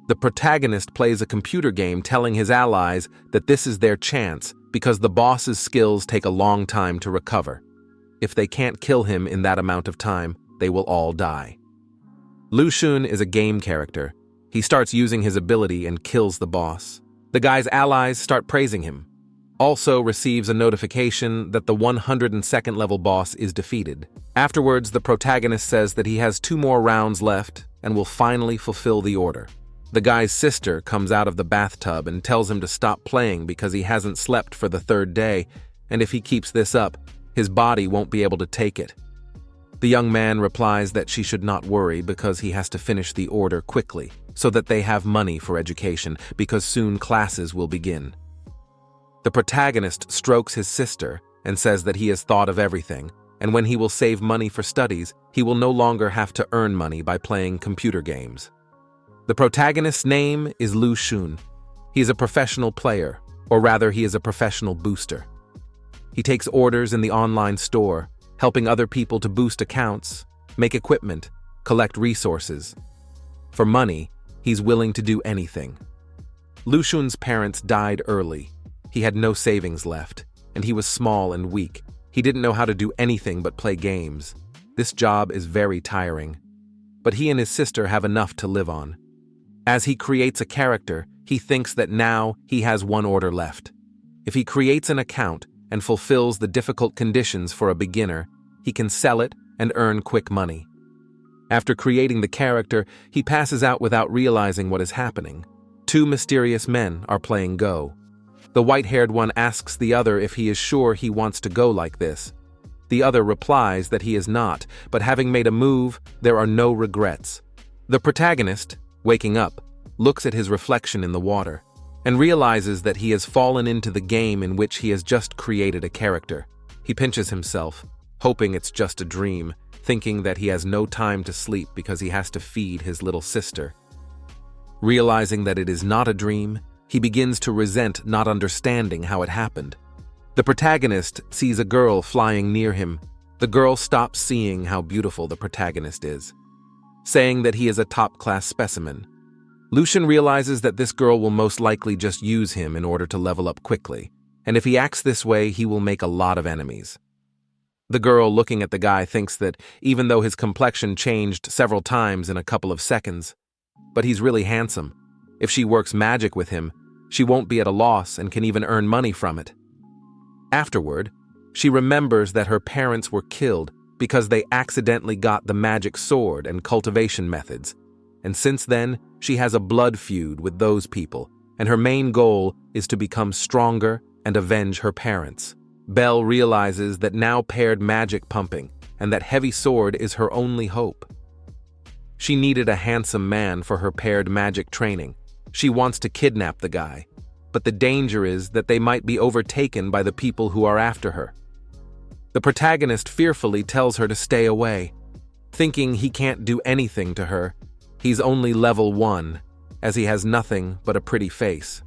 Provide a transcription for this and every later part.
The protagonist plays a computer game telling his allies that this is their chance because the boss's skills take a long time to recover. If they can't kill him in that amount of time, they will all die. Lu Xun is a game character. He starts using his ability and kills the boss. The guy's allies start praising him. Also receives a notification that the 102nd level boss is defeated. Afterwards, the protagonist says that he has 2 more rounds left and will finally fulfill the order. The guy's sister comes out of the bathtub and tells him to stop playing because he hasn't slept for the 3rd day, and if he keeps this up, his body won't be able to take it. The young man replies that she should not worry because he has to finish the order quickly so that they have money for education because soon classes will begin. The protagonist strokes his sister and says that he has thought of everything, and when he will save money for studies, he will no longer have to earn money by playing computer games. The protagonist's name is Lu Xun. He is a professional player, or rather he is a professional booster. He takes orders in the online store, helping other people to boost accounts, make equipment, collect resources. For money, he's willing to do anything. Lu Xun's parents died early. He had no savings left, and he was small and weak. He didn't know how to do anything but play games. This job is very tiring. But he and his sister have enough to live on. As he creates a character, he thinks that now he has 1 order left. If he creates an account and fulfills the difficult conditions for a beginner, he can sell it and earn quick money. After creating the character, he passes out without realizing what is happening. 2 mysterious men are playing Go. The white-haired one asks the other if he is sure he wants to go like this. The other replies that he is not, but having made a move, there are no regrets. The protagonist, waking up, looks at his reflection in the water and realizes that he has fallen into the game in which he has just created a character. He pinches himself, hoping it's just a dream, thinking that he has no time to sleep because he has to feed his little sister. Realizing that it is not a dream, he begins to resent not understanding how it happened. The protagonist sees a girl flying near him. The girl stops seeing how beautiful the protagonist is, saying that he is a top-class specimen. Lu Xun realizes that this girl will most likely just use him in order to level up quickly, and if he acts this way, he will make a lot of enemies. The girl looking at the guy thinks that even though his complexion changed several times in a couple of seconds, but he's really handsome. If she works magic with him, she won't be at a loss and can even earn money from it. Afterward, she remembers that her parents were killed because they accidentally got the magic sword and cultivation methods, and since then, she has a blood feud with those people, and her main goal is to become stronger and avenge her parents. Belle realizes that now paired magic pumping, and that heavy sword is her only hope. She needed a handsome man for her paired magic training. She wants to kidnap the guy, but the danger is that they might be overtaken by the people who are after her. The protagonist fearfully tells her to stay away, thinking he can't do anything to her. He's only level 1, as he has nothing but a pretty face.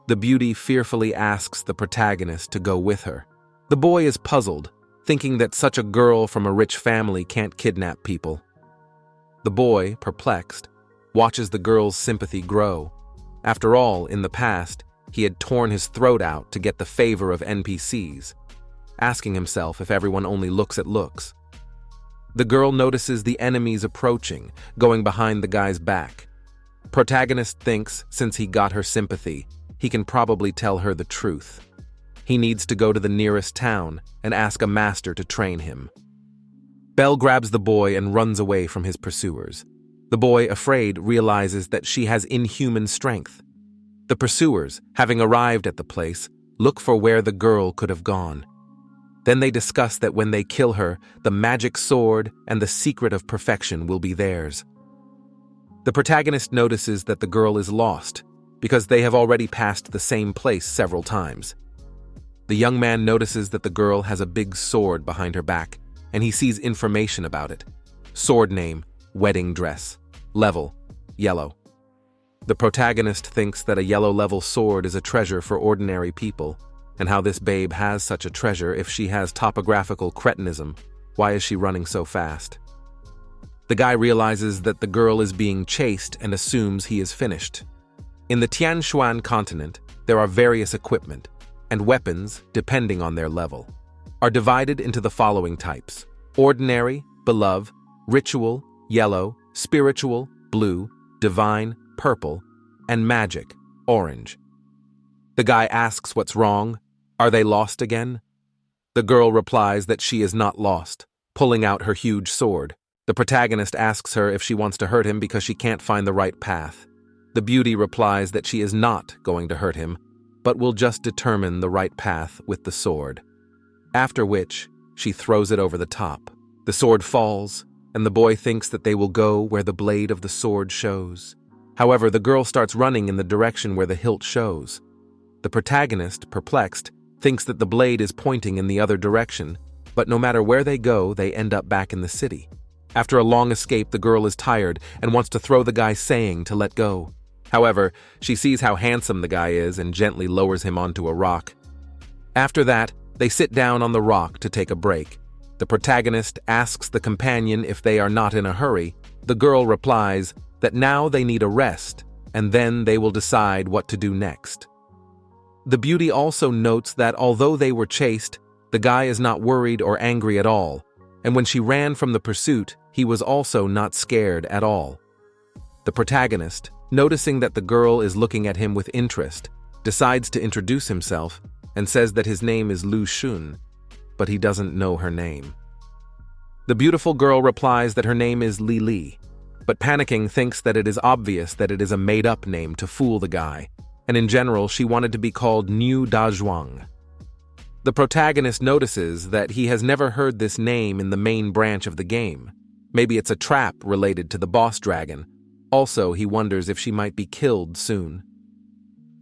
The beauty fearfully asks the protagonist to go with her. The boy is puzzled, thinking that such a girl from a rich family can't kidnap people. The boy, perplexed, watches the girl's sympathy grow. After all, in the past, he had torn his throat out to get the favor of NPCs, asking himself if everyone only looks at looks. The girl notices the enemies approaching, going behind the guy's back. Protagonist thinks since he got her sympathy, he can probably tell her the truth. He needs to go to the nearest town and ask a master to train him. Belle grabs the boy and runs away from his pursuers. The boy, afraid, realizes that she has inhuman strength. The pursuers, having arrived at the place, look for where the girl could have gone. Then they discuss that when they kill her, the magic sword and the secret of perfection will be theirs. The protagonist notices that the girl is lost, because they have already passed the same place several times. The young man notices that the girl has a big sword behind her back, and he sees information about it. Sword name, wedding dress, level, yellow. The protagonist thinks that a yellow-level sword is a treasure for ordinary people, and how this babe has such a treasure if she has topographical cretinism. Why is she running so fast? The guy realizes that the girl is being chased and assumes he is finished. In the Tianshuan continent, there are various equipment, and weapons, depending on their level, are divided into the following types: ordinary, beloved, ritual, yellow, spiritual, blue, divine, purple, and magic, orange. The guy asks what's wrong. Are they lost again? The girl replies that she is not lost, pulling out her huge sword. The protagonist asks her if she wants to hurt him because she can't find the right path. The beauty replies that she is not going to hurt him, but will just determine the right path with the sword. After which, she throws it over the top. The sword falls, and the boy thinks that they will go where the blade of the sword shows. However, the girl starts running in the direction where the hilt shows. The protagonist, perplexed, thinks that the blade is pointing in the other direction, but no matter where they go, they end up back in the city. After a long escape, the girl is tired and wants to throw the guy, saying to let go. However, she sees how handsome the guy is and gently lowers him onto a rock. After that, they sit down on the rock to take a break. The protagonist asks the companion if they are not in a hurry. The girl replies that now they need a rest, and then they will decide what to do next. The beauty also notes that although they were chased, the guy is not worried or angry at all, and when she ran from the pursuit, he was also not scared at all. The protagonist, noticing that the girl is looking at him with interest, decides to introduce himself and says that his name is Lu Shun, but he doesn't know her name. The beautiful girl replies that her name is Li Li, but panicking thinks that it is obvious that it is a made-up name to fool the guy, and in general she wanted to be called Niu Dazhuang. The protagonist notices that he has never heard this name in the main branch of the game. Maybe it's a trap related to the boss dragon. Also, he wonders if she might be killed soon.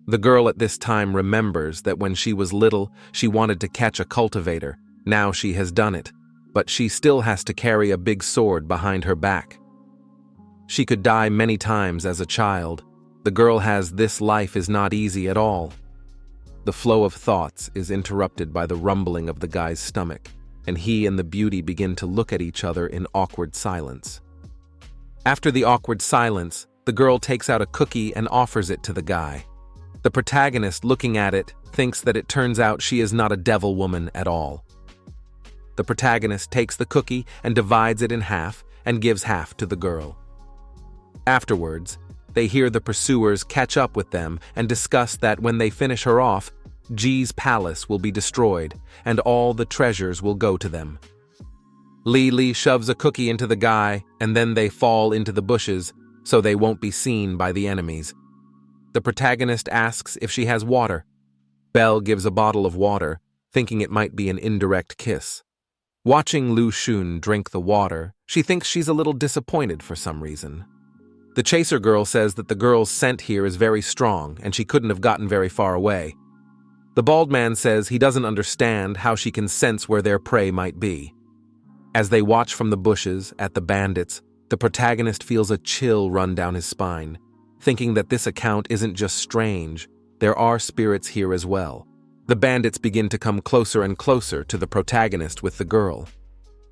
The girl at this time remembers that when she was little, she wanted to catch a cultivator. Now she has done it, but she still has to carry a big sword behind her back. She could die many times as a child. The girl has this life is not easy at all. The flow of thoughts is interrupted by the rumbling of the guy's stomach, and he and the beauty begin to look at each other in awkward silence. After the awkward silence, the girl takes out a cookie and offers it to the guy. The protagonist, looking at it, thinks that it turns out she is not a devil woman at all. The protagonist takes the cookie and divides it in half and gives half to the girl. Afterwards, they hear the pursuers catch up with them and discuss that when they finish her off, Ji's palace will be destroyed and all the treasures will go to them. Li Li shoves a cookie into the guy and then they fall into the bushes so they won't be seen by the enemies. The protagonist asks if she has water. Belle gives a bottle of water, thinking it might be an indirect kiss. Watching Lu Shun drink the water, she thinks she's a little disappointed for some reason. The chaser girl says that the girl's scent here is very strong and she couldn't have gotten very far away. The bald man says he doesn't understand how she can sense where their prey might be. As they watch from the bushes at the bandits, the protagonist feels a chill run down his spine, thinking that this account isn't just strange, there are spirits here as well. The bandits begin to come closer and closer to the protagonist with the girl.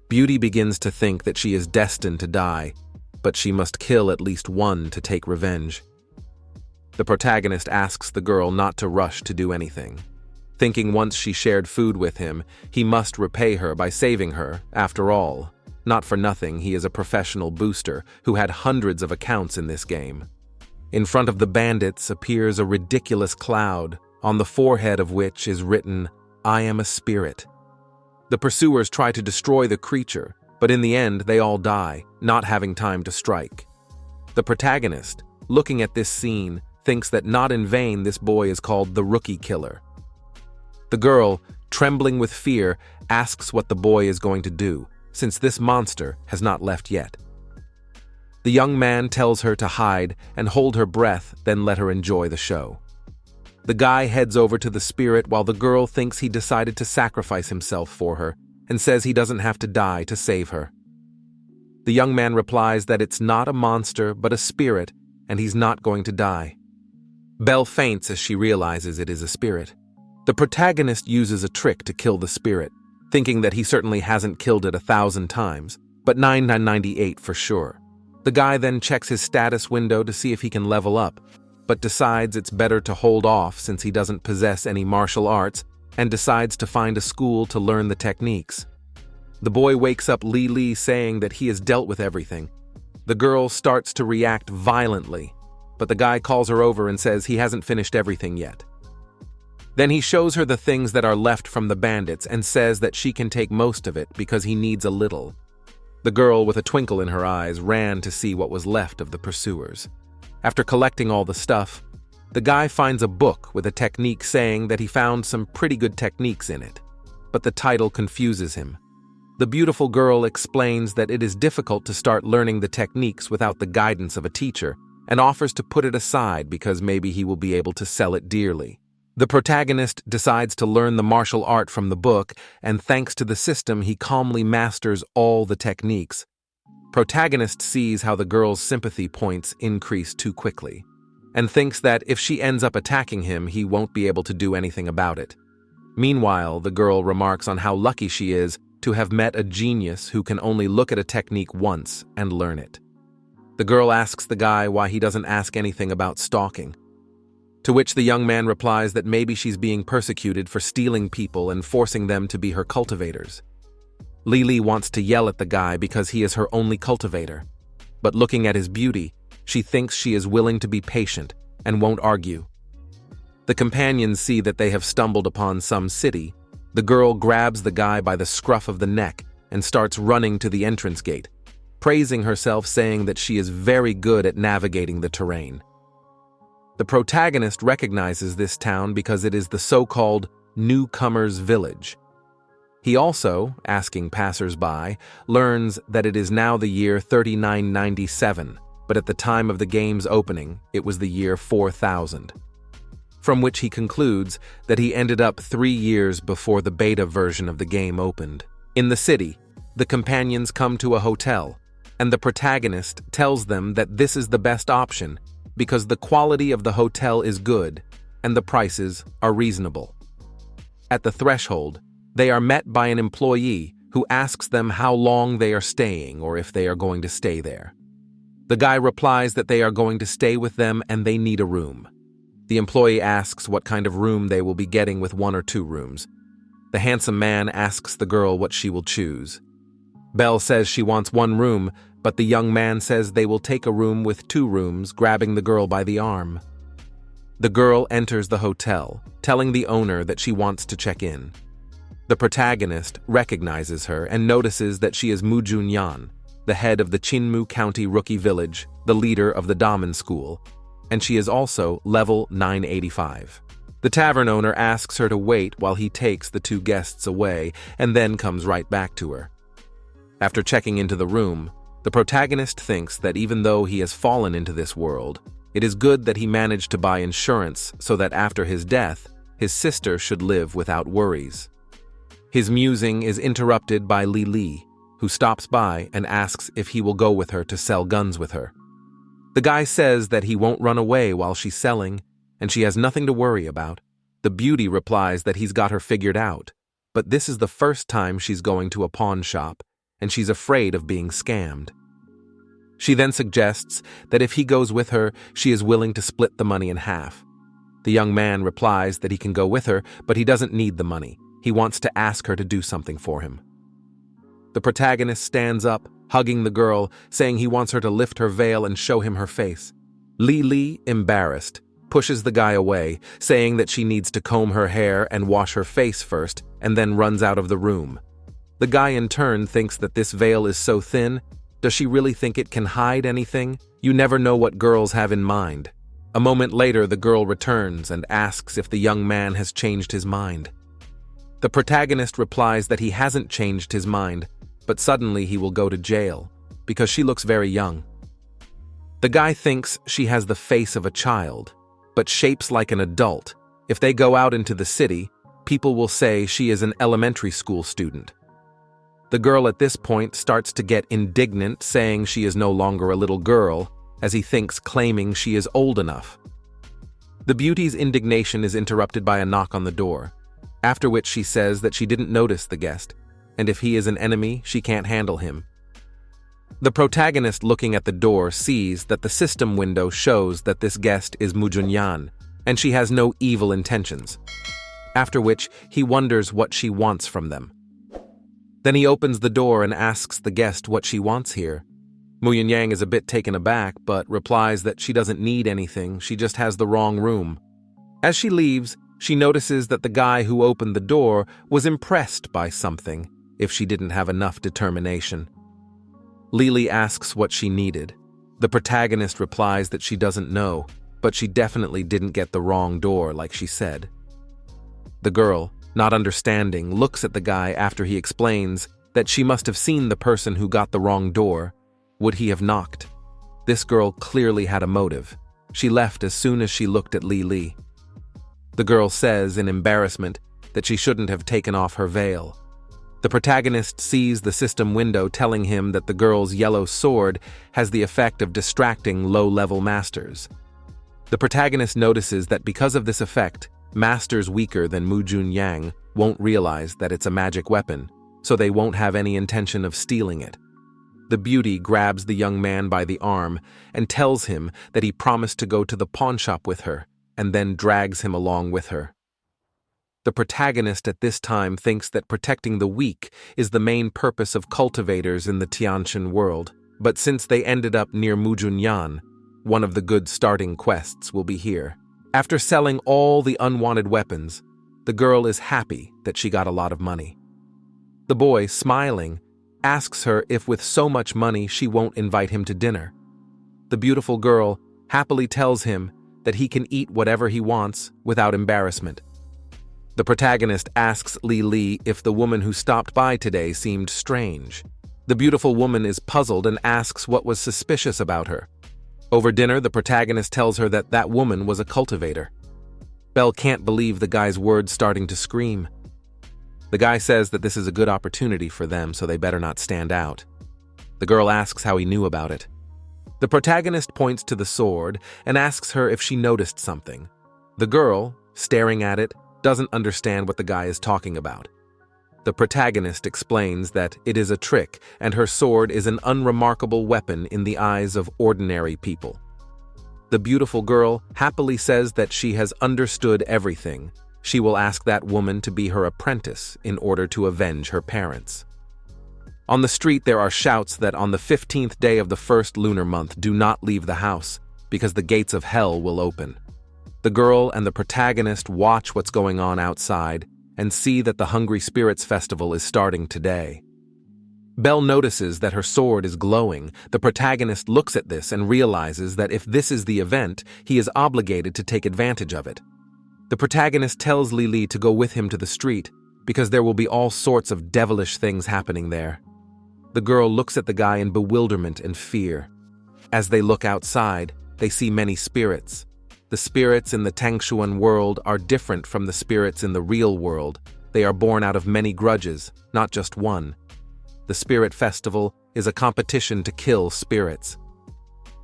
Beauty begins to think that she is destined to die, but she must kill at least one to take revenge. The protagonist asks the girl not to rush to do anything, thinking once she shared food with him, he must repay her by saving her. After all, not for nothing, he is a professional booster who had hundreds of accounts in this game. In front of the bandits appears a ridiculous cloud, on the forehead of which is written, "I am a spirit." The pursuers try to destroy the creature, but in the end they all die, not having time to strike. The protagonist, looking at this scene, thinks that not in vain this boy is called the Rookie Killer. The girl, trembling with fear, asks what the boy is going to do, since this monster has not left yet. The young man tells her to hide and hold her breath, then let her enjoy the show. The guy heads over to the spirit while the girl thinks he decided to sacrifice himself for her and says he doesn't have to die to save her. The young man replies that it's not a monster but a spirit and he's not going to die. Belle faints as she realizes it is a spirit. The protagonist uses a trick to kill the spirit, thinking that he certainly hasn't killed it 1,000 times, but 998 for sure. The guy then checks his status window to see if he can level up, but decides it's better to hold off since he doesn't possess any martial arts and decides to find a school to learn the techniques. The boy wakes up Li saying that he has dealt with everything. The girl starts to react violently, but the guy calls her over and says he hasn't finished everything yet. Then he shows her the things that are left from the bandits and says that she can take most of it because he needs a little. The girl, with a twinkle in her eyes, ran to see what was left of the pursuers. After collecting all the stuff, the guy finds a book with a technique saying that he found some pretty good techniques in it, but the title confuses him. The beautiful girl explains that it is difficult to start learning the techniques without the guidance of a teacher and offers to put it aside because maybe he will be able to sell it dearly. The protagonist decides to learn the martial art from the book, and thanks to the system, he calmly masters all the techniques. Protagonist sees how the girl's sympathy points increase too quickly, and thinks that if she ends up attacking him, he won't be able to do anything about it. Meanwhile, the girl remarks on how lucky she is to have met a genius who can only look at a technique once and learn it. The girl asks the guy why he doesn't ask anything about stalking, to which the young man replies that maybe she's being persecuted for stealing people and forcing them to be her cultivators. Li wants to yell at the guy because he is her only cultivator, but looking at his beauty, she thinks she is willing to be patient and won't argue. The companions see that they have stumbled upon some city. The girl grabs the guy by the scruff of the neck and starts running to the entrance gate, praising herself, saying that she is very good at navigating the terrain. The protagonist recognizes this town because it is the so-called newcomer's village. He also, asking passers-by, learns that it is now the year 3997, but at the time of the game's opening, it was the year 4000. From which he concludes that he ended up 3 years before the beta version of the game opened. In the city, the companions come to a hotel, and the protagonist tells them that this is the best option because the quality of the hotel is good and the prices are reasonable. At the threshold, they are met by an employee who asks them how long they are staying or if they are going to stay there. The guy replies that they are going to stay with them and they need a room. The employee asks what kind of room they will be getting with 1 or 2 rooms. The handsome man asks the girl what she will choose. Belle says she wants 1 room, but the young man says they will take a room with 2 rooms, grabbing the girl by the arm. The girl enters the hotel, telling the owner that she wants to check in. The protagonist recognizes her and notices that she is Mu Junyan, the head of the Chinmu County Rookie Village, the leader of the Damen School, and she is also level 985. The tavern owner asks her to wait while he takes the 2 guests away and then comes right back to her. After checking into the room, the protagonist thinks that even though he has fallen into this world, it is good that he managed to buy insurance so that after his death, his sister should live without worries. His musing is interrupted by Li, who stops by and asks if he will go with her to sell guns with her. The guy says that he won't run away while she's selling, and she has nothing to worry about. The beauty replies that he's got her figured out, but this is the first time she's going to a pawn shop, and she's afraid of being scammed. She then suggests that if he goes with her, she is willing to split the money in half. The young man replies that he can go with her, but he doesn't need the money. He wants to ask her to do something for him. The protagonist stands up, hugging the girl, saying he wants her to lift her veil and show him her face. Li, embarrassed, pushes the guy away, saying that she needs to comb her hair and wash her face first, and then runs out of the room. The guy in turn thinks that this veil is so thin. Does she really think it can hide anything? You never know what girls have in mind. A moment later, the girl returns and asks if the young man has changed his mind. The protagonist replies that he hasn't changed his mind, but suddenly he will go to jail because she looks very young. The guy thinks she has the face of a child, but shapes like an adult. If they go out into the city, people will say she is an elementary school student. The girl at this point starts to get indignant, saying she is no longer a little girl, as he thinks, claiming she is old enough. The beauty's indignation is interrupted by a knock on the door, after which she says that she didn't notice the guest, and if he is an enemy, she can't handle him. The protagonist looking at the door sees that the system window shows that this guest is Mujunyan, and she has no evil intentions. After which, he wonders what she wants from them. Then he opens the door and asks the guest what she wants here. Muyunyang is a bit taken aback, but replies that she doesn't need anything, she just has the wrong room. As she leaves, she notices that the guy who opened the door was impressed by something, if she didn't have enough determination. Lily asks what she needed. The protagonist replies that she doesn't know, but she definitely didn't get the wrong door like she said. The girl, not understanding, looks at the guy after he explains that she must have seen the person who got the wrong door. Would he have knocked? This girl clearly had a motive. She left as soon as she looked at Li. The girl says, in embarrassment, that she shouldn't have taken off her veil. The protagonist sees the system window telling him that the girl's yellow sword has the effect of distracting low-level masters. The protagonist notices that because of this effect, masters weaker than Mujun-yang won't realize that it's a magic weapon, so they won't have any intention of stealing it. The beauty grabs the young man by the arm and tells him that he promised to go to the pawn shop with her, and then drags him along with her. The protagonist at this time thinks that protecting the weak is the main purpose of cultivators in the Tiantian world, but since they ended up near Mujunyan, one of the good starting quests will be here. After selling all the unwanted weapons, the girl is happy that she got a lot of money. The boy, smiling, asks her if with so much money she won't invite him to dinner. The beautiful girl happily tells him that he can eat whatever he wants without embarrassment. The protagonist asks Li if the woman who stopped by today seemed strange. The beautiful woman is puzzled and asks what was suspicious about her. Over dinner, the protagonist tells her that that woman was a cultivator. Belle can't believe the guy's words, starting to scream. The guy says that this is a good opportunity for them, so they better not stand out. The girl asks how he knew about it. The protagonist points to the sword and asks her if she noticed something. The girl, staring at it, doesn't understand what the guy is talking about. The protagonist explains that it is a trick and her sword is an unremarkable weapon in the eyes of ordinary people. The beautiful girl happily says that she has understood everything. She will ask that woman to be her apprentice in order to avenge her parents. On the street there are shouts that on the 15th day of the first lunar month do not leave the house because the gates of hell will open. The girl and the protagonist watch what's going on outside and see that the Hungry Spirits Festival is starting today. Belle notices that her sword is glowing. The protagonist looks at this and realizes that if this is the event, he is obligated to take advantage of it. The protagonist tells Li to go with him to the street because there will be all sorts of devilish things happening there. The girl looks at the guy in bewilderment and fear. As they look outside, they see many spirits. The spirits in the Tangshuan world are different from the spirits in the real world. They are born out of many grudges, not just one. The Spirit Festival is a competition to kill spirits.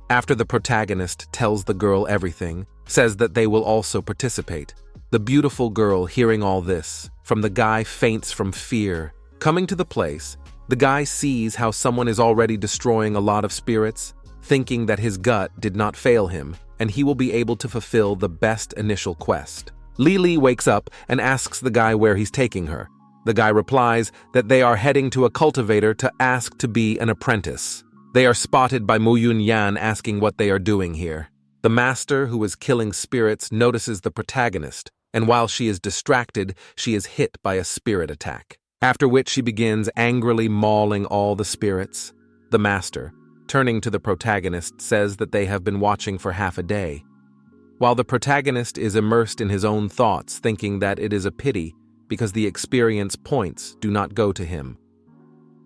After the protagonist tells the girl everything, says that they will also participate. The beautiful girl, hearing all this, from the guy faints from fear. Coming to the place, the guy sees how someone is already destroying a lot of spirits, thinking that his gut did not fail him, and he will be able to fulfill the best initial quest. Li wakes up and asks the guy where he's taking her. The guy replies that they are heading to a cultivator to ask to be an apprentice. They are spotted by Mu Yun-yan asking what they are doing here. The master, who is killing spirits, notices the protagonist, and while she is distracted, she is hit by a spirit attack. After which she begins angrily mauling all the spirits. The master, turning to the protagonist, says that they have been watching for half a day. While the protagonist is immersed in his own thoughts, thinking that it is a pity because the experience points do not go to him.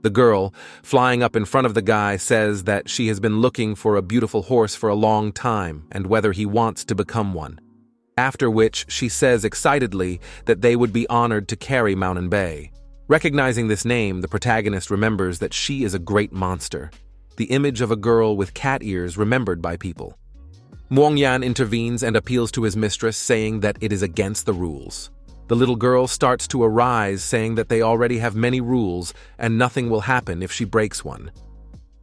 The girl, flying up in front of the guy, says that she has been looking for a beautiful horse for a long time and whether he wants to become one. After which she says excitedly that they would be honored to carry Mountain Bay. Recognizing this name, the protagonist remembers that she is a great monster, the image of a girl with cat ears remembered by people. Muongyan intervenes and appeals to his mistress, saying that it is against the rules. The little girl starts to arise, saying that they already have many rules and nothing will happen if she breaks one.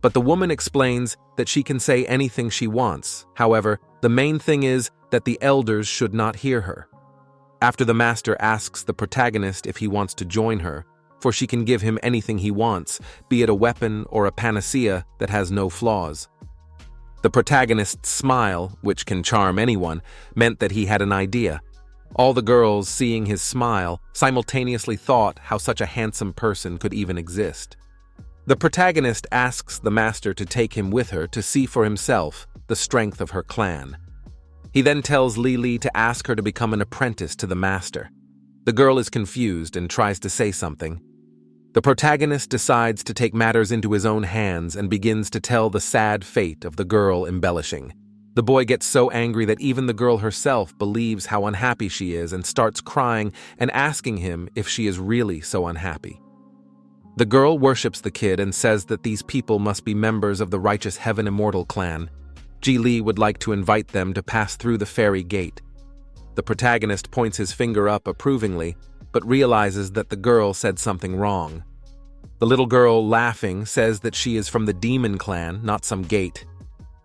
But the woman explains that she can say anything she wants. However, the main thing is that the elders should not hear her. After the master asks the protagonist if he wants to join her, for she can give him anything he wants, be it a weapon or a panacea that has no flaws. The protagonist's smile, which can charm anyone, meant that he had an idea. All the girls, seeing his smile, simultaneously thought how such a handsome person could even exist. The protagonist asks the master to take him with her to see for himself the strength of her clan. He then tells Lily to ask her to become an apprentice to the master. The girl is confused and tries to say something. The protagonist decides to take matters into his own hands and begins to tell the sad fate of the girl embellishing. The boy gets so angry that even the girl herself believes how unhappy she is and starts crying and asking him if she is really so unhappy. The girl worships the kid and says that these people must be members of the righteous Heaven Immortal clan. Ji Li would like to invite them to pass through the fairy gate. The protagonist points his finger up approvingly, but realizes that the girl said something wrong. The little girl, laughing, says that she is from the demon clan, not some gate.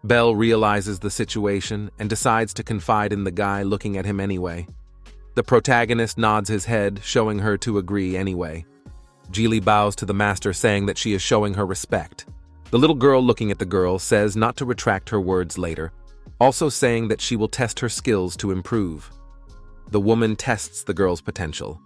Belle realizes the situation and decides to confide in the guy looking at him anyway. The protagonist nods his head, showing her to agree anyway. Ji Li bows to the master, saying that she is showing her respect. The little girl looking at the girl says not to retract her words later, also saying that she will test her skills to improve. The woman tests the girl's potential.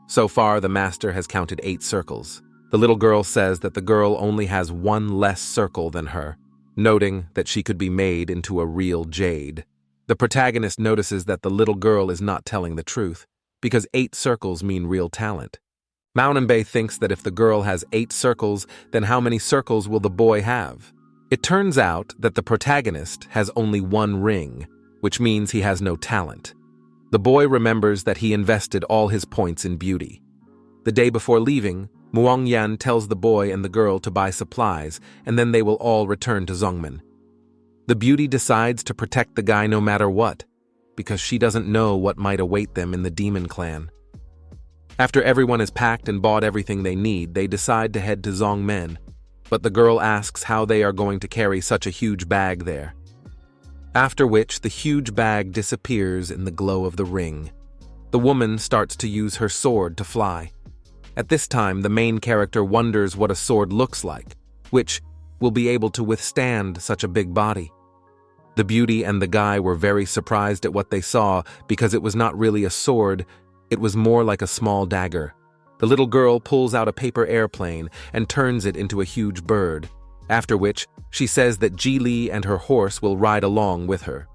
So far, the master has counted 8 circles. The little girl says that the girl only has 1 less circle than her, noting that she could be made into a real jade. The protagonist notices that the little girl is not telling the truth, because 8 circles mean real talent. Maunanbei thinks that if the girl has 8 circles, then how many circles will the boy have? It turns out that the protagonist has only 1 ring, which means he has no talent. The boy remembers that he invested all his points in beauty. The day before leaving, Muongyan tells the boy and the girl to buy supplies, and then they will all return to Zongmen. The beauty decides to protect the guy no matter what, because she doesn't know what might await them in the demon clan. After everyone has packed and bought everything they need, they decide to head to Zongmen, but the girl asks how they are going to carry such a huge bag there. After which, the huge bag disappears in the glow of the ring. The woman starts to use her sword to fly. At this time, the main character wonders what a sword looks like, which will be able to withstand such a big body. The beauty and the guy were very surprised at what they saw because it was not really a sword, it was more like a small dagger. The little girl pulls out a paper airplane and turns it into a huge bird, after which she says that Ji Li and her horse will ride along with her.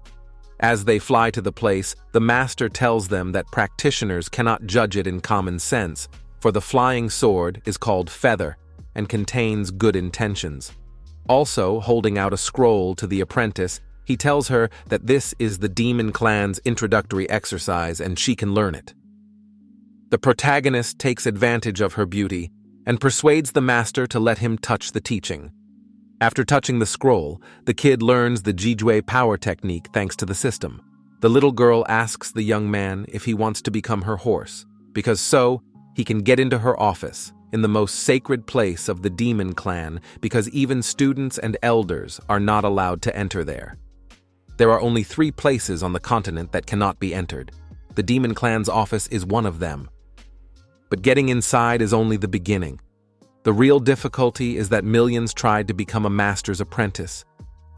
As they fly to the place, the master tells them that practitioners cannot judge it in common sense, for the flying sword is called Feather and contains good intentions. Also, holding out a scroll to the apprentice, he tells her that this is the demon clan's introductory exercise and she can learn it. The protagonist takes advantage of her beauty and persuades the master to let him touch the teaching. After touching the scroll, the kid learns the Jijue power technique thanks to the system. The little girl asks the young man if he wants to become her horse, because so he can get into her office, in the most sacred place of the demon clan, because even students and elders are not allowed to enter there. There are only 3 places on the continent that cannot be entered. The demon clan's office is one of them. But getting inside is only the beginning. The real difficulty is that millions tried to become a master's apprentice,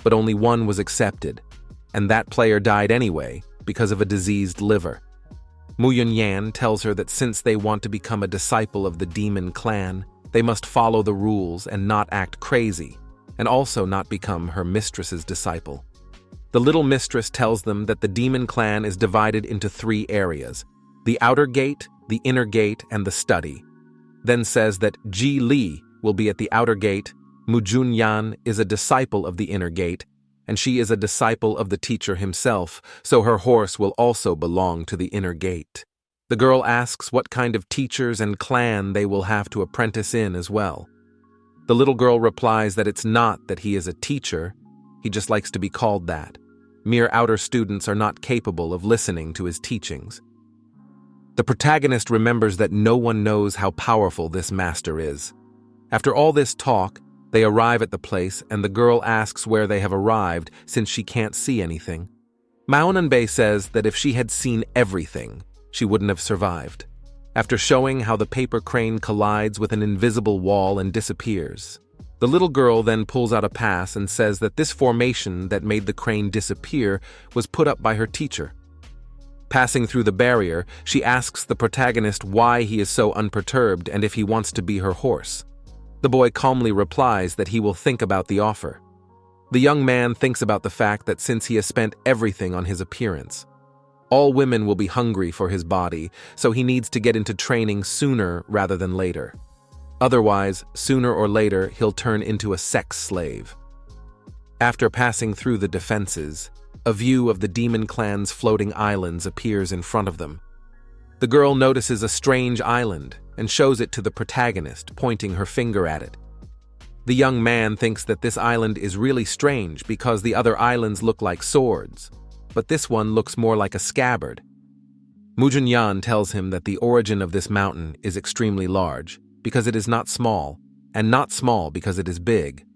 but only one was accepted, and that player died anyway because of a diseased liver. Mu Yunyan tells her that since they want to become a disciple of the demon clan, they must follow the rules and not act crazy, and also not become her mistress's disciple. The little mistress tells them that the demon clan is divided into 3 areas: the outer gate, the inner gate, and the study. Then says that Ji Li will be at the outer gate, Mu Junyan is a disciple of the inner gate, and she is a disciple of the teacher himself, so her horse will also belong to the inner gate. The girl asks what kind of teachers and clan they will have to apprentice in as well. The little girl replies that it's not that he is a teacher, he just likes to be called that. Mere outer students are not capable of listening to his teachings. The protagonist remembers that no one knows how powerful this master is. After all this talk, They arrive at the place, and the girl asks where they have arrived since she can't see anything. Maonanbe says that if she had seen everything, she wouldn't have survived. After showing how the paper crane collides with an invisible wall and disappears, the little girl then pulls out a pass and says that this formation that made the crane disappear was put up by her teacher. Passing through the barrier, she asks the protagonist why he is so unperturbed and if he wants to be her horse. The boy calmly replies that he will think about the offer. The young man thinks about the fact that since he has spent everything on his appearance, all women will be hungry for his body, so he needs to get into training sooner rather than later. Otherwise, sooner or later, he'll turn into a sex slave. After passing through the defenses, a view of the demon clan's floating islands appears in front of them. The girl notices a strange island and shows it to the protagonist, pointing her finger at it. The young man thinks that this island is really strange because the other islands look like swords, but this one looks more like a scabbard. Mujunyan tells him that the origin of this mountain is extremely large because it is not small, and not small because it is big.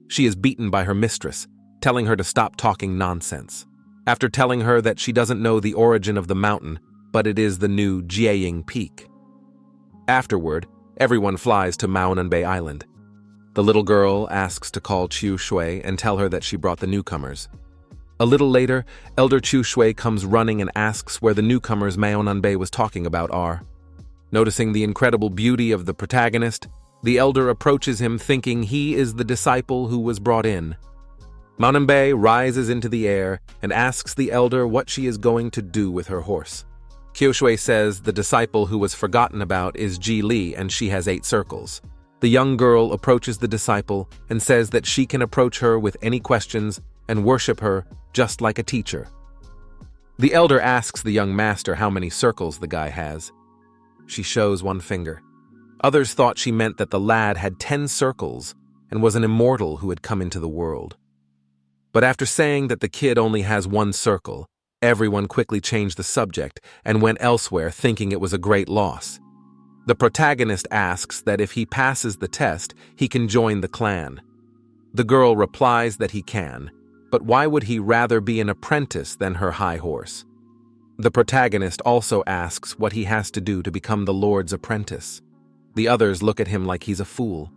She is beaten by her mistress, telling her to stop talking nonsense. After telling her that she doesn't know the origin of the mountain, but it is the new Jieying Peak. Afterward, everyone flies to Maonanbe Island. The little girl asks to call Chiu Shui and tell her that she brought the newcomers. A little later, Elder Chiu Shui comes running and asks where the newcomers Maonanbe was talking about are. Noticing the incredible beauty of the protagonist, the elder approaches him thinking he is the disciple who was brought in. Maonanbe rises into the air and asks the elder what she is going to do with her horse. Kyoshui says the disciple who was forgotten about is Ji Li and she has 8 circles. The young girl approaches the disciple and says that she can approach her with any questions and worship her just like a teacher. The elder asks the young master how many circles the guy has. She shows 1 finger. Others thought she meant that the lad had 10 circles and was an immortal who had come into the world. But after saying that the kid only has 1 circle, everyone quickly changed the subject and went elsewhere thinking it was a great loss. The protagonist asks that if he passes the test, he can join the clan. The girl replies that he can, but why would he rather be an apprentice than her high horse? The protagonist also asks what he has to do to become the Lord's apprentice. The others look at him like he's a fool.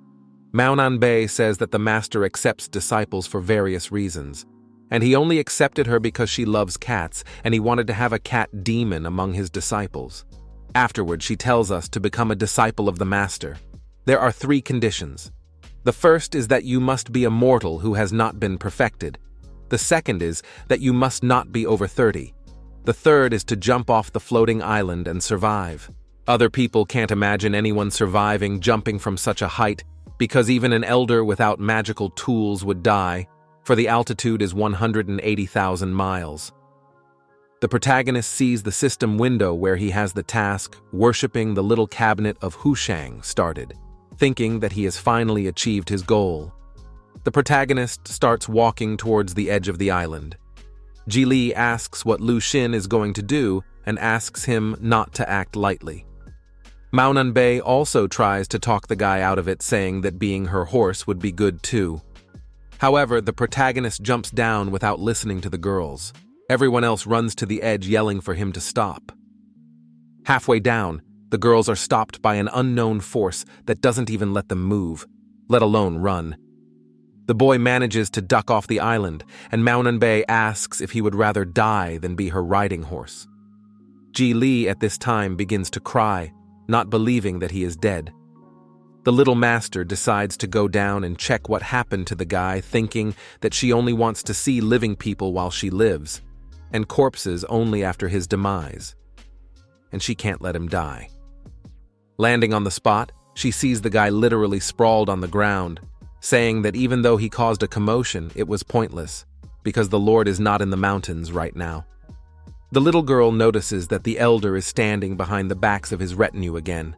Maonanbe says that the master accepts disciples for various reasons, and he only accepted her because she loves cats and he wanted to have a cat demon among his disciples. Afterward, she tells us to become a disciple of the master. There are 3 conditions. The first is that you must be a mortal who has not been perfected. The second is that you must not be over 30. The third is to jump off the floating island and survive. Other people can't imagine anyone surviving jumping from such a height because even an elder without magical tools would die, for the altitude is 180,000 miles. The protagonist sees the system window where he has the task, worshipping the little cabinet of Hushang, started, thinking that he has finally achieved his goal. The protagonist starts walking towards the edge of the island. Ji Li asks what Lu Xin is going to do and asks him not to act lightly. Maonanbe also tries to talk the guy out of it, saying that being her horse would be good too. However, the protagonist jumps down without listening to the girls. Everyone else runs to the edge yelling for him to stop. Halfway down, the girls are stopped by an unknown force that doesn't even let them move, let alone run. The boy manages to duck off the island, and Maonanbe asks if he would rather die than be her riding horse. Ji Li at this time begins to cry, not believing that he is dead. The little master decides to go down and check what happened to the guy, thinking that she only wants to see living people while she lives, and corpses only after his demise. And she can't let him die. Landing on the spot, she sees the guy literally sprawled on the ground, saying that even though he caused a commotion, it was pointless, because the Lord is not in the mountains right now. The little girl notices that the elder is standing behind the backs of his retinue again.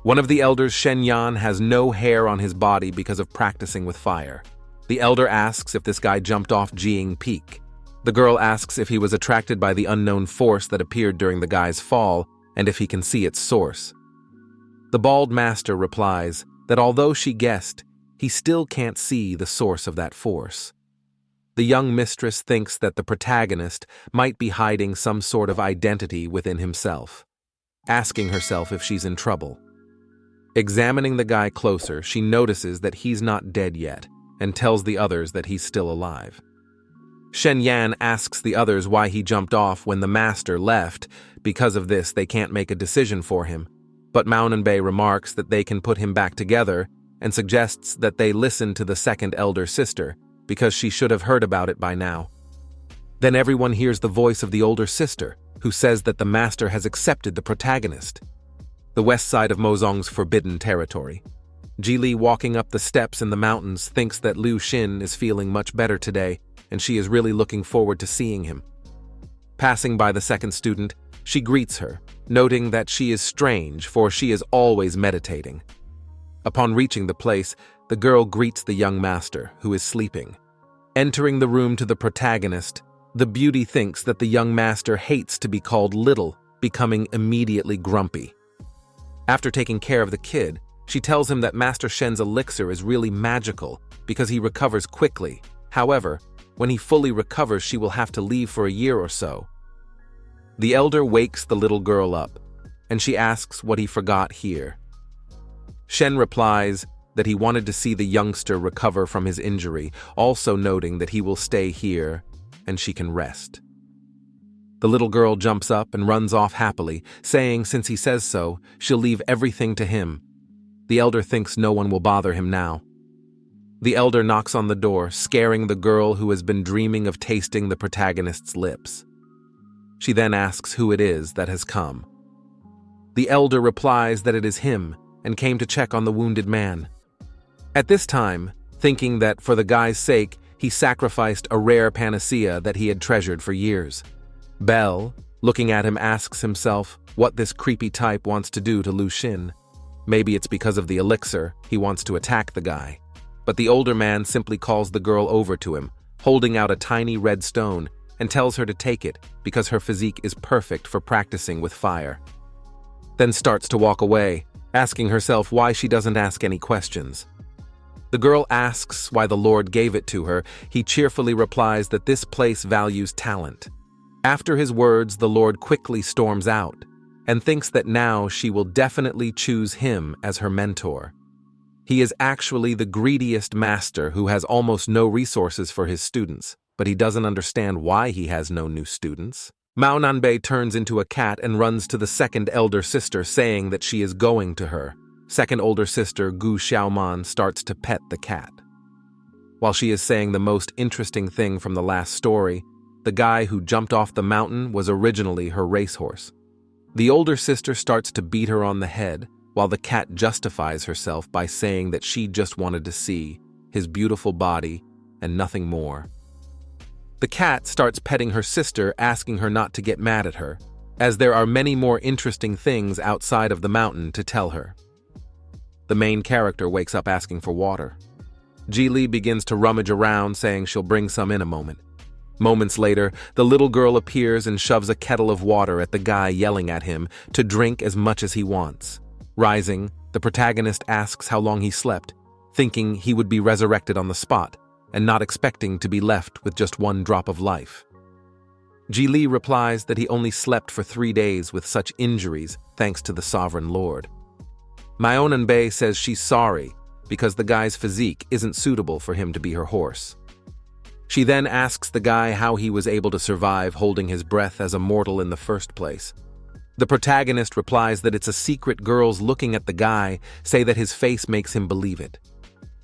One of the elders, Shenyan, has no hair on his body because of practicing with fire. The elder asks if this guy jumped off Jieying Peak. The girl asks if he was attracted by the unknown force that appeared during the guy's fall, and if he can see its source. The bald master replies that although she guessed, he still can't see the source of that force. The young mistress thinks that the protagonist might be hiding some sort of identity within himself, asking herself if she's in trouble. Examining the guy closer, she notices that he's not dead yet and tells the others that he's still alive. Shen Yan asks the others why he jumped off when the master left. Because of this, they can't make a decision for him, but Mao Nanbei remarks that they can put him back together and suggests that they listen to the second elder sister, because she should have heard about it by now. Then everyone hears the voice of the older sister, who says that the master has accepted the protagonist. The west side of Mozong's forbidden territory. Ji Li, walking up the steps in the mountains, thinks that Liu Xin is feeling much better today, and she is really looking forward to seeing him. Passing by the second student, she greets her, noting that she is strange, for she is always meditating. Upon reaching the place, the girl greets the young master, who is sleeping. Entering the room to the protagonist, the beauty thinks that the young master hates to be called little, becoming immediately grumpy. After taking care of the kid, she tells him that Master Shen's elixir is really magical because he recovers quickly. However, when he fully recovers, she will have to leave for a year or so. The elder wakes the little girl up, and she asks what he forgot here. Shen replies that he wanted to see the youngster recover from his injury, also noting that he will stay here and she can rest. The little girl jumps up and runs off happily, saying since he says so, she'll leave everything to him. The elder thinks no one will bother him now. The elder knocks on the door, scaring the girl who has been dreaming of tasting the protagonist's lips. She then asks who it is that has come. The elder replies that it is him and came to check on the wounded man. At this time, thinking that for the guy's sake, he sacrificed a rare panacea that he had treasured for years. Belle, looking at him, asks himself what this creepy type wants to do to Liu Xin. Maybe it's because of the elixir, he wants to attack the guy. But the older man simply calls the girl over to him, holding out a tiny red stone, and tells her to take it because her physique is perfect for practicing with fire. Then starts to walk away, asking herself why she doesn't ask any questions. The girl asks why the Lord gave it to her. He cheerfully replies that this place values talent. After his words, the Lord quickly storms out and thinks that now she will definitely choose him as her mentor. He is actually the greediest master who has almost no resources for his students, but he doesn't understand why he has no new students. Mao Nanbei turns into a cat and runs to the second elder sister, saying that she is going to her. Second older sister Gu Xiaoman starts to pet the cat. While she is saying the most interesting thing from the last story, the guy who jumped off the mountain was originally her racehorse. The older sister starts to beat her on the head, while the cat justifies herself by saying that she just wanted to see his beautiful body and nothing more. The cat starts petting her sister, asking her not to get mad at her, as there are many more interesting things outside of the mountain to tell her. The main character wakes up asking for water. Ji Li begins to rummage around, saying she'll bring some in a moment. Moments later, the little girl appears and shoves a kettle of water at the guy, yelling at him to drink as much as he wants. Rising, the protagonist asks how long he slept, thinking he would be resurrected on the spot, and not expecting to be left with just one drop of life. Ji Li replies that he only slept for 3 days with such injuries thanks to the Sovereign Lord. Mao Nanbei says she's sorry because the guy's physique isn't suitable for him to be her horse. She then asks the guy how he was able to survive holding his breath as a mortal in the first place. The protagonist replies that it's a secret. Girls looking at the guy say that his face makes him believe it.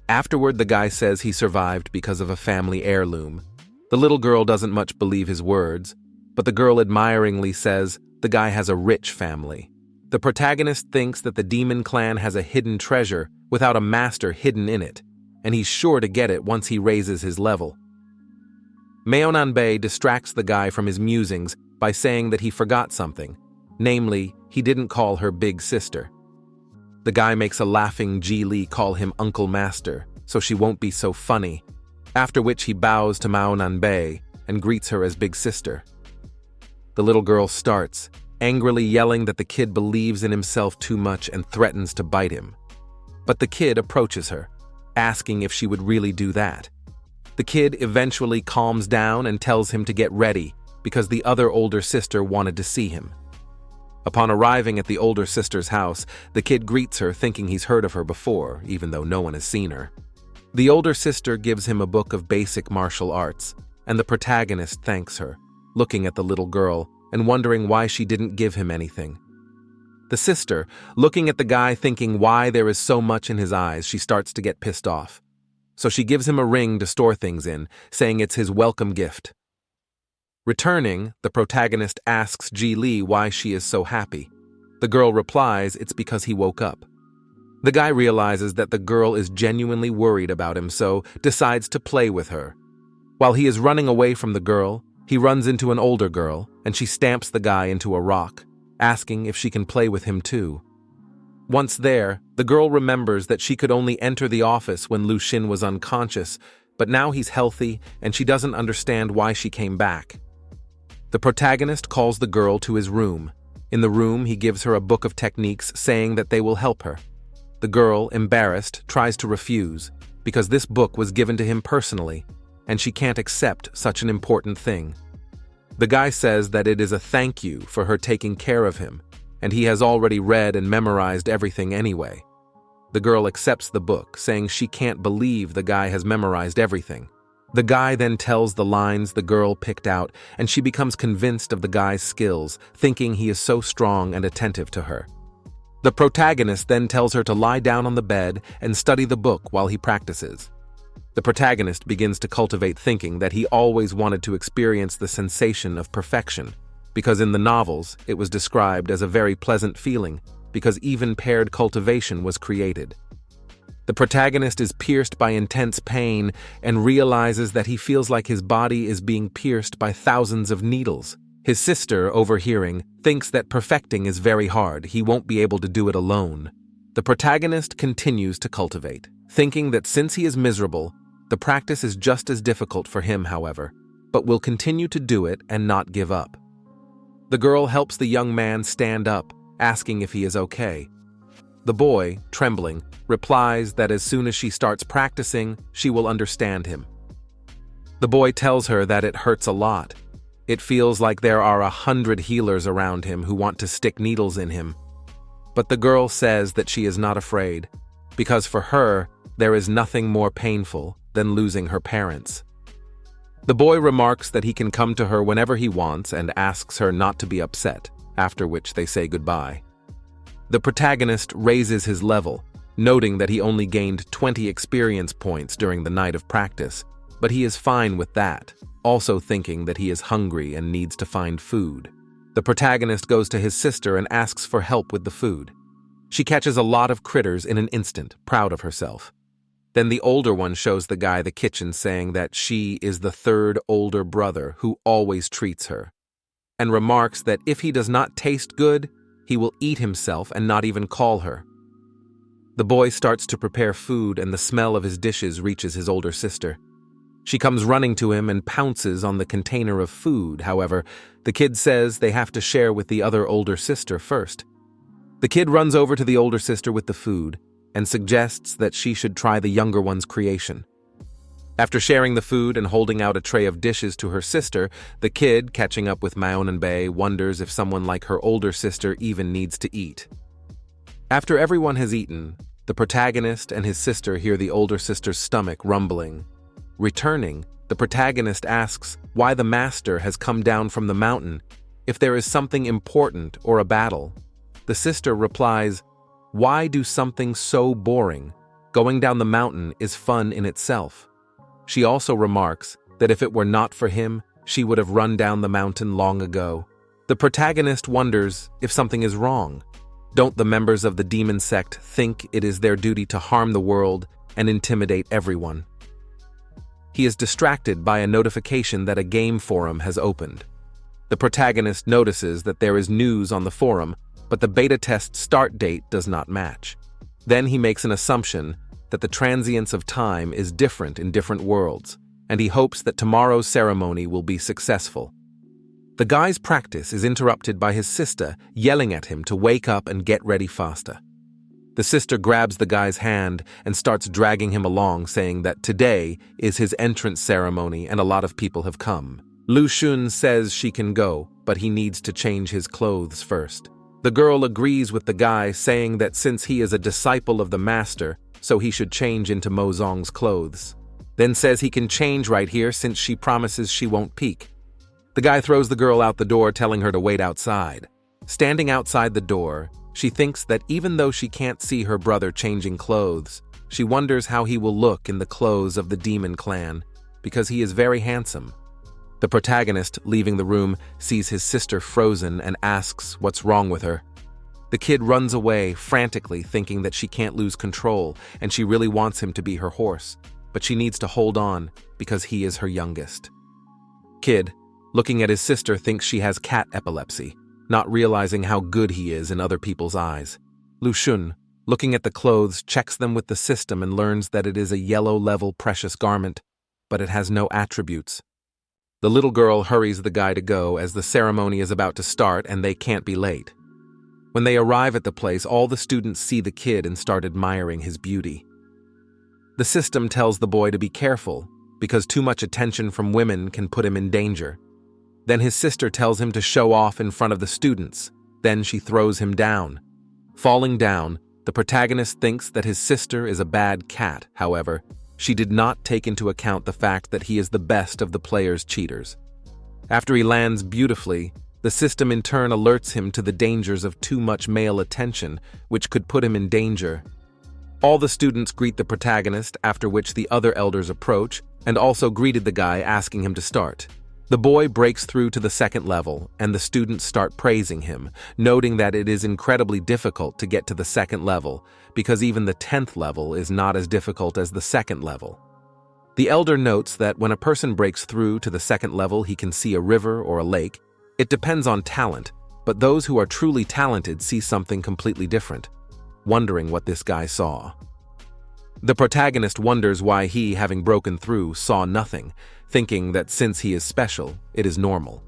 Afterward, the guy says he survived because of a family heirloom. The little girl doesn't much believe his words, but the girl admiringly says the guy has a rich family. The protagonist thinks that the demon clan has a hidden treasure without a master hidden in it, and he's sure to get it once he raises his level. Mao Nanbei distracts the guy from his musings by saying that he forgot something, namely, he didn't call her big sister. The guy makes a laughing Ji Li call him Uncle Master, so she won't be so funny, after which he bows to Mao Nanbei and greets her as big sister. The little girl starts, angrily yelling that the kid believes in himself too much and threatens to bite him. But the kid approaches her. asking if she would really do that. The kid eventually calms down and tells him to get ready because the other older sister wanted to see him. Upon arriving at the older sister's house, the kid greets her thinking he's heard of her before, even though no one has seen her. The older sister gives him a book of basic martial arts, and the protagonist thanks her, looking at the little girl and wondering why she didn't give him anything. The sister, looking at the guy thinking why there is so much in his eyes, she starts to get pissed off. So she gives him a ring to store things in, saying it's his welcome gift. Returning, the protagonist asks Ji Lee why she is so happy. The girl replies it's because he woke up. The guy realizes that the girl is genuinely worried about him, so decides to play with her. While he is running away from the girl, he runs into an older girl, and she stamps the guy into a rock, asking if she can play with him too. Once there, the girl remembers that she could only enter the office when Lu Xin was unconscious, but now he's healthy and she doesn't understand why she came back. The protagonist calls the girl to his room. In the room, he gives her a book of techniques saying that they will help her. The girl, embarrassed, tries to refuse, because this book was given to him personally, and she can't accept such an important thing. The guy says that it is a thank you for her taking care of him, and he has already read and memorized everything anyway. The girl accepts the book, saying she can't believe the guy has memorized everything. The guy then tells the lines the girl picked out, and she becomes convinced of the guy's skills, thinking he is so strong and attentive to her. The protagonist then tells her to lie down on the bed and study the book while he practices. The protagonist begins to cultivate thinking that he always wanted to experience the sensation of perfection, because in the novels it was described as a very pleasant feeling, because even paired cultivation was created. The protagonist is pierced by intense pain and realizes that he feels like his body is being pierced by thousands of needles. His sister, overhearing, thinks that perfecting is very hard, he won't be able to do it alone. The protagonist continues to cultivate, thinking that since he is miserable, the practice is just as difficult for him, however, but will continue to do it and not give up. The girl helps the young man stand up, asking if he is okay. The boy, trembling, replies that as soon as she starts practicing, she will understand him. The boy tells her that it hurts a lot. It feels like there are 100 healers around him who want to stick needles in him. But the girl says that she is not afraid, because for her, there is nothing more painful than losing her parents. The boy remarks that he can come to her whenever he wants and asks her not to be upset, after which they say goodbye. The protagonist raises his level, noting that he only gained 20 experience points during the night of practice, but he is fine with that, also thinking that he is hungry and needs to find food. The protagonist goes to his sister and asks for help with the food. She catches a lot of critters in an instant, proud of herself. Then the older one shows the guy the kitchen, saying that she is the third older brother who always treats her, and remarks that if he does not taste good, he will eat himself and not even call her. The boy starts to prepare food, and the smell of his dishes reaches his older sister. She comes running to him and pounces on the container of food. However, the kid says they have to share with the other older sister first. The kid runs over to the older sister with the food and suggests that she should try the younger one's creation. After sharing the food and holding out a tray of dishes to her sister, the kid, catching up with Maonenbei, wonders if someone like her older sister even needs to eat. After everyone has eaten, the protagonist and his sister hear the older sister's stomach rumbling. Returning, the protagonist asks why the master has come down from the mountain, if there is something important or a battle. The sister replies, "Why do something so boring? Going down the mountain is fun in itself." She also remarks that if it were not for him, she would have run down the mountain long ago. The protagonist wonders if something is wrong. Don't the members of the demon sect think it is their duty to harm the world and intimidate everyone? He is distracted by a notification that a game forum has opened. The protagonist notices that there is news on the forum, but the beta test start date does not match. Then he makes an assumption that the transience of time is different in different worlds, and he hopes that tomorrow's ceremony will be successful. The guy's practice is interrupted by his sister yelling at him to wake up and get ready faster. The sister grabs the guy's hand and starts dragging him along, saying that today is his entrance ceremony and a lot of people have come. Lu Xun says she can go, but he needs to change his clothes first. The girl agrees with the guy, saying that since he is a disciple of the master, so he should change into Mo Zong's clothes. Then says he can change right here since she promises she won't peek. The guy throws the girl out the door, telling her to wait outside. Standing outside the door, she thinks that even though she can't see her brother changing clothes, she wonders how he will look in the clothes of the demon clan, because he is very handsome. The protagonist, leaving the room, sees his sister frozen and asks what's wrong with her. The kid runs away, frantically thinking that she can't lose control and she really wants him to be her horse, but she needs to hold on because he is her youngest. Kid, looking at his sister, thinks she has cat epilepsy, not realizing how good he is in other people's eyes. Lu Xun, looking at the clothes, checks them with the system and learns that it is a yellow-level precious garment, but it has no attributes. The little girl hurries the guy to go as the ceremony is about to start and they can't be late. When they arrive at the place, all the students see the kid and start admiring his beauty. The system tells the boy to be careful because too much attention from women can put him in danger. Then his sister tells him to show off in front of the students. Then she throws him down. Falling down, the protagonist thinks that his sister is a bad cat. However, she did not take into account the fact that he is the best of the player's cheaters. After he lands beautifully, the system in turn alerts him to the dangers of too much male attention, which could put him in danger. All the students greet the protagonist, after which the other elders approach, and also greeted the guy, asking him to start. The boy breaks through to the second level, and the students start praising him, noting that it is incredibly difficult to get to the second level, because even the 10th level is not as difficult as the second level. The elder notes that when a person breaks through to the second level, he can see a river or a lake. It depends on talent, but those who are truly talented see something completely different, wondering what this guy saw. The protagonist wonders why he, having broken through, saw nothing, thinking that since he is special, it is normal.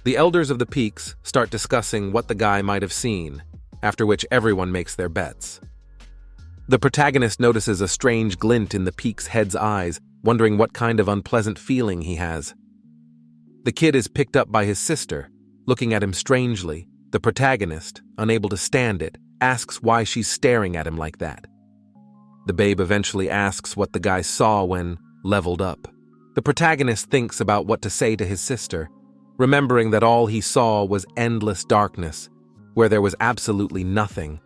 The elders of the peaks start discussing what the guy might have seen, after which everyone makes their bets. The protagonist notices a strange glint in the peak's head's eyes, wondering what kind of unpleasant feeling he has. The kid is picked up by his sister, looking at him strangely. The protagonist, unable to stand it, asks why she's staring at him like that. The babe eventually asks what the guy saw when leveled up. The protagonist thinks about what to say to his sister, remembering that all he saw was endless darkness, where there was absolutely nothing.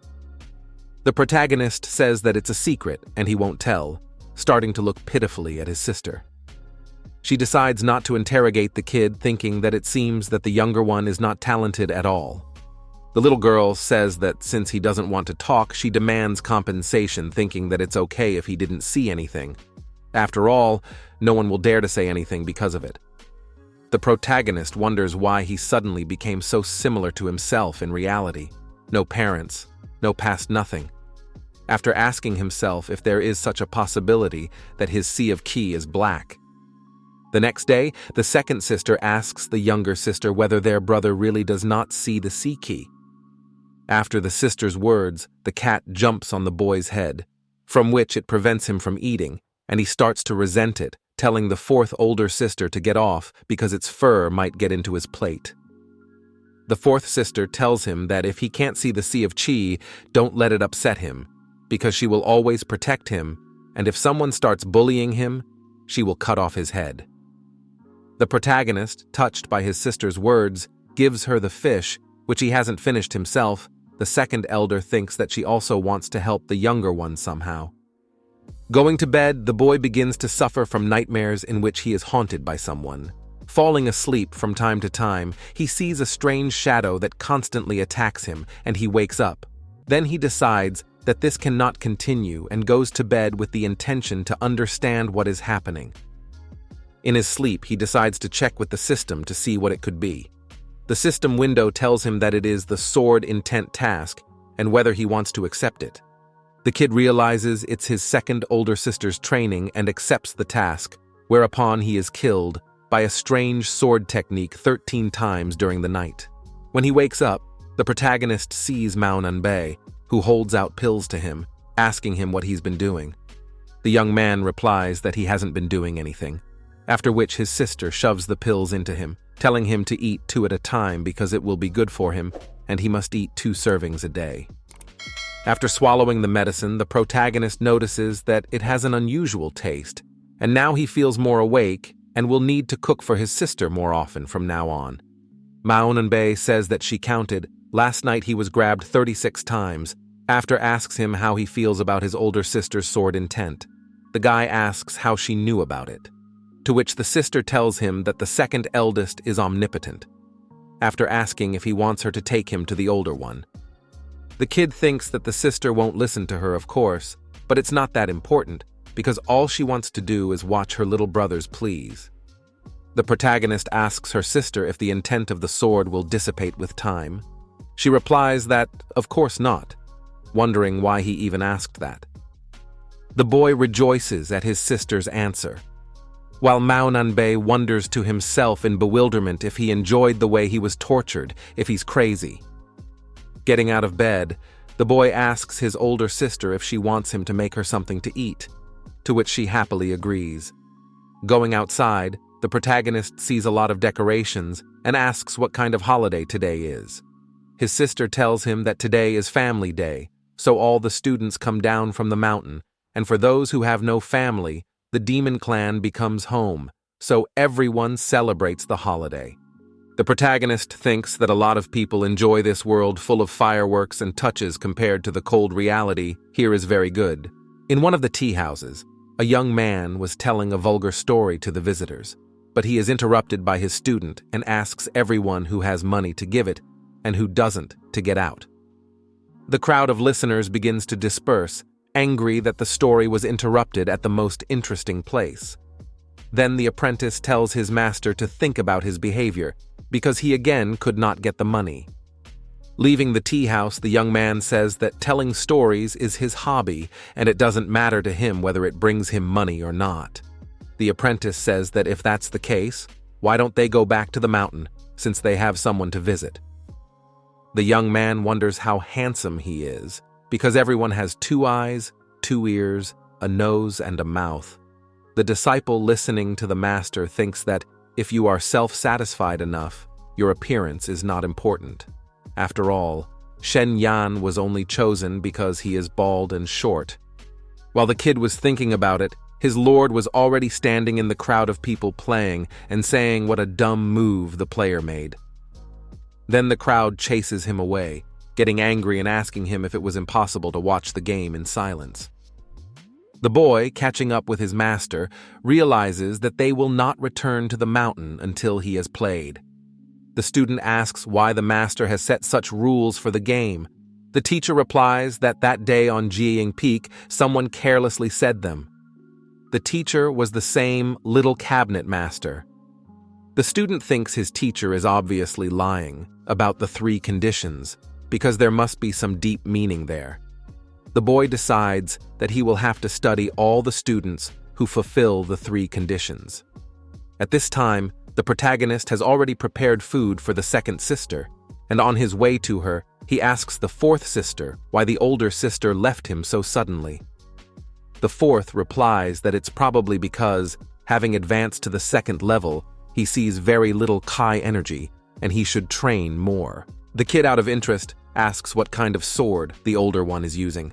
The protagonist says that it's a secret and he won't tell, starting to look pitifully at his sister. She decides not to interrogate the kid, thinking that it seems that the younger one is not talented at all. The little girl says that since he doesn't want to talk, she demands compensation, thinking that it's okay if he didn't see anything. After all, no one will dare to say anything because of it. The protagonist wonders why he suddenly became so similar to himself in reality. No parents, no past nothing. After asking himself if there is such a possibility that his sea of qi is black. The next day, the second sister asks the younger sister whether their brother really does not see the sea qi. After the sister's words, the cat jumps on the boy's head, from which it prevents him from eating, and he starts to resent it, telling the fourth older sister to get off because its fur might get into his plate. The fourth sister tells him that if he can't see the sea of qi, don't let it upset him, because she will always protect him, and if someone starts bullying him, she will cut off his head. The protagonist, touched by his sister's words, gives her the fish, which he hasn't finished himself. The second elder thinks that she also wants to help the younger one somehow. Going to bed, the boy begins to suffer from nightmares in which he is haunted by someone. Falling asleep from time to time, he sees a strange shadow that constantly attacks him, and he wakes up. Then he decides that this cannot continue and goes to bed with the intention to understand what is happening. In his sleep, he decides to check with the system to see what it could be. The system window tells him that it is the sword intent task and whether he wants to accept it. The kid realizes it's his second older sister's training and accepts the task, whereupon he is killed by a strange sword technique 13 times during the night. When he wakes up, the protagonist sees Mao Nanbei, who holds out pills to him, asking him what he's been doing. The young man replies that he hasn't been doing anything, after which his sister shoves the pills into him, telling him to eat 2 at a time because it will be good for him and he must eat 2 servings a day. After swallowing the medicine, the protagonist notices that it has an unusual taste, and now he feels more awake and will need to cook for his sister more often from now on. Maonanbe says that she counted, last night he was grabbed 36 times, after asks him how he feels about his older sister's sword intent. The guy asks how she knew about it, to which the sister tells him that the second eldest is omnipotent, after asking if he wants her to take him to the older one. The kid thinks that the sister won't listen to her, of course, but it's not that important, because all she wants to do is watch her little brothers please. The protagonist asks her sister if the intent of the sword will dissipate with time. She replies that, of course not, wondering why he even asked that. The boy rejoices at his sister's answer, while Maonanbe wonders to himself in bewilderment if he enjoyed the way he was tortured, if he's crazy. Getting out of bed, the boy asks his older sister if she wants him to make her something to eat, to which she happily agrees. Going outside, the protagonist sees a lot of decorations and asks what kind of holiday today is. His sister tells him that today is family day, so all the students come down from the mountain, and for those who have no family, the demon clan becomes home, so everyone celebrates the holiday. The protagonist thinks that a lot of people enjoy this world full of fireworks and touches compared to the cold reality here is very good. In one of the tea houses, a young man was telling a vulgar story to the visitors, but he is interrupted by his student and asks everyone who has money to give it and who doesn't to get out. The crowd of listeners begins to disperse, angry that the story was interrupted at the most interesting place. Then the apprentice tells his master to think about his behavior, because he again could not get the money. Leaving the tea house, the young man says that telling stories is his hobby, and it doesn't matter to him whether it brings him money or not. The apprentice says that if that's the case, why don't they go back to the mountain, since they have someone to visit? The young man wonders how handsome he is, because everyone has 2 eyes, 2 ears, a nose, and a mouth. The disciple listening to the master thinks that if you are self-satisfied enough, your appearance is not important. After all, Shen Yan was only chosen because he is bald and short. While the kid was thinking about it, his lord was already standing in the crowd of people playing and saying what a dumb move the player made. Then the crowd chases him away, getting angry and asking him if it was impossible to watch the game in silence. The boy, catching up with his master, realizes that they will not return to the mountain until he has played. The student asks why the master has set such rules for the game. The teacher replies that that day on Jiying Peak, someone carelessly said them. The teacher was the same little cabinet master. The student thinks his teacher is obviously lying about the 3 conditions, because there must be some deep meaning there. The boy decides that he will have to study all the students who fulfill the 3 conditions. At this time, the protagonist has already prepared food for the second sister, and on his way to her, he asks the 4th sister why the older sister left him so suddenly. The 4th replies that it's probably because, having advanced to the 2nd level, he sees very little Kai energy, and he should train more. The kid, out of interest, asks what kind of sword the older one is using,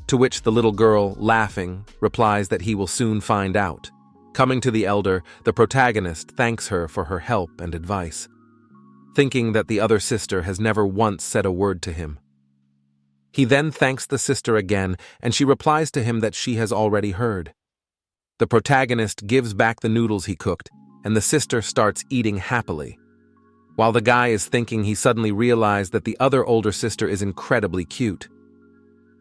to which the little girl, laughing, replies that he will soon find out. Coming to the elder, the protagonist thanks her for her help and advice, thinking that the other sister has never once said a word to him. He then thanks the sister again, and she replies to him that she has already heard. The protagonist gives back the noodles he cooked, and the sister starts eating happily. While the guy is thinking, he suddenly realized that the other older sister is incredibly cute.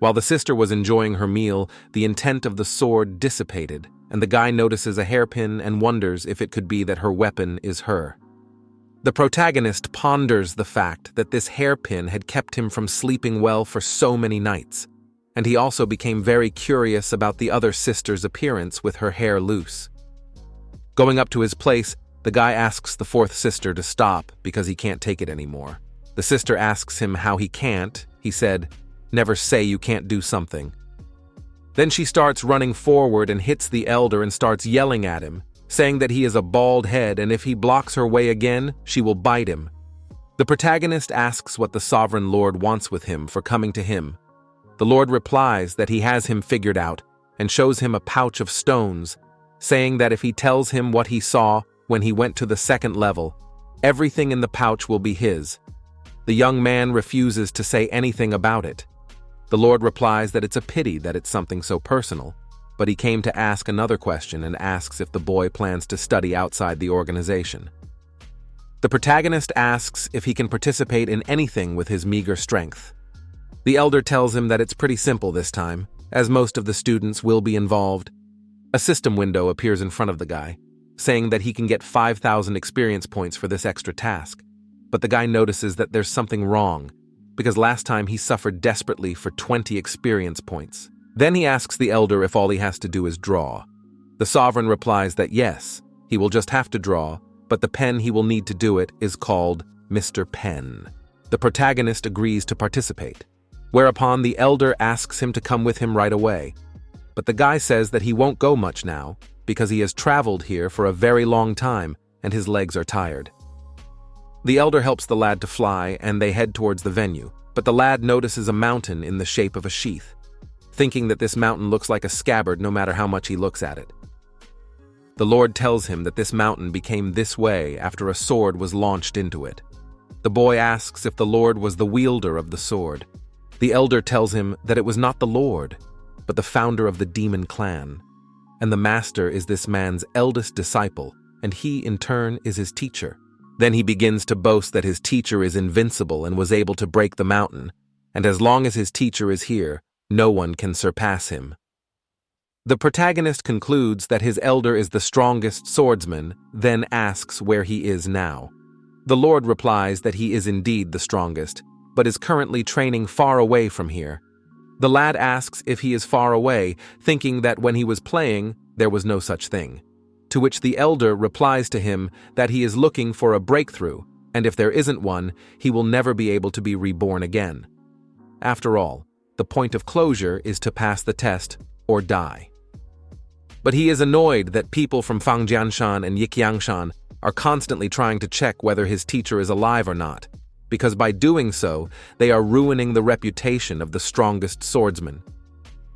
While the sister was enjoying her meal, the intent of the sword dissipated, and the guy notices a hairpin and wonders if it could be that her weapon is her. The protagonist ponders the fact that this hairpin had kept him from sleeping well for so many nights, and he also became very curious about the other sister's appearance with her hair loose. Going up to his place, the guy asks the 4th sister to stop because he can't take it anymore. The sister asks him how he can't. He said, Never say you can't do something. Then she starts running forward and hits the elder and starts yelling at him, saying that he is a bald head and if he blocks her way again, she will bite him. The protagonist asks what the sovereign lord wants with him for coming to him. The lord replies that he has him figured out and shows him a pouch of stones, saying that if he tells him what he saw when he went to the second level, everything in the pouch will be his. The young man refuses to say anything about it. The lord replies that it's a pity that it's something so personal, but he came to ask another question and asks if the boy plans to study outside the organization. The protagonist asks if he can participate in anything with his meager strength. The elder tells him that it's pretty simple this time, as most of the students will be involved. A system window appears in front of the guy, saying that he can get 5,000 experience points for this extra task. But the guy notices that there's something wrong, because last time he suffered desperately for 20 experience points. Then he asks the elder if all he has to do is draw. The sovereign replies that yes, he will just have to draw, but the pen he will need to do it is called Mr. Pen. The protagonist agrees to participate, whereupon the elder asks him to come with him right away. But the guy says that he won't go much now, because he has traveled here for a very long time and his legs are tired. The elder helps the lad to fly and they head towards the venue, but the lad notices a mountain in the shape of a sheath, thinking that this mountain looks like a scabbard no matter how much he looks at it. The lord tells him that this mountain became this way after a sword was launched into it. The boy asks if the lord was the wielder of the sword. The elder tells him that it was not the lord, but the founder of the demon clan, and the master is this man's eldest disciple, and he in turn is his teacher. Then he begins to boast that his teacher is invincible and was able to break the mountain, and as long as his teacher is here, no one can surpass him. The protagonist concludes that his elder is the strongest swordsman, then asks where he is now. The lord replies that he is indeed the strongest, but is currently training far away from here. The lad asks if he is far away, thinking that when he was playing, there was no such thing. To which the elder replies to him that he is looking for a breakthrough, and if there isn't one, he will never be able to be reborn again. After all, the point of closure is to pass the test or die. But he is annoyed that people from Fangjianshan and Yiqiangshan are constantly trying to check whether his teacher is alive or not, because by doing so, they are ruining the reputation of the strongest swordsman.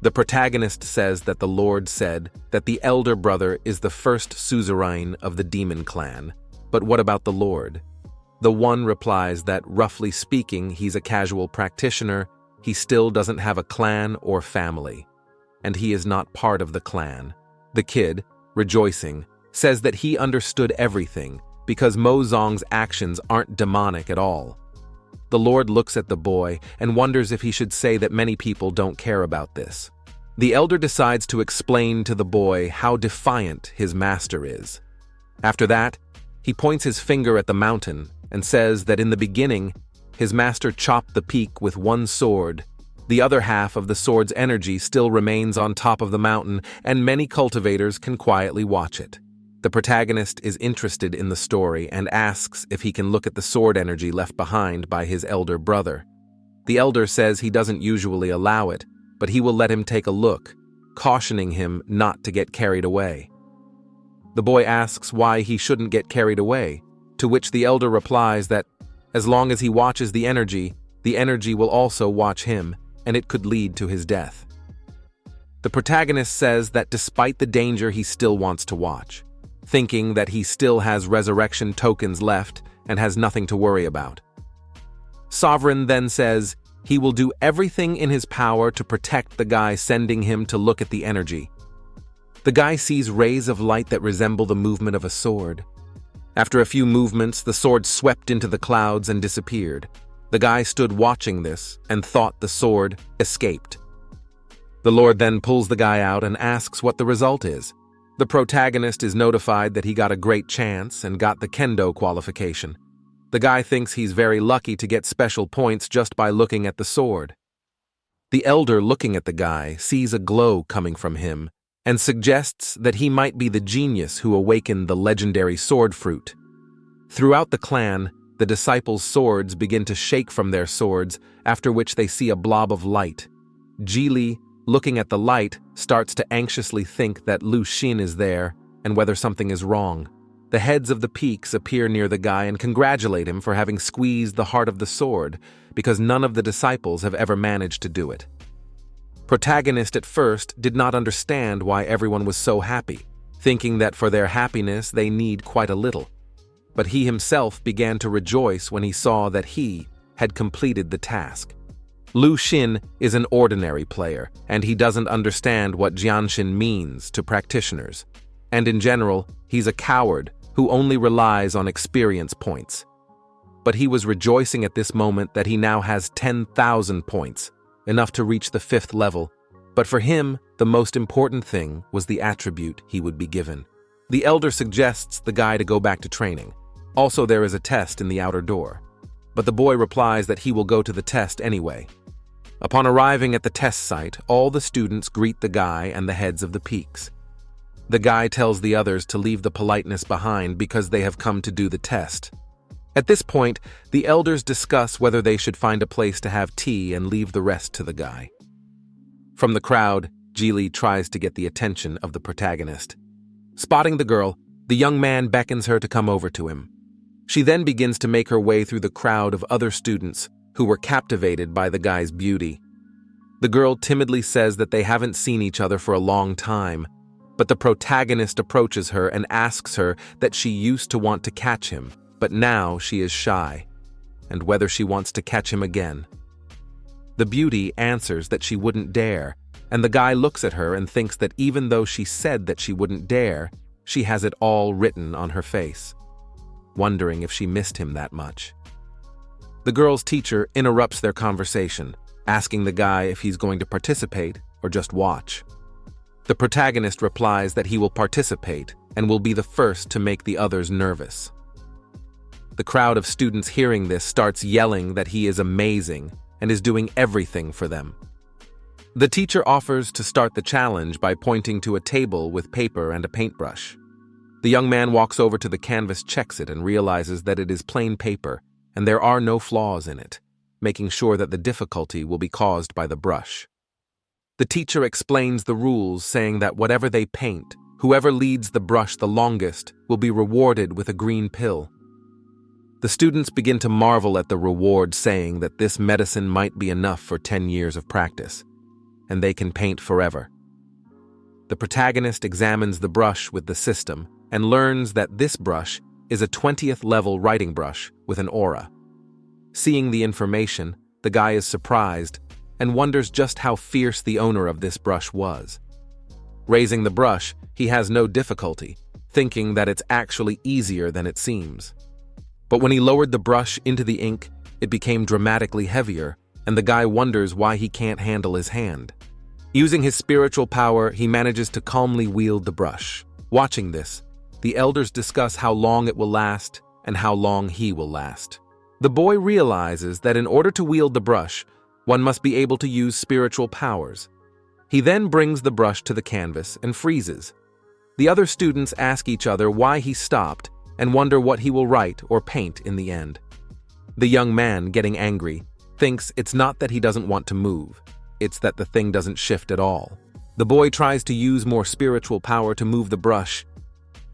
The protagonist says that the lord said that the elder brother is the first suzerain of the demon clan, but what about the lord? The one replies that, roughly speaking, he's a casual practitioner, he still doesn't have a clan or family, and he is not part of the clan. The kid, rejoicing, says that he understood everything because Mo Zong's actions aren't demonic at all. The lord looks at the boy and wonders if he should say that many people don't care about this. The elder decides to explain to the boy how defiant his master is. After that, he points his finger at the mountain and says that in the beginning, his master chopped the peak with one sword. The other half of the sword's energy still remains on top of the mountain, and many cultivators can quietly watch it. The protagonist is interested in the story and asks if he can look at the sword energy left behind by his elder brother. The elder says he doesn't usually allow it, but he will let him take a look, cautioning him not to get carried away. The boy asks why he shouldn't get carried away, to which the elder replies that as long as he watches the energy will also watch him, and it could lead to his death. The protagonist says that despite the danger he still wants to watch, thinking that he still has resurrection tokens left and has nothing to worry about. Sovereign then says he will do everything in his power to protect the guy sending him to look at the energy. The guy sees rays of light that resemble the movement of a sword. After a few movements, the sword swept into the clouds and disappeared. The guy stood watching this and thought the sword escaped. The lord then pulls the guy out and asks what the result is. The protagonist is notified that he got a great chance and got the kendo qualification. The guy thinks he's very lucky to get special points just by looking at the sword. The elder, looking at the guy, sees a glow coming from him and suggests that he might be the genius who awakened the legendary sword fruit. Throughout the clan, The disciples' swords begin to shake from their swords, after which they see a blob of light. Jili, looking at the light, starts to anxiously think that Lu Xin is there and whether something is wrong. The heads of the peaks appear near the guy and congratulate him for having squeezed the heart of the sword, because none of the disciples have ever managed to do it. Protagonist at first did not understand why everyone was so happy, thinking that for their happiness they need quite a little. But he himself began to rejoice when he saw that he had completed the task. Lu Xin is an ordinary player, and he doesn't understand what Jianxin means to practitioners. And in general, he's a coward who only relies on experience points. But he was rejoicing at this moment that he now has 10,000 points, enough to reach the 5th level. But for him, the most important thing was the attribute he would be given. The elder suggests the guy to go back to training. Also, there is a test in the outer door. But the boy replies that he will go to the test anyway. Upon arriving at the test site, all the students greet the guy and the heads of the peaks. The guy tells the others to leave the politeness behind because they have come to do the test. At this point, the elders discuss whether they should find a place to have tea and leave the rest to the guy. From the crowd, Jili tries to get the attention of the protagonist. Spotting the girl, the young man beckons her to come over to him. She then begins to make her way through the crowd of other students who were captivated by the guy's beauty. The girl timidly says that they haven't seen each other for a long time, but the protagonist approaches her and asks her that she used to want to catch him, but now she is shy, and whether she wants to catch him again. The beauty answers that she wouldn't dare, and the guy looks at her and thinks that even though she said that she wouldn't dare, she has it all written on her face, wondering if she missed him that much. The girl's teacher interrupts their conversation, asking the guy if he's going to participate or just watch. The protagonist replies that he will participate and will be the first to make the others nervous. The crowd of students hearing this starts yelling that he is amazing and is doing everything for them. The teacher offers to start the challenge by pointing to a table with paper and a paintbrush. The young man walks over to the canvas, checks it, and realizes that it is plain paper and there are no flaws in it, making sure that the difficulty will be caused by the brush. The teacher explains the rules, saying that whatever they paint, whoever leads the brush the longest will be rewarded with a green pill. The students begin to marvel at the reward, saying that this medicine might be enough for 10 years of practice, and they can paint forever. The protagonist examines the brush with the system and learns that this brush is a 20th level writing brush with an aura. Seeing the information, the guy is surprised and wonders just how fierce the owner of this brush was. Raising the brush, he has no difficulty, thinking that it's actually easier than it seems. But when he lowered the brush into the ink, it became dramatically heavier, and the guy wonders why he can't handle his hand. Using his spiritual power, he manages to calmly wield the brush. Watching this, the elders discuss how long it will last and how long he will last. The boy realizes that in order to wield the brush, one must be able to use spiritual powers. He then brings the brush to the canvas and freezes. The other students ask each other why he stopped and wonder what he will write or paint in the end. The young man, getting angry, thinks it's not that he doesn't want to move, it's that the thing doesn't shift at all. The boy tries to use more spiritual power to move the brush.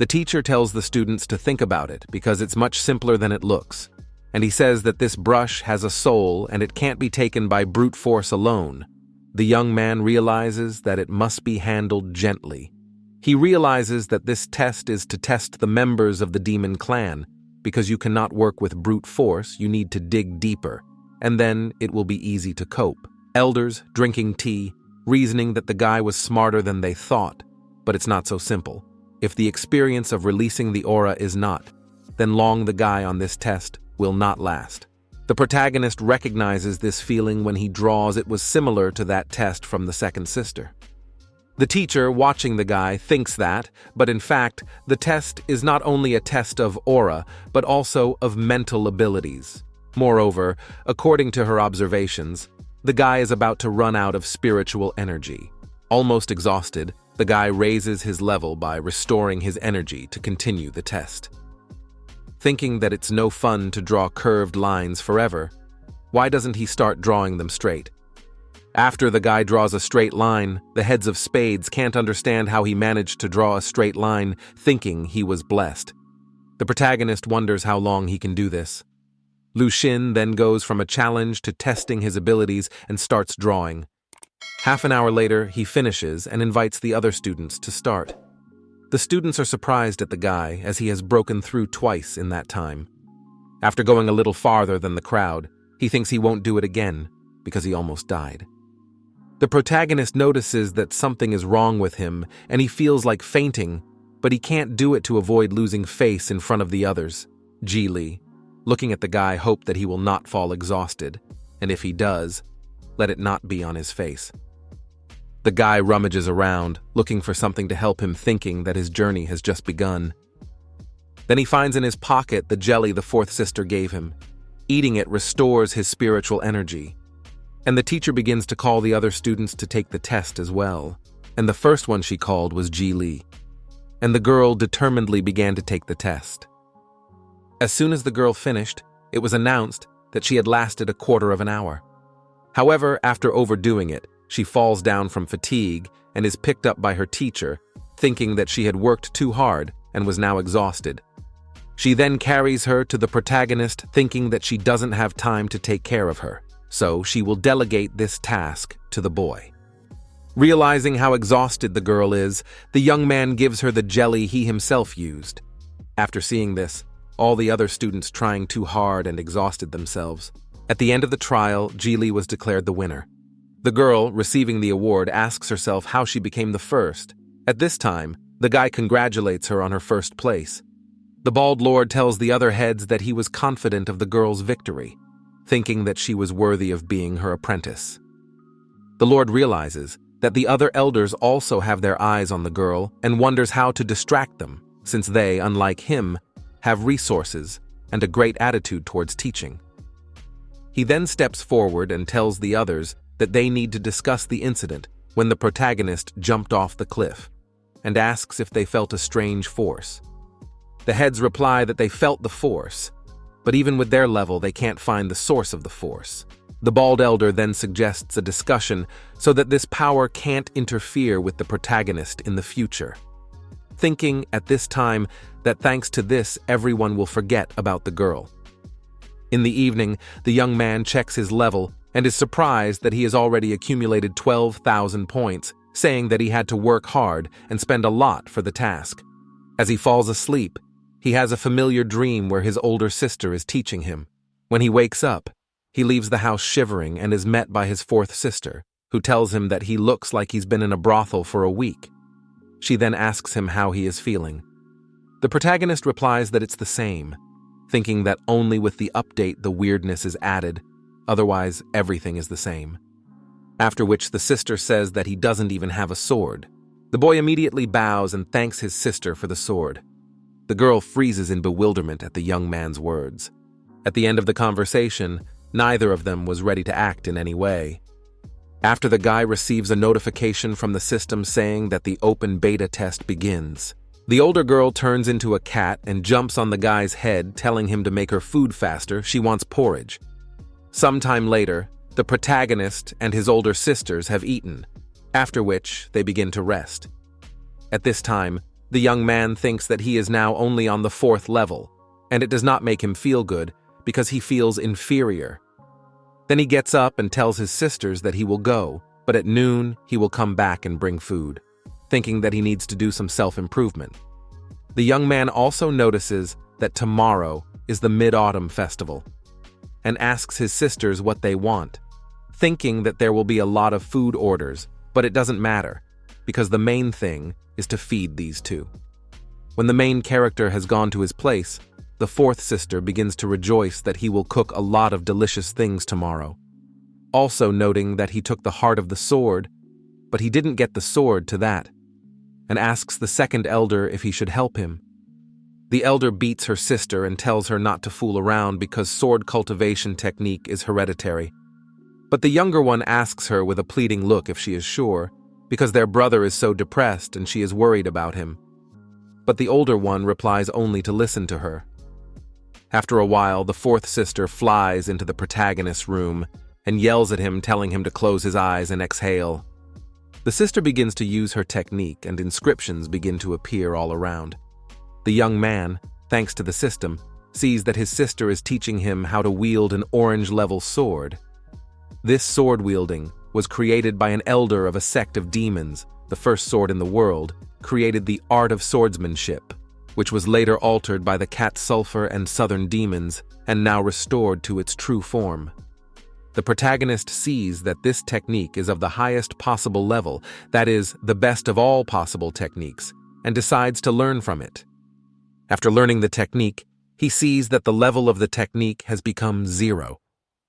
The teacher tells the students to think about it because it's much simpler than it looks. And he says that this brush has a soul and it can't be taken by brute force alone. The young man realizes that it must be handled gently. He realizes that this test is to test the members of the demon clan, because you cannot work with brute force, you need to dig deeper, and then it will be easy to cope. Elders drinking tea, reasoning that the guy was smarter than they thought, but it's not so simple. If the experience of releasing the aura is not, then long the guy on this test will not last. The protagonist recognizes this feeling when he draws it was similar to that test from the second sister. The teacher, watching the guy, thinks that, but in fact, the test is not only a test of aura, but also of mental abilities. Moreover, according to her observations, the guy is about to run out of spiritual energy. Almost exhausted, the guy raises his level by restoring his energy to continue the test. Thinking that it's no fun to draw curved lines forever, why doesn't he start drawing them straight? After the guy draws a straight line, the heads of spades can't understand how he managed to draw a straight line, thinking he was blessed. The protagonist wonders how long he can do this. Lu Xin then goes from a challenge to testing his abilities and starts drawing. Half an hour later, he finishes and invites the other students to start. The students are surprised at the guy, as he has broken through twice in that time. After going a little farther than the crowd, he thinks he won't do it again, because he almost died. The protagonist notices that something is wrong with him, and he feels like fainting, but he can't do it to avoid losing face in front of the others. Ji Li, looking at the guy, hope that he will not fall exhausted, and if he does, let it not be on his face. The guy rummages around, looking for something to help him, thinking that his journey has just begun. Then he finds in his pocket the jelly the fourth sister gave him. Eating it restores his spiritual energy. And the teacher begins to call the other students to take the test as well. And the first one she called was Ji Li. And the girl determinedly began to take the test. As soon as the girl finished, it was announced that she had lasted a quarter of an hour. However, after overdoing it, she falls down from fatigue and is picked up by her teacher, thinking that she had worked too hard and was now exhausted. She then carries her to the protagonist, thinking that she doesn't have time to take care of her, so she will delegate this task to the boy. Realizing how exhausted the girl is, the young man gives her the jelly he himself used. After seeing this, all the other students trying too hard and exhausted themselves. At the end of the trial, Ji Li was declared the winner. The girl, receiving the award, asks herself how she became the first. At this time, the guy congratulates her on her first place. The bald lord tells the other heads that he was confident of the girl's victory, thinking that she was worthy of being her apprentice. The lord realizes that the other elders also have their eyes on the girl and wonders how to distract them, since they, unlike him, have resources and a great attitude towards teaching. He then steps forward and tells the others that they need to discuss the incident when the protagonist jumped off the cliff, and asks if they felt a strange force. The heads reply that they felt the force, but even with their level, they can't find the source of the force. The bald elder then suggests a discussion so that this power can't interfere with the protagonist in the future, thinking at this time that thanks to this, everyone will forget about the girl. In the evening, the young man checks his level and is surprised that he has already accumulated 12,000 points, saying that he had to work hard and spend a lot for the task. As he falls asleep, he has a familiar dream where his older sister is teaching him. When he wakes up, he leaves the house shivering and is met by his fourth sister, who tells him that he looks like he's been in a brothel for a week. She then asks him how he is feeling. The protagonist replies that it's the same, thinking that only with the update the weirdness is added, otherwise everything is the same. After which the sister says that he doesn't even have a sword. The boy immediately bows and thanks his sister for the sword. The girl freezes in bewilderment at the young man's words. At the end of the conversation, neither of them was ready to act in any way. After the guy receives a notification from the system saying that the open beta test begins, the older girl turns into a cat and jumps on the guy's head, telling him to make her food faster. She wants porridge. Sometime later, the protagonist and his older sisters have eaten, after which they begin to rest. At this time, the young man thinks that he is now only on the 4th level, and it does not make him feel good because he feels inferior. Then he gets up and tells his sisters that he will go, but at noon he will come back and bring food, thinking that he needs to do some self-improvement. The young man also notices that tomorrow is the Mid-Autumn Festival, and asks his sisters what they want, thinking that there will be a lot of food orders, but it doesn't matter, because the main thing is to feed these two. When the main character has gone to his place, the 4th sister begins to rejoice that he will cook a lot of delicious things tomorrow, also noting that he took the heart of the sword, but he didn't get the sword to that, and asks the second elder if he should help him. The elder beats her sister and tells her not to fool around because sword cultivation technique is hereditary. But the younger one asks her with a pleading look if she is sure, because their brother is so depressed and she is worried about him. But the older one replies only to listen to her. After a while, the fourth sister flies into the protagonist's room and yells at him, telling him to close his eyes and exhale. The sister begins to use her technique, and inscriptions begin to appear all around. The young man, thanks to the system, sees that his sister is teaching him how to wield an orange-level sword. This sword wielding was created by an elder of a sect of demons. The first sword in the world created the art of swordsmanship, which was later altered by the cat sulfur and southern demons and now restored to its true form. The protagonist sees that this technique is of the highest possible level, that is, the best of all possible techniques, and decides to learn from it. After learning the technique, he sees that the level of the technique has become 0.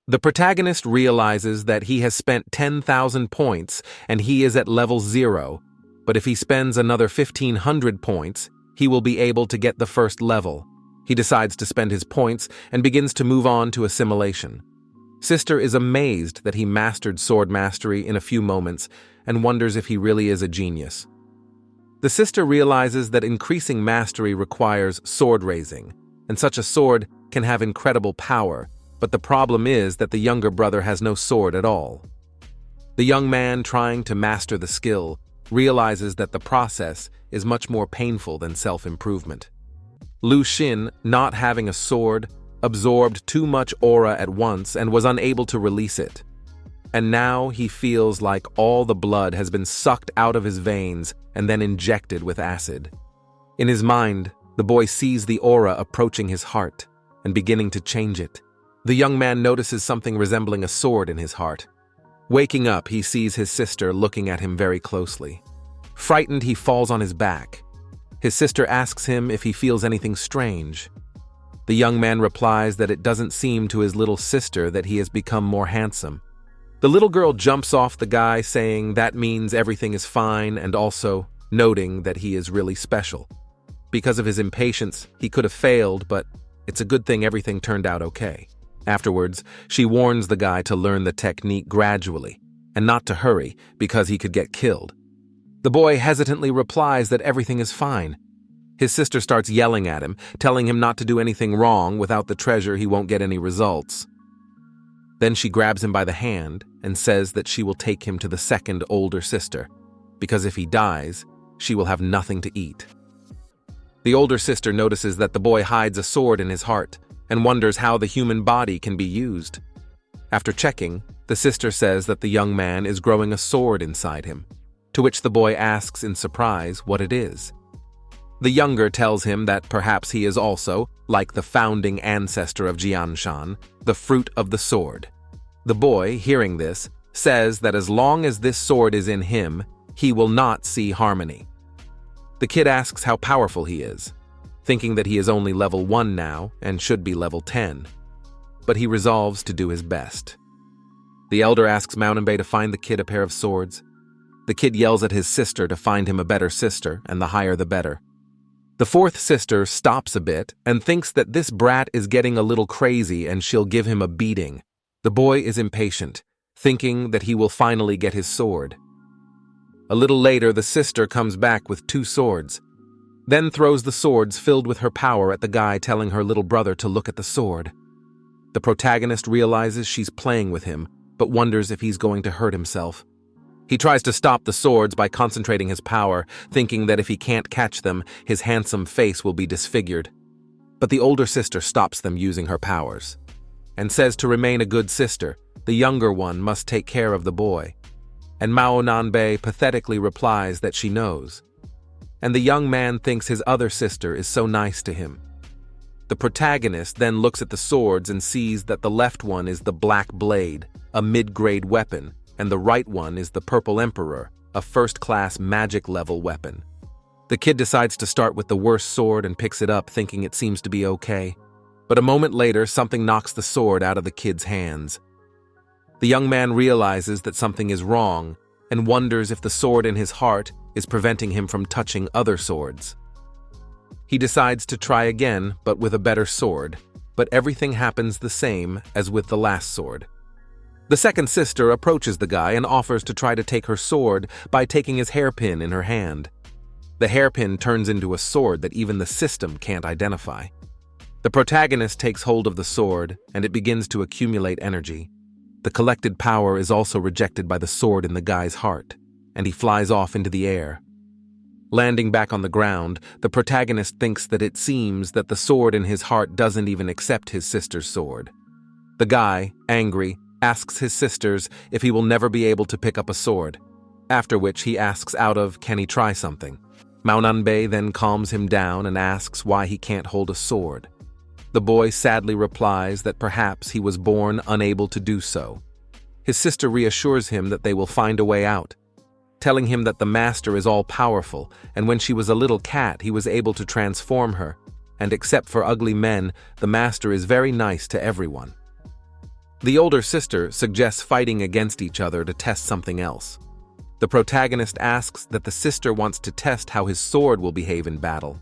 The protagonist realizes that he has spent 10,000 points and he is at level 0, but if he spends another 1,500 points, he will be able to get the first level. He decides to spend his points and begins to move on to assimilation. Sister is amazed that he mastered sword mastery in a few moments and wonders if he really is a genius. The sister realizes that increasing mastery requires sword raising, and such a sword can have incredible power, but the problem is that the younger brother has no sword at all. The young man trying to master the skill realizes that the process is much more painful than self-improvement. Lu Xin, not having a sword, absorbed too much aura at once and was unable to release it. And now he feels like all the blood has been sucked out of his veins and then injected with acid. In his mind, the boy sees the aura approaching his heart and beginning to change it. The young man notices something resembling a sword in his heart. Waking up, he sees his sister looking at him very closely. Frightened, he falls on his back. His sister asks him if he feels anything strange. The young man replies that it doesn't seem to his little sister that he has become more handsome. The little girl jumps off the guy, saying that means everything is fine, and also noting that he is really special. Because of his impatience, he could have failed, but it's a good thing everything turned out okay. Afterwards, she warns the guy to learn the technique gradually, and not to hurry, because he could get killed. The boy hesitantly replies that everything is fine. His sister starts yelling at him, telling him not to do anything wrong. Without the treasure, he won't get any results. Then she grabs him by the hand and says that she will take him to the second older sister, because if he dies, she will have nothing to eat. The older sister notices that the boy hides a sword in his heart and wonders how the human body can be used. After checking, the sister says that the young man is growing a sword inside him, to which the boy asks in surprise what it is. The younger tells him that perhaps he is also, like the founding ancestor of Jianshan, the fruit of the sword. The boy, hearing this, says that as long as this sword is in him, he will not see harmony. The kid asks how powerful he is, thinking that he is only level 1 now and should be level 10. But he resolves to do his best. The elder asks Mountain to find the kid a pair of swords. The kid yells at his sister to find him a better sister, and the higher the better. The fourth sister stops a bit and thinks that this brat is getting a little crazy and she'll give him a beating. The boy is impatient, thinking that he will finally get his sword. A little later, the sister comes back with 2 swords, then throws the swords filled with her power at the guy, telling her little brother to look at the sword. The protagonist realizes she's playing with him, but wonders if he's going to hurt himself. He tries to stop the swords by concentrating his power, thinking that if he can't catch them, his handsome face will be disfigured. But the older sister stops them using her powers, and says to remain a good sister, the younger one must take care of the boy. And Mao Nanbei pathetically replies that she knows. And the young man thinks his other sister is so nice to him. The protagonist then looks at the swords and sees that the left one is the Black Blade, a mid-grade weapon, and the right one is the Purple Emperor, a first-class magic-level weapon. The kid decides to start with the worst sword and picks it up, thinking it seems to be okay. But a moment later, something knocks the sword out of the kid's hands. The young man realizes that something is wrong and wonders if the sword in his heart is preventing him from touching other swords. He decides to try again, but with a better sword, but everything happens the same as with the last sword. The second sister approaches the guy and offers to try to take her sword by taking his hairpin in her hand. The hairpin turns into a sword that even the system can't identify. The protagonist takes hold of the sword, and it begins to accumulate energy. The collected power is also rejected by the sword in the guy's heart, and he flies off into the air. Landing back on the ground, the protagonist thinks that it seems that the sword in his heart doesn't even accept his sister's sword. The guy, angry, asks his sisters if he will never be able to pick up a sword, after which he asks out of, can he try something? Manhwa then calms him down and asks why he can't hold a sword. The boy sadly replies that perhaps he was born unable to do so. His sister reassures him that they will find a way out, telling him that the master is all-powerful, and when she was a little cat he was able to transform her, and except for ugly men, the master is very nice to everyone. The older sister suggests fighting against each other to test something else. The protagonist asks that the sister wants to test how his sword will behave in battle.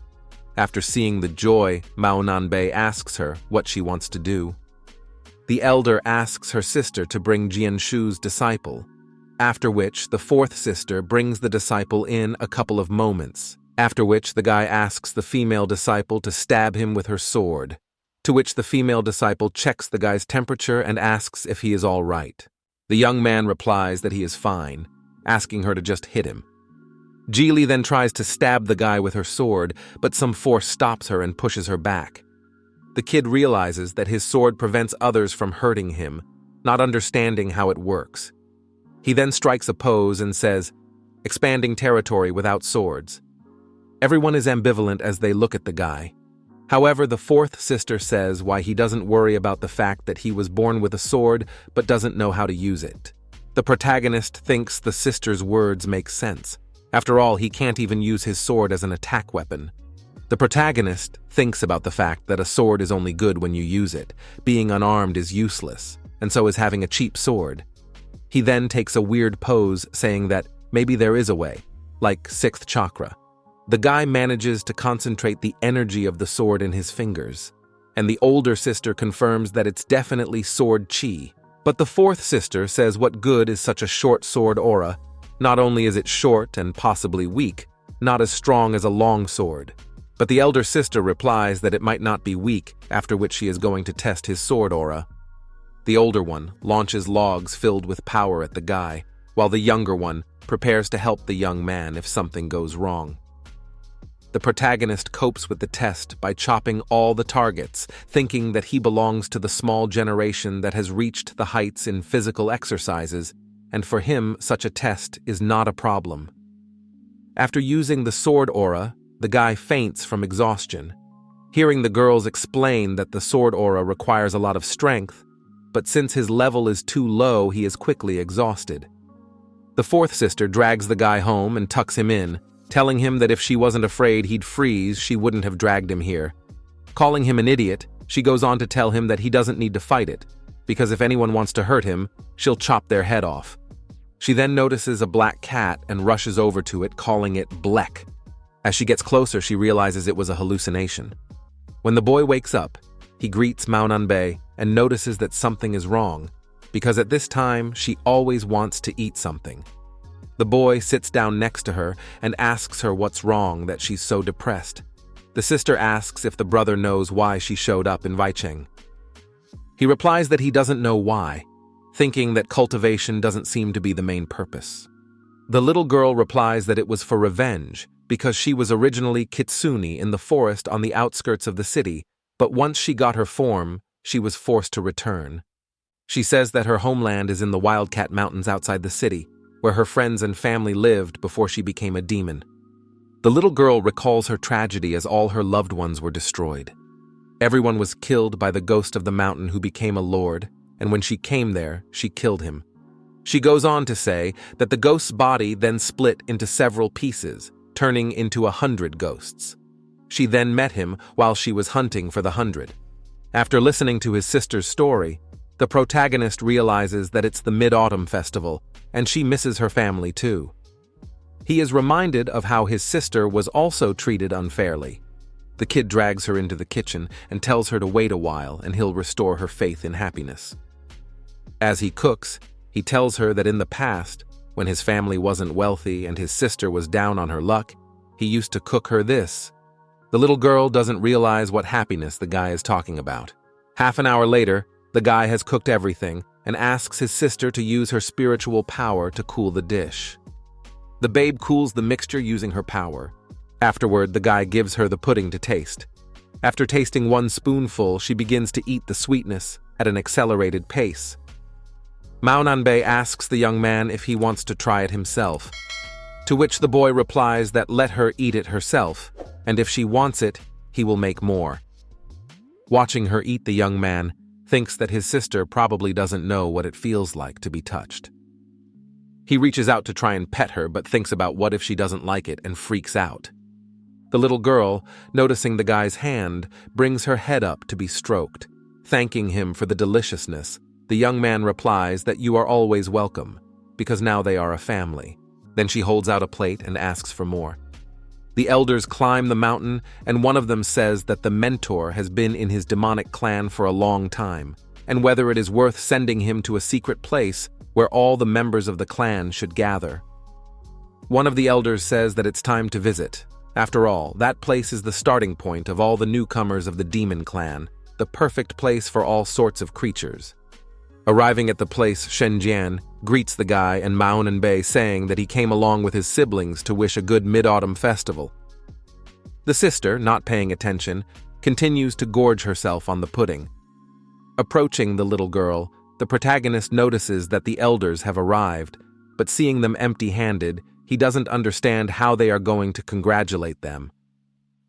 After seeing the joy, Manhwa asks her what she wants to do. The elder asks her sister to bring Jianshu's disciple, after which the fourth sister brings the disciple in a couple of moments, after which the guy asks the female disciple to stab him with her sword, to which the female disciple checks the guy's temperature and asks if he is all right. The young man replies that he is fine, asking her to just hit him. Geely then tries to stab the guy with her sword, but some force stops her and pushes her back. The kid realizes that his sword prevents others from hurting him, not understanding how it works. He then strikes a pose and says, "Expanding territory without swords." Everyone is ambivalent as they look at the guy. However, the fourth sister says why he doesn't worry about the fact that he was born with a sword but doesn't know how to use it. The protagonist thinks the sister's words make sense. After all, he can't even use his sword as an attack weapon. The protagonist thinks about the fact that a sword is only good when you use it. Being unarmed is useless, and so is having a cheap sword. He then takes a weird pose saying that maybe there is a way, like sixth chakra. The guy manages to concentrate the energy of the sword in his fingers, and the older sister confirms that it's definitely sword chi. But the fourth sister says what good is such a short sword aura? Not only is it short and possibly weak, not as strong as a long sword. But the elder sister replies that it might not be weak, after which she is going to test his sword aura. The older one launches logs filled with power at the guy, while the younger one prepares to help the young man if something goes wrong. The protagonist copes with the test by chopping all the targets, thinking that he belongs to the small generation that has reached the heights in physical exercises, and for him such a test is not a problem. After using the sword aura, the guy faints from exhaustion. Hearing the girls explain that the sword aura requires a lot of strength, but since his level is too low, he is quickly exhausted. The fourth sister drags the guy home and tucks him in, telling him that if she wasn't afraid he'd freeze, she wouldn't have dragged him here. Calling him an idiot, she goes on to tell him that he doesn't need to fight it, because if anyone wants to hurt him, she'll chop their head off. She then notices a black cat and rushes over to it, calling it Bleck. As she gets closer, she realizes it was a hallucination. When the boy wakes up, he greets Manhwa and notices that something is wrong, because at this time, she always wants to eat something. The boy sits down next to her and asks her what's wrong that she's so depressed. The sister asks if the brother knows why she showed up in Weicheng. He replies that he doesn't know why, thinking that cultivation doesn't seem to be the main purpose. The little girl replies that it was for revenge, because she was originally kitsune in the forest on the outskirts of the city, but once she got her form, she was forced to return. She says that her homeland is in the Wildcat Mountains outside the city, where her friends and family lived before she became a demon. The little girl recalls her tragedy as all her loved ones were destroyed. Everyone was killed by the ghost of the mountain who became a lord, and when she came there, she killed him. She goes on to say that the ghost's body then split into several pieces, turning into 100 ghosts. She then met him while she was hunting for the 100. After listening to his sister's story, the protagonist realizes that it's the Mid-Autumn Festival, and she misses her family too. He is reminded of how his sister was also treated unfairly. The kid drags her into the kitchen and tells her to wait a while and he'll restore her faith in happiness. As he cooks, he tells her that in the past, when his family wasn't wealthy and his sister was down on her luck, he used to cook her this. The little girl doesn't realize what happiness the guy is talking about. Half an hour later, the guy has cooked everything and asks his sister to use her spiritual power to cool the dish. The babe cools the mixture using her power. Afterward, the guy gives her the pudding to taste. After tasting one spoonful, she begins to eat the sweetness at an accelerated pace. Maonanbe asks the young man if he wants to try it himself, to which the boy replies that let her eat it herself, and if she wants it, he will make more. Watching her eat, the young man thinks that his sister probably doesn't know what it feels like to be touched. He reaches out to try and pet her, but thinks about what if she doesn't like it and freaks out. The little girl, noticing the guy's hand, brings her head up to be stroked. Thanking him for the deliciousness, the young man replies that you are always welcome, because now they are a family. Then she holds out a plate and asks for more. The elders climb the mountain, and one of them says that the mentor has been in his demonic clan for a long time, and whether it is worth sending him to a secret place where all the members of the clan should gather. One of the elders says that it's time to visit. After all, that place is the starting point of all the newcomers of the demon clan, the perfect place for all sorts of creatures. Arriving at the place, Shenjian greets the guy and Maonanbe, saying that he came along with his siblings to wish a good mid-autumn festival. The sister, not paying attention, continues to gorge herself on the pudding. Approaching the little girl, the protagonist notices that the elders have arrived, but seeing them empty-handed, he doesn't understand how they are going to congratulate them.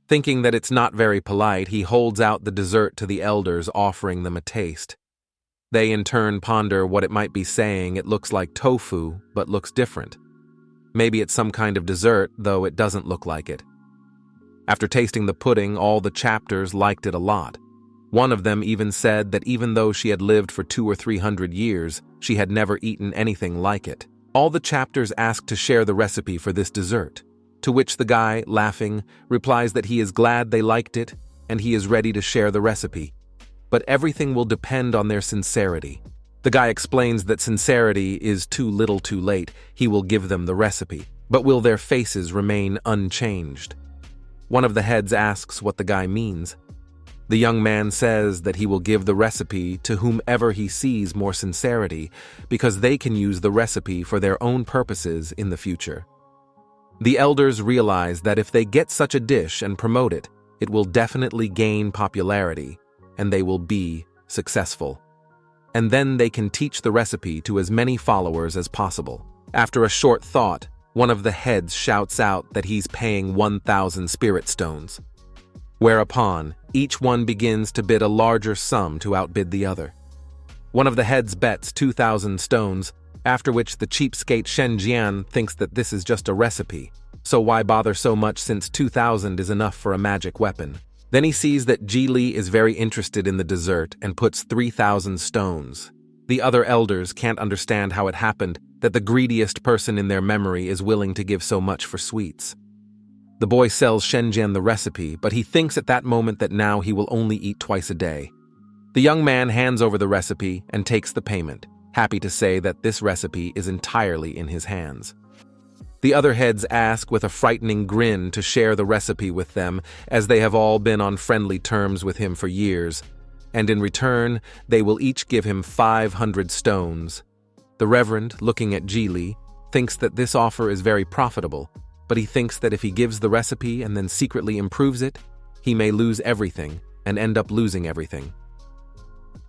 Thinking that it's not very polite, he holds out the dessert to the elders, offering them a taste. They in turn ponder what it might be, saying it looks like tofu, but looks different. Maybe it's some kind of dessert, though it doesn't look like it. After tasting the pudding, all the chapters liked it a lot. One of them even said that even though she had lived for 200 or 300 years, she had never eaten anything like it. All the chapters asked to share the recipe for this dessert, to which the guy, laughing, replies that he is glad they liked it and he is ready to share the recipe. But everything will depend on their sincerity. The guy explains that sincerity is too little too late. He will give them the recipe, but will their faces remain unchanged? One of the heads asks what the guy means. The young man says that he will give the recipe to whomever he sees more sincerity, because they can use the recipe for their own purposes in the future. The elders realize that if they get such a dish and promote it, it will definitely gain popularity, and they will be successful. And then they can teach the recipe to as many followers as possible. After a short thought, one of the heads shouts out that he's paying 1,000 spirit stones. Whereupon, each one begins to bid a larger sum to outbid the other. One of the heads bets 2,000 stones, after which the cheapskate Shenjian thinks that this is just a recipe, so why bother so much since 2,000 is enough for a magic weapon. Then he sees that Ji Li is very interested in the dessert and puts 3,000 stones. The other elders can't understand how it happened that the greediest person in their memory is willing to give so much for sweets. The boy sells Shenjian the recipe, but he thinks at that moment that now he will only eat twice a day. The young man hands over the recipe and takes the payment, happy to say that this recipe is entirely in his hands. The other heads ask with a frightening grin to share the recipe with them, as they have all been on friendly terms with him for years, and in return, they will each give him 500 stones. The Reverend, looking at Ji Li, thinks that this offer is very profitable, but he thinks that if he gives the recipe and then secretly improves it, he may lose everything and end up losing everything.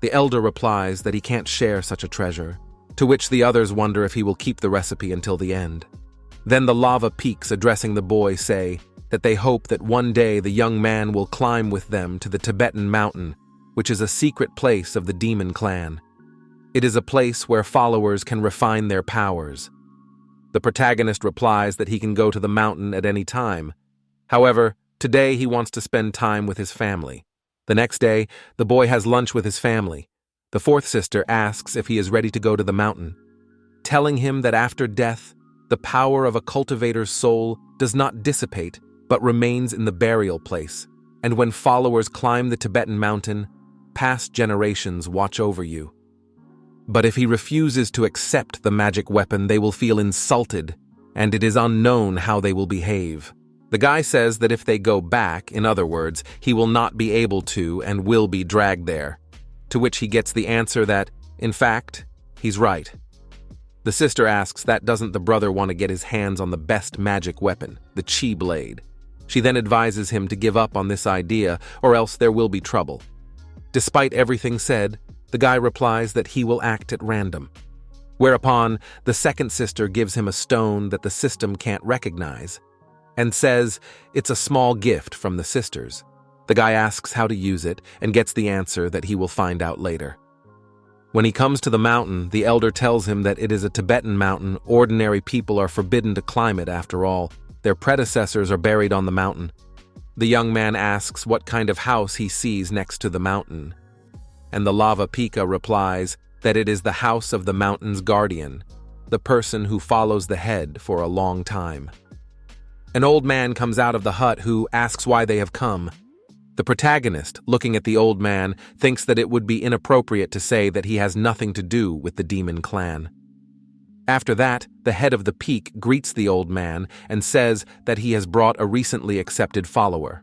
The elder replies that he can't share such a treasure, to which the others wonder if he will keep the recipe until the end. Then the lava peaks, addressing the boy, say that they hope that one day the young man will climb with them to the Tibetan mountain, which is a secret place of the demon clan. It is a place where followers can refine their powers. The protagonist replies that he can go to the mountain at any time. However, today he wants to spend time with his family. The next day, the boy has lunch with his family. The fourth sister asks if he is ready to go to the mountain, telling him that after death, the power of a cultivator's soul does not dissipate, but remains in the burial place, and when followers climb the Tibetan mountain, past generations watch over you. But if he refuses to accept the magic weapon, they will feel insulted, and it is unknown how they will behave. The guy says that if they go back, in other words, he will not be able to and will be dragged there, to which he gets the answer that, in fact, he's right. The sister asks that doesn't the brother want to get his hands on the best magic weapon, the chi blade. She then advises him to give up on this idea or else there will be trouble. Despite everything said, the guy replies that he will act at random. Whereupon, the second sister gives him a stone that the system can't recognize and says it's a small gift from the sisters. The guy asks how to use it and gets the answer that he will find out later. When he comes to the mountain, the elder tells him that it is a Tibetan mountain. Ordinary people are forbidden to climb it after all. Their predecessors are buried on the mountain. The young man asks what kind of house he sees next to the mountain, and the lava pika replies that it is the house of the mountain's guardian, the person who follows the head for a long time. An old man comes out of the hut who asks why they have come. The protagonist, looking at the old man, thinks that it would be inappropriate to say that he has nothing to do with the demon clan. After that, the head of the peak greets the old man and says that he has brought a recently accepted follower.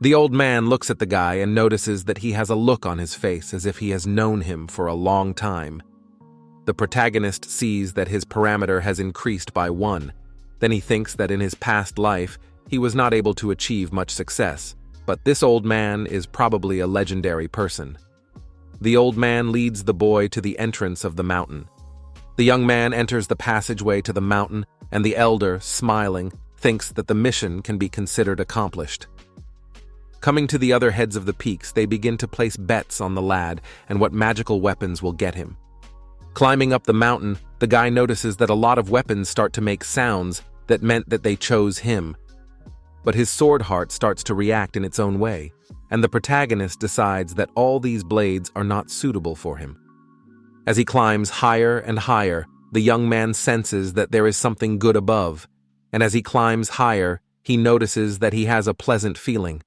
The old man looks at the guy and notices that he has a look on his face as if he has known him for a long time. The protagonist sees that his parameter has increased by 1. Then he thinks that in his past life, he was not able to achieve much success, but this old man is probably a legendary person. The old man leads the boy to the entrance of the mountain. The young man enters the passageway to the mountain, and the elder, smiling, thinks that the mission can be considered accomplished. Coming to the other heads of the peaks, they begin to place bets on the lad and what magical weapons will get him. Climbing up the mountain, the guy notices that a lot of weapons start to make sounds that meant that they chose him. But his sword heart starts to react in its own way, and the protagonist decides that all these blades are not suitable for him. As he climbs higher and higher, the young man senses that there is something good above, and as he climbs higher, he notices that he has a pleasant feeling.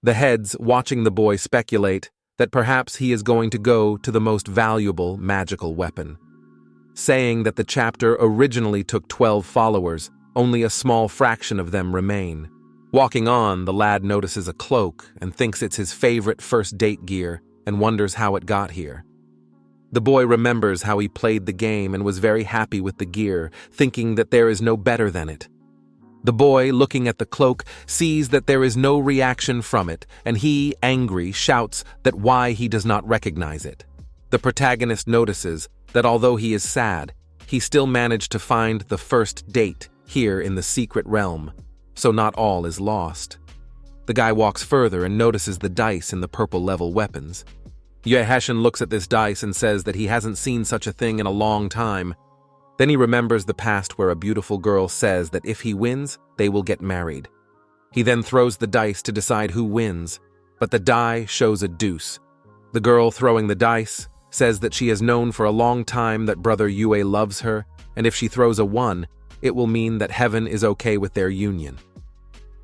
The heads, watching the boy, speculate that perhaps he is going to go to the most valuable magical weapon. Saying that the chapter originally took 12 followers, only a small fraction of them remain. Walking on, the lad notices a cloak and thinks it's his favorite first date gear and wonders how it got here. The boy remembers how he played the game and was very happy with the gear, thinking that there is no better than it. The boy, looking at the cloak, sees that there is no reaction from it, and he, angry, shouts that why he does not recognize it. The protagonist notices that although he is sad, he still managed to find the first date here in the secret realm, so not all is lost. The guy walks further and notices the dice in the purple level weapons. Yeheshen looks at this dice and says that he hasn't seen such a thing in a long time. Then he remembers the past where a beautiful girl says that if he wins, they will get married. He then throws the dice to decide who wins, but the die shows a deuce. The girl throwing the dice says that she has known for a long time that brother Yue loves her, and if she throws a 1, it will mean that heaven is okay with their union.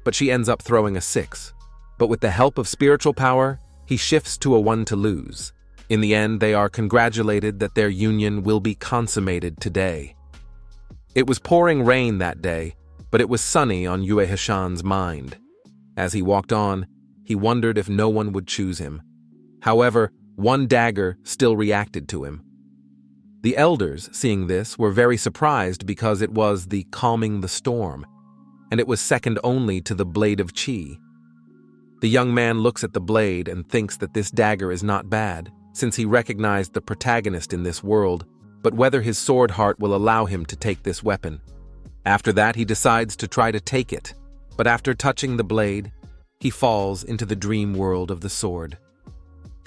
But she ends up throwing a 6. But with the help of spiritual power, he shifts to a 1 to lose. In the end, they are congratulated that their union will be consummated today. It was pouring rain that day, but it was sunny on Yue Heshan's mind. As he walked on, he wondered if no one would choose him. However, one dagger still reacted to him. The elders, seeing this, were very surprised because it was the calming the storm, and it was second only to the blade of chi. The young man looks at the blade and thinks that this dagger is not bad, since he recognized the protagonist in this world, but whether his sword heart will allow him to take this weapon. After that, he decides to try to take it, but after touching the blade, he falls into the dream world of the sword.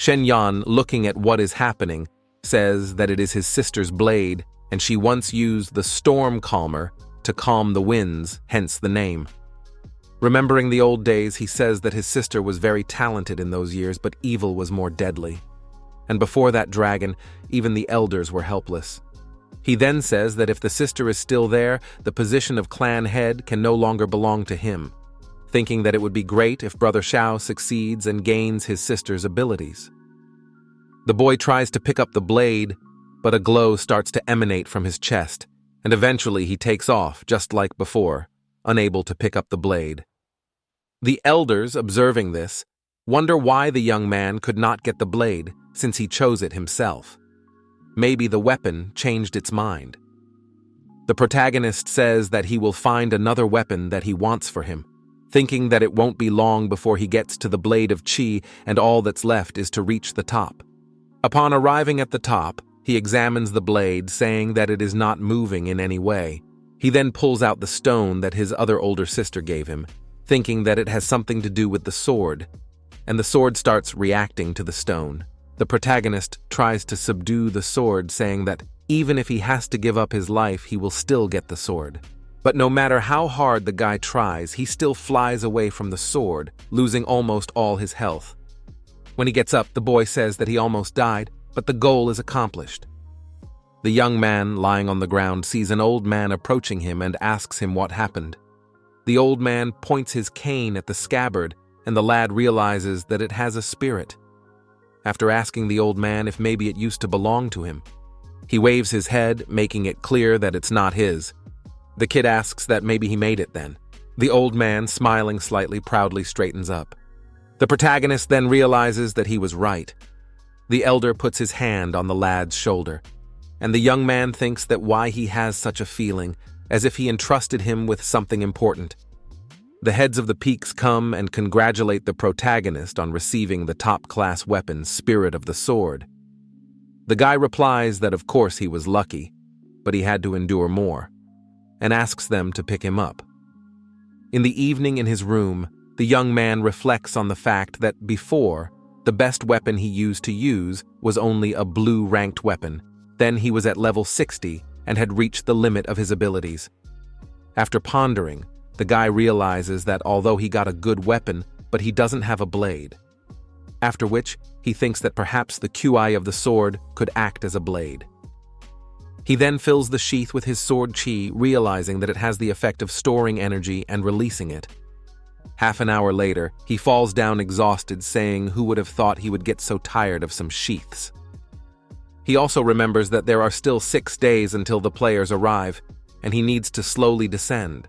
Shen Yan, looking at what is happening, says that it is his sister's blade, and she once used the storm calmer to calm the winds, hence the name. Remembering the old days, he says that his sister was very talented in those years, but evil was more deadly. And before that dragon, even the elders were helpless. He then says that if the sister is still there, the position of clan head can no longer belong to him, thinking that it would be great if Brother Xiao succeeds and gains his sister's abilities. The boy tries to pick up the blade, but a glow starts to emanate from his chest, and eventually he takes off, just like before. unable to pick up the blade. The elders, observing this, wonder why the young man could not get the blade since he chose it himself. Maybe the weapon changed its mind. The protagonist says that he will find another weapon that he wants for him, thinking that it won't be long before he gets to the blade of chi and all that's left is to reach the top. Upon arriving at the top, he examines the blade, saying that it is not moving in any way. He then pulls out the stone that his other older sister gave him, thinking that it has something to do with the sword, and the sword starts reacting to the stone. The protagonist tries to subdue the sword, saying that even if he has to give up his life, he will still get the sword. But no matter how hard the guy tries, he still flies away from the sword, losing almost all his health. When he gets up, the boy says that he almost died, but the goal is accomplished. The young man, lying on the ground, sees an old man approaching him and asks him what happened. The old man points his cane at the scabbard, and the lad realizes that it has a spirit. After asking the old man if maybe it used to belong to him, he waves his head, making it clear that it's not his. The kid asks that maybe he made it then. The old man, smiling slightly, proudly straightens up. The protagonist then realizes that he was right. The elder puts his hand on the lad's shoulder, and the young man thinks that why he has such a feeling, as if he entrusted him with something important. The heads of the peaks come and congratulate the protagonist on receiving the top-class weapon, Spirit of the Sword. The guy replies that of course he was lucky, but he had to endure more, and asks them to pick him up. In the evening in his room, the young man reflects on the fact that before, the best weapon he used to use was only a blue-ranked weapon. Then he was at level 60 and had reached the limit of his abilities. After pondering, the guy realizes that although he got a good weapon, but he doesn't have a blade. After which, he thinks that perhaps the QI of the sword could act as a blade. He then fills the sheath with his sword chi, realizing that it has the effect of storing energy and releasing it. Half an hour later, he falls down exhausted, saying who would have thought he would get so tired of some sheaths. He also remembers that there are still 6 days until the players arrive, and he needs to slowly descend.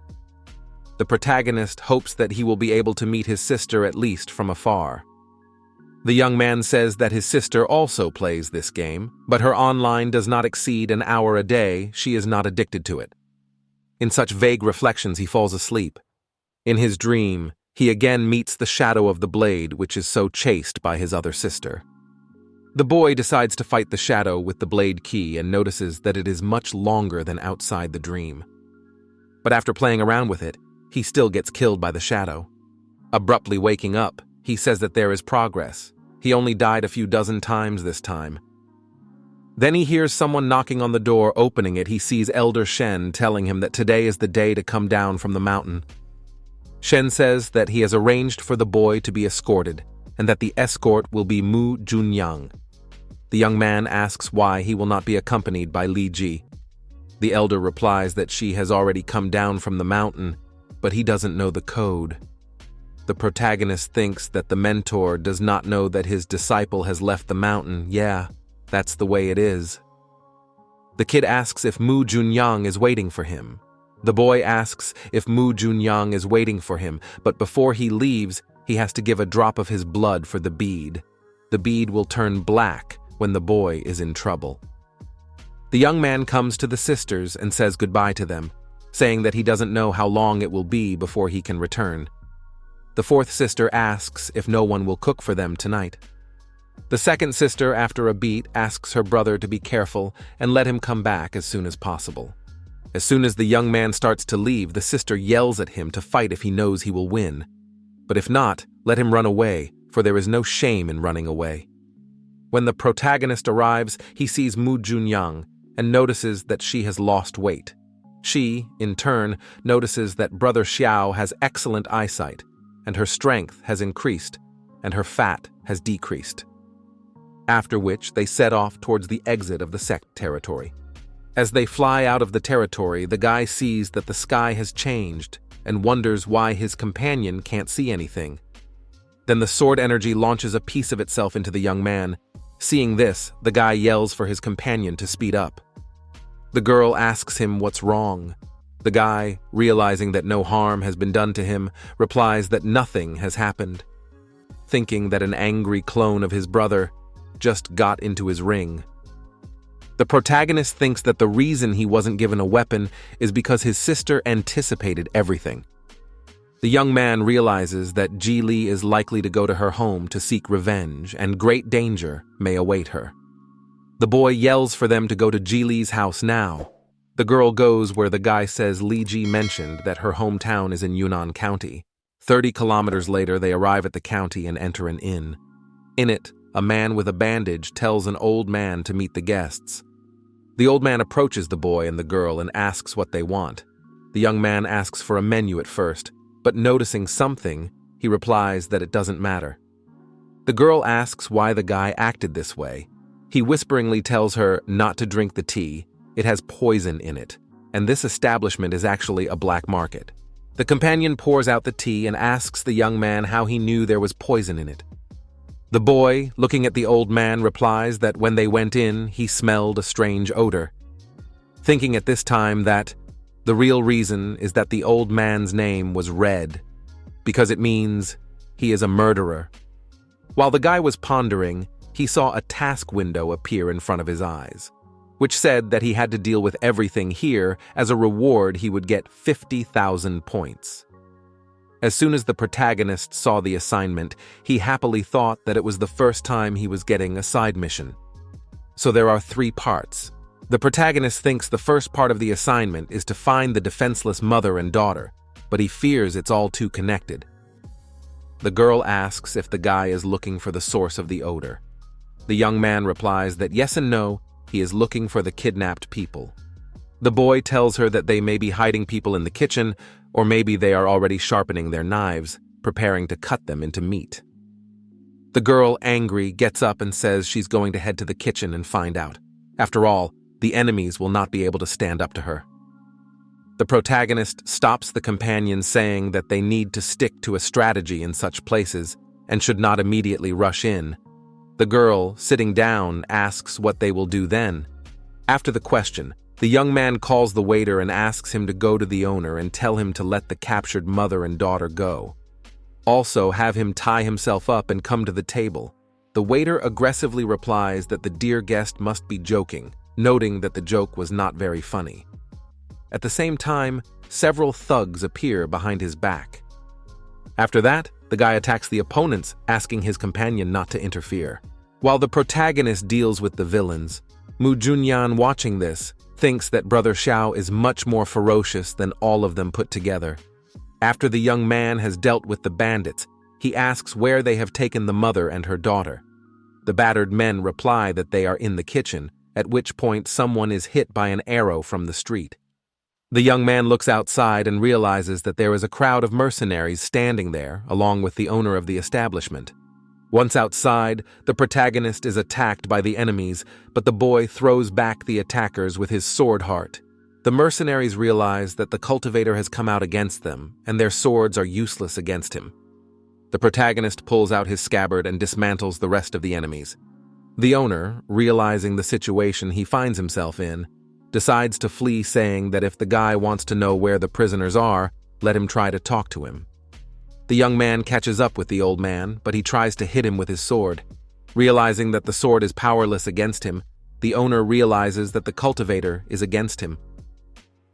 The protagonist hopes that he will be able to meet his sister at least from afar. The young man says that his sister also plays this game, but her online does not exceed an hour a day. She is not addicted to it. In such vague reflections, he falls asleep. In his dream, he again meets the shadow of the blade, which is so chased by his other sister. The boy decides to fight the shadow with the blade key and notices that it is much longer than outside the dream. But after playing around with it, he still gets killed by the shadow. Abruptly waking up, he says that there is progress. He only died a few dozen times this time. Then he hears someone knocking on the door. Opening it, he sees Elder Shen telling him that today is the day to come down from the mountain. Shen says that he has arranged for the boy to be escorted, and that the escort will be Mu Junyang. The young man asks why he will not be accompanied by Li Ji. The elder replies that she has already come down from the mountain, but he doesn't know the code. The protagonist thinks that the mentor does not know that his disciple has left the mountain. Yeah, that's the way it is. The kid asks if Mu Junyang is waiting for him. The boy asks if Mu Junyang is waiting for him, but before he leaves, he has to give a drop of his blood for the bead. The bead will turn black when the boy is in trouble. The young man comes to the sisters and says goodbye to them, saying that he doesn't know how long it will be before he can return. The fourth sister asks if no one will cook for them tonight. The second sister, after a beat, asks her brother to be careful and let him come back as soon as possible. As soon as the young man starts to leave, the sister yells at him to fight if he knows he will win. But if not, let him run away, for there is no shame in running away. When the protagonist arrives, he sees Mu Junyang and notices that she has lost weight. She, in turn, notices that Brother Xiao has excellent eyesight, and her strength has increased, and her fat has decreased. After which, they set off towards the exit of the sect territory. As they fly out of the territory, the guy sees that the sky has changed and wonders why his companion can't see anything. Then the sword energy launches a piece of itself into the young man. Seeing this, the guy yells for his companion to speed up. The girl asks him what's wrong. The guy, realizing that no harm has been done to him, replies that nothing has happened, thinking that an angry clone of his brother just got into his ring. The protagonist thinks that the reason he wasn't given a weapon is because his sister anticipated everything. The young man realizes that Ji Li is likely to go to her home to seek revenge, and great danger may await her. The boy yells for them to go to Ji Li's house now. The girl goes where the guy says Li Ji mentioned that her hometown is in Yunnan County. 30 kilometers later, they arrive at the county and enter an inn. In it, a man with a bandage tells an old man to meet the guests. The old man approaches the boy and the girl and asks what they want. The young man asks for a menu at first, but noticing something, he replies that it doesn't matter. The girl asks why the guy acted this way. He whisperingly tells her not to drink the tea. It has poison in it, and this establishment is actually a black market. The companion pours out the tea and asks the young man how he knew there was poison in it. The boy, looking at the old man, replies that when they went in, he smelled a strange odor, thinking at this time that the real reason is that the old man's name was Red, because it means he is a murderer. While the guy was pondering, he saw a task window appear in front of his eyes, which said that he had to deal with everything here. As a reward, he would get 50,000 points. As soon as the protagonist saw the assignment, he happily thought that it was the first time he was getting a side mission. So there are 3 parts. The protagonist thinks the first part of the assignment is to find the defenseless mother and daughter, but he fears it's all too connected. The girl asks if the guy is looking for the source of the odor. The young man replies that yes and no, he is looking for the kidnapped people. The boy tells her that they may be hiding people in the kitchen, or maybe they are already sharpening their knives, preparing to cut them into meat. The girl, angry, gets up and says she's going to head to the kitchen and find out. After all, the enemies will not be able to stand up to her. The protagonist stops the companion, saying that they need to stick to a strategy in such places and should not immediately rush in. The girl, sitting down, asks what they will do then. After the question, the young man calls the waiter and asks him to go to the owner and tell him to let the captured mother and daughter go. Also, have him tie himself up and come to the table. The waiter aggressively replies that the dear guest must be joking, noting that the joke was not very funny. At the same time, several thugs appear behind his back. After that, the guy attacks the opponents, asking his companion not to interfere. While the protagonist deals with the villains, Mu Junyan, watching this, thinks that Brother Xiao is much more ferocious than all of them put together. After the young man has dealt with the bandits, he asks where they have taken the mother and her daughter. The battered men reply that they are in the kitchen, at which point someone is hit by an arrow from the street. The young man looks outside and realizes that there is a crowd of mercenaries standing there, along with the owner of the establishment. Once outside, the protagonist is attacked by the enemies, but the boy throws back the attackers with his sword heart. The mercenaries realize that the cultivator has come out against them, and their swords are useless against him. The protagonist pulls out his scabbard and dismantles the rest of the enemies. The owner, realizing the situation he finds himself in, decides to flee, saying that if the guy wants to know where the prisoners are, let him try to talk to him. The young man catches up with the old man, but he tries to hit him with his sword. Realizing that the sword is powerless against him, the owner realizes that the cultivator is against him.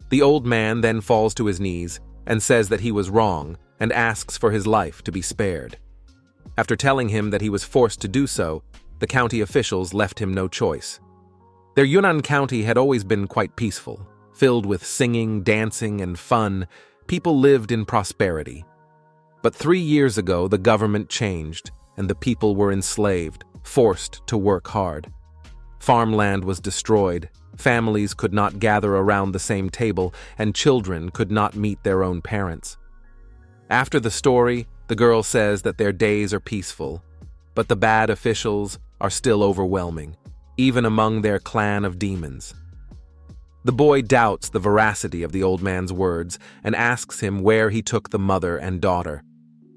The old man then falls to his knees and says that he was wrong and asks for his life to be spared. After telling him that he was forced to do so, the county officials left him no choice. Their Yunnan County had always been quite peaceful, filled with singing, dancing, and fun. People lived in prosperity. But 3 years ago, the government changed, and the people were enslaved, forced to work hard. Farmland was destroyed, families could not gather around the same table, and children could not meet their own parents. After the story, the girl says that their days are peaceful, but the bad officials are still overwhelming, even among their clan of demons. The boy doubts the veracity of the old man's words and asks him where he took the mother and daughter.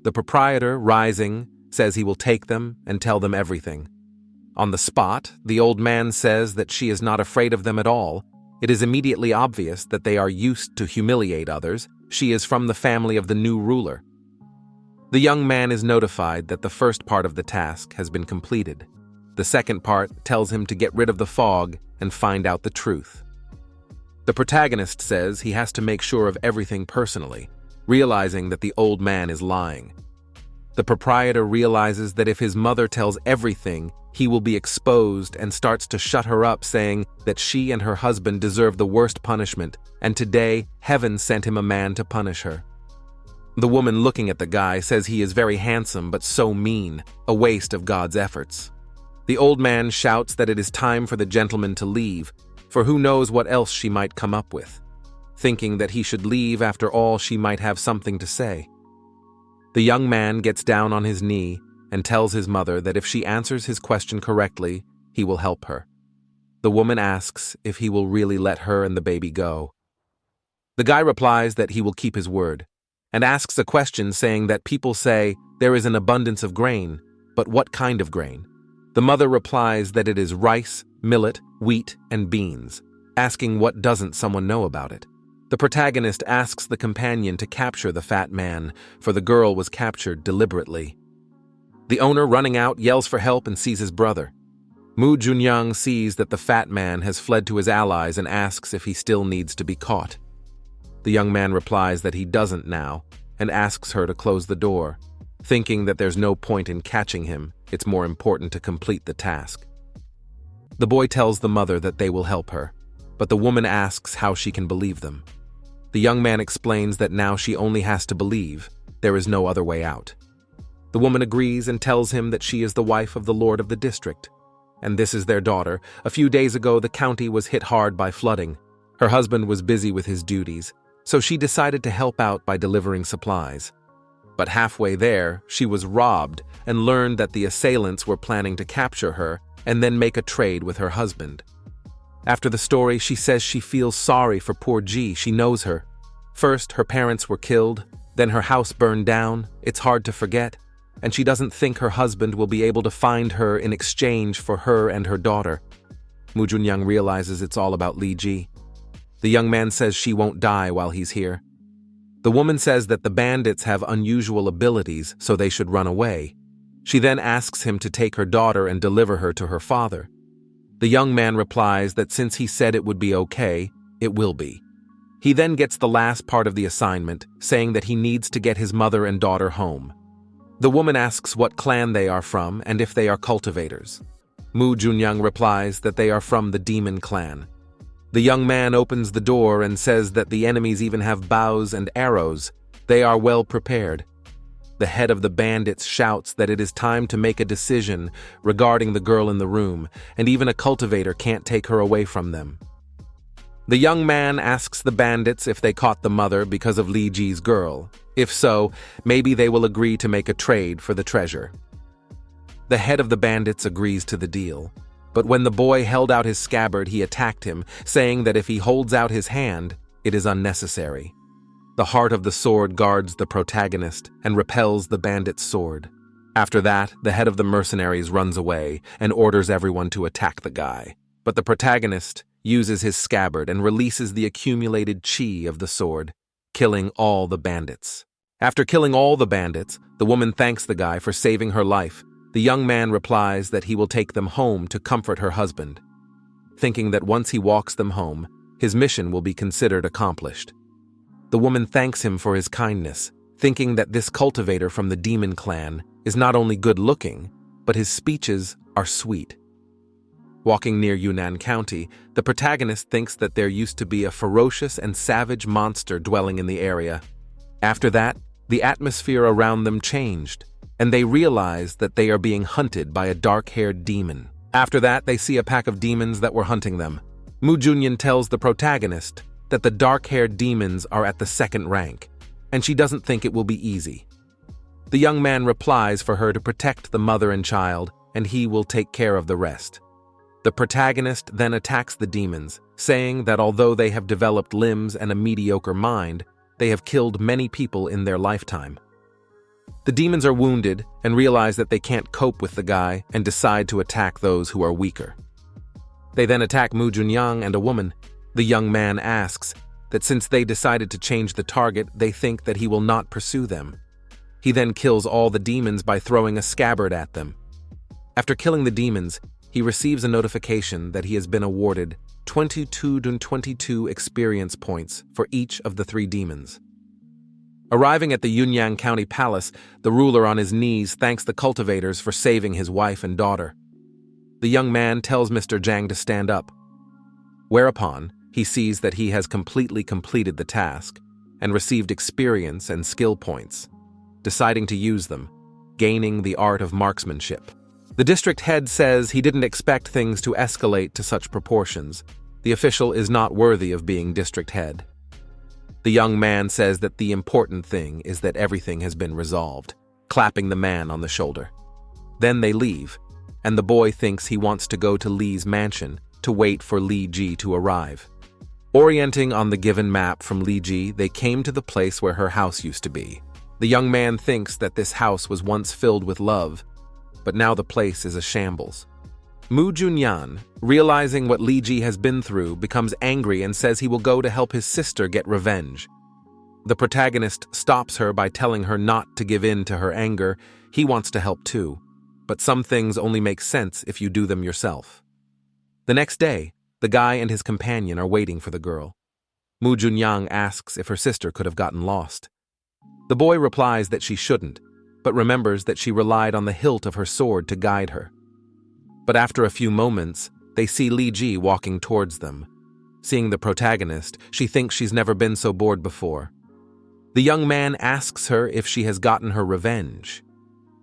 The proprietor, rising, says he will take them and tell them everything. On the spot, the old man says that she is not afraid of them at all, It is immediately obvious that they are used to humiliate others. She is from the family of the new ruler. The young man is notified that the first part of the task has been completed. The second part tells him to get rid of the fog and find out the truth. The protagonist says he has to make sure of everything personally, realizing that the old man is lying. The proprietor realizes that if his mother tells everything, he will be exposed and starts to shut her up, saying that she and her husband deserve the worst punishment, and today heaven sent him a man to punish her. The woman looking at the guy says he is very handsome but so mean, a waste of God's efforts. The old man shouts that it is time for the gentleman to leave, for who knows what else she might come up with. Thinking that he should leave, after all, she might have something to say. The young man gets down on his knee and tells his mother that if she answers his question correctly, he will help her. The woman asks if he will really let her and the baby go. The guy replies that he will keep his word, and asks a question saying that people say there is an abundance of grain, but what kind of grain? The mother replies that it is rice, millet, wheat, and beans, asking what doesn't someone know about it. The protagonist asks the companion to capture the fat man, for the girl was captured deliberately. The owner, running out, yells for help and sees his brother. Mu Junyoung sees that the fat man has fled to his allies and asks if he still needs to be caught. The young man replies that he doesn't now and asks her to close the door, thinking that there's no point in catching him, it's more important to complete the task. The boy tells the mother that they will help her, but the woman asks how she can believe them. The young man explains that now she only has to believe, there is no other way out. The woman agrees and tells him that she is the wife of the lord of the district, and this is their daughter. A few days ago, the county was hit hard by flooding. Her husband was busy with his duties, so she decided to help out by delivering supplies. But halfway there, she was robbed and learned that the assailants were planning to capture her and then make a trade with her husband. After the story, she says she feels sorry for poor Ji. She knows her. First, her parents were killed, then her house burned down. It's hard to forget, and she doesn't think her husband will be able to find her in exchange for her and her daughter. Mu Junyoung realizes it's all about Li Ji. The young man says she won't die while he's here. The woman says that the bandits have unusual abilities, so they should run away. She then asks him to take her daughter and deliver her to her father. The young man replies that since he said it would be okay, it will be. He then gets the last part of the assignment, saying that he needs to get his mother and daughter home. The woman asks what clan they are from and if they are cultivators. Mu Junyoung replies that they are from the demon clan. The young man opens the door and says that the enemies even have bows and arrows. They are well prepared. The head of the bandits shouts that it is time to make a decision regarding the girl in the room, and even a cultivator can't take her away from them. The young man asks the bandits if they caught the mother because of Li Ji's girl. If so, maybe they will agree to make a trade for the treasure. The head of the bandits agrees to the deal, but when the boy held out his scabbard, he attacked him, saying that if he holds out his hand, it is unnecessary. The heart of the sword guards the protagonist and repels the bandit's sword. After that, the head of the mercenaries runs away and orders everyone to attack the guy. But the protagonist uses his scabbard and releases the accumulated chi of the sword, killing all the bandits. After killing all the bandits, the woman thanks the guy for saving her life. The young man replies that he will take them home to comfort her husband, thinking that once he walks them home, his mission will be considered accomplished. The woman thanks him for his kindness, thinking that this cultivator from the demon clan is not only good-looking, but his speeches are sweet. Walking near Yunnan County, the protagonist thinks that there used to be a ferocious and savage monster dwelling in the area. After that, the atmosphere around them changed, and they realize that they are being hunted by a dark-haired demon. After that, they see a pack of demons that were hunting them. Mu Junyoung tells the protagonist that the dark-haired demons are at the second rank, and she doesn't think it will be easy. The young man replies for her to protect the mother and child, and he will take care of the rest. The protagonist then attacks the demons, saying that although they have developed limbs and a mediocre mind, they have killed many people in their lifetime. The demons are wounded and realize that they can't cope with the guy and decide to attack those who are weaker. They then attack Mu Junyoung and a woman. The young man asks that since they decided to change the target, they think that he will not pursue them. He then kills all the demons by throwing a scabbard at them. After killing the demons, he receives a notification that he has been awarded 22 experience points for each of the 3 demons. Arriving at the Yunyang County Palace, the ruler on his knees thanks the cultivators for saving his wife and daughter. The young man tells Mr. Zhang to stand up. Whereupon, he sees that he has completely completed the task and received experience and skill points, deciding to use them, gaining the art of marksmanship. The district head says he didn't expect things to escalate to such proportions. The official is not worthy of being district head. The young man says that the important thing is that everything has been resolved, clapping the man on the shoulder. Then they leave, and the boy thinks he wants to go to Li's mansion to wait for Li Ji to arrive. Orienting on the given map from Li Ji, they came to the place where her house used to be. The young man thinks that this house was once filled with love, but now the place is a shambles. Mu Junyan, realizing what Li Ji has been through, becomes angry and says he will go to help his sister get revenge. The protagonist stops her by telling her not to give in to her anger. He wants to help too, but some things only make sense if you do them yourself. The next day, the guy and his companion are waiting for the girl. Mu Junyang asks if her sister could have gotten lost. The boy replies that she shouldn't, but remembers that she relied on the hilt of her sword to guide her. But after a few moments, they see Li Ji walking towards them. Seeing the protagonist, she thinks she's never been so bored before. The young man asks her if she has gotten her revenge.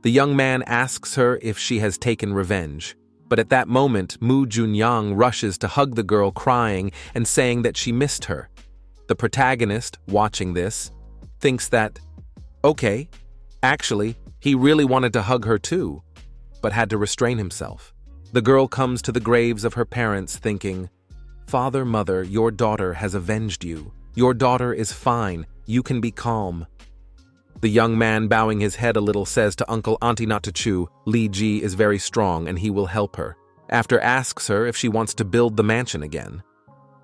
The young man asks her if she has taken revenge, but at that moment, Mu Junyang rushes to hug the girl, crying and saying that she missed her. The protagonist, watching this, thinks that, okay, actually, he really wanted to hug her too, but had to restrain himself. The girl comes to the graves of her parents thinking, "Father, mother, your daughter has avenged you. Your daughter is fine. You can be calm." The young man, bowing his head a little, says to Uncle Auntie not to chew, Li Ji is very strong and he will help her. After asks her if she wants to build the mansion again.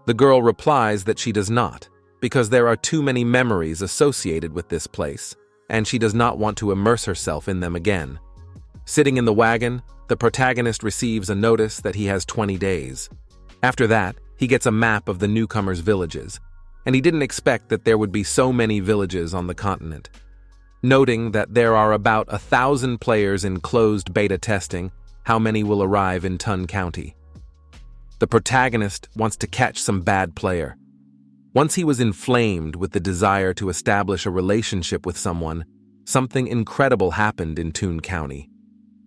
The girl replies that she does not, because there are too many memories associated with this place, and she does not want to immerse herself in them again. Sitting in the wagon, the protagonist receives a notice that he has 20 days. After that, he gets a map of the newcomers' villages, and he didn't expect that there would be so many villages on the continent. Noting that there are about 1,000 players in closed beta testing, how many will arrive in Tun County? The protagonist wants to catch some bad player. Once he was inflamed with the desire to establish a relationship with someone, something incredible happened in Tun County.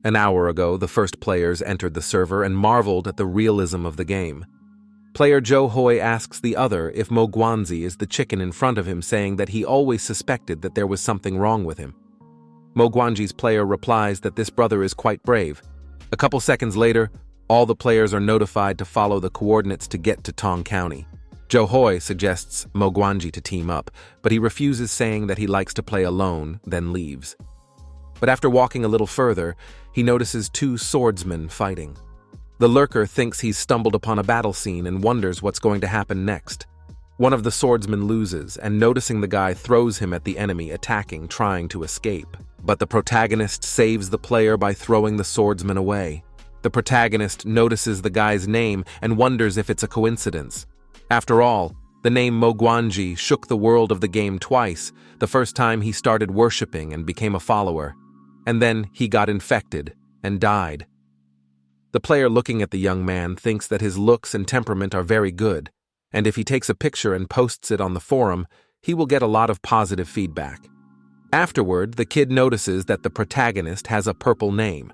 An hour ago, the first players entered the server and marveled at the realism of the game. Player Zhou Hoi asks the other if Mo Guanzi is the chicken in front of him, saying that he always suspected that there was something wrong with him. Mo Guanji's player replies that this brother is quite brave. A couple seconds later, all the players are notified to follow the coordinates to get to Tong County. Zhou Hoi suggests Mo Guanji to team up, but he refuses, saying that he likes to play alone, then leaves. But after walking a little further, he notices 2 swordsmen fighting. The lurker thinks he's stumbled upon a battle scene and wonders what's going to happen next. One of the swordsmen loses, and noticing the guy throws him at the enemy, attacking, trying to escape. But the protagonist saves the player by throwing the swordsman away. The protagonist notices the guy's name and wonders if it's a coincidence. After all, the name Mo Guanji shook the world of the game twice, the first time he started worshipping and became a follower, and then he got infected and died. The player, looking at the young man, thinks that his looks and temperament are very good, and if he takes a picture and posts it on the forum, he will get a lot of positive feedback. Afterward, the kid notices that the protagonist has a purple name,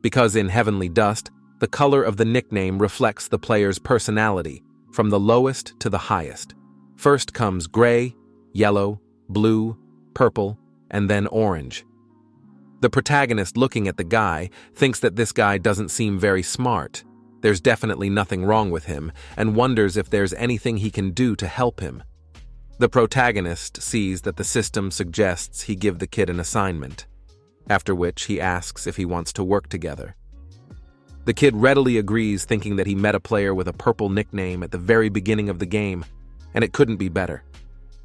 because in Heavenly Dust, the color of the nickname reflects the player's personality, from the lowest to the highest. First comes gray, yellow, blue, purple, and then orange. The protagonist, looking at the guy, thinks that this guy doesn't seem very smart. There's definitely nothing wrong with him, and wonders if there's anything he can do to help him. The protagonist sees that the system suggests he give the kid an assignment, after which he asks if he wants to work together. The kid readily agrees, thinking that he met a player with a purple nickname at the very beginning of the game, and it couldn't be better.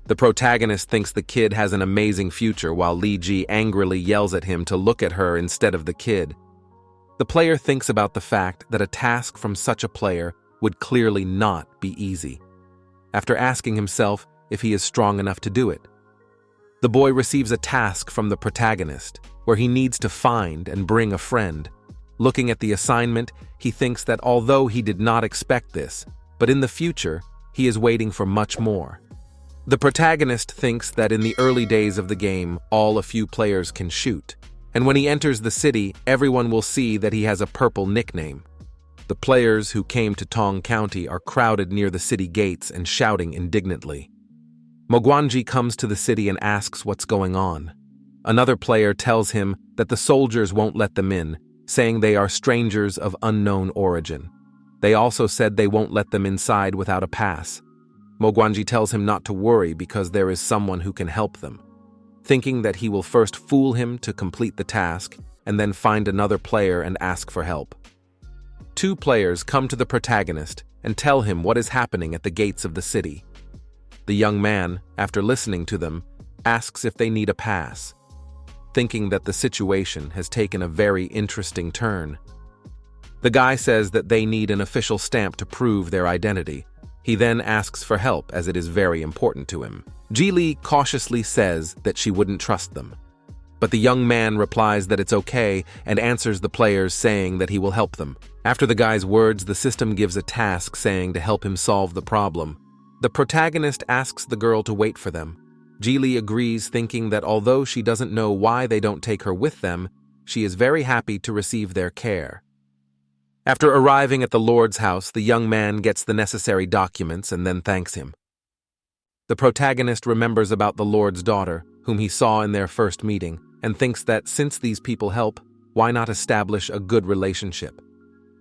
The protagonist thinks the kid has an amazing future, while Li Ji angrily yells at him to look at her instead of the kid. The player thinks about the fact that a task from such a player would clearly not be easy, after asking himself if he is strong enough to do it. The boy receives a task from the protagonist, where he needs to find and bring a friend. Looking at the assignment, he thinks that although he did not expect this, but in the future, he is waiting for much more. The protagonist thinks that in the early days of the game, all a few players can shoot, and when he enters the city, everyone will see that he has a purple nickname. The players who came to Tong County are crowded near the city gates and shouting indignantly. Mogwanji comes to the city and asks what's going on. Another player tells him that the soldiers won't let them in, saying they are strangers of unknown origin. They also said they won't let them inside without a pass. Mogwanji tells him not to worry because there is someone who can help them, thinking that he will first fool him to complete the task and then find another player and ask for help. Two players come to the protagonist and tell him what is happening at the gates of the city. The young man, after listening to them, asks if they need a pass, thinking that the situation has taken a very interesting turn. The guy says that they need an official stamp to prove their identity. He then asks for help as it is very important to him. Ji Li cautiously says that she wouldn't trust them, but the young man replies that it's okay and answers the players saying that he will help them. After the guy's words, the system gives a task saying to help him solve the problem. The protagonist asks the girl to wait for them. Ji Li agrees, thinking that although she doesn't know why they don't take her with them, she is very happy to receive their care. After arriving at the Lord's house, the young man gets the necessary documents and then thanks him. The protagonist remembers about the Lord's daughter, whom he saw in their first meeting, and thinks that since these people help, why not establish a good relationship?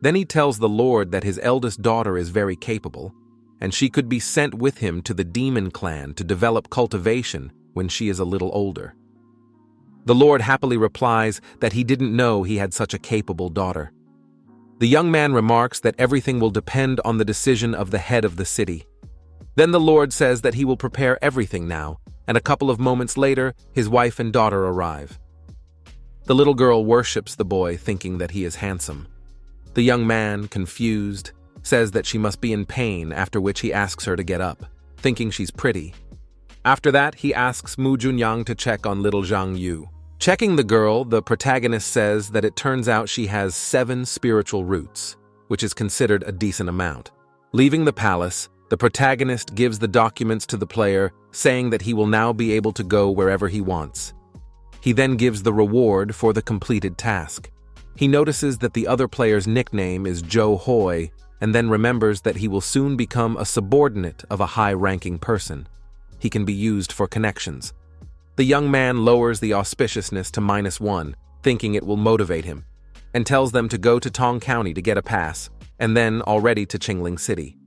Then he tells the Lord that his eldest daughter is very capable, and she could be sent with him to the demon clan to develop cultivation when she is a little older. The Lord happily replies that he didn't know he had such a capable daughter. The young man remarks that everything will depend on the decision of the head of the city. Then the Lord says that he will prepare everything now, and a couple of moments later, his wife and daughter arrive. The little girl worships the boy, thinking that he is handsome. The young man, confused, says that she must be in pain, after which he asks her to get up, thinking she's pretty. After that, he asks Mu Junyang to check on little Zhang Yu. Checking the girl, the protagonist says that it turns out she has 7 spiritual roots, which is considered a decent amount. Leaving the palace, the protagonist gives the documents to the player, saying that he will now be able to go wherever he wants. He then gives the reward for the completed task. He notices that the other player's nickname is Joe Hoi, and then remembers that he will soon become a subordinate of a high-ranking person. He can be used for connections. The young man lowers the auspiciousness to -1, thinking it will motivate him, and tells them to go to Tong County to get a pass, and then already to Qingling City.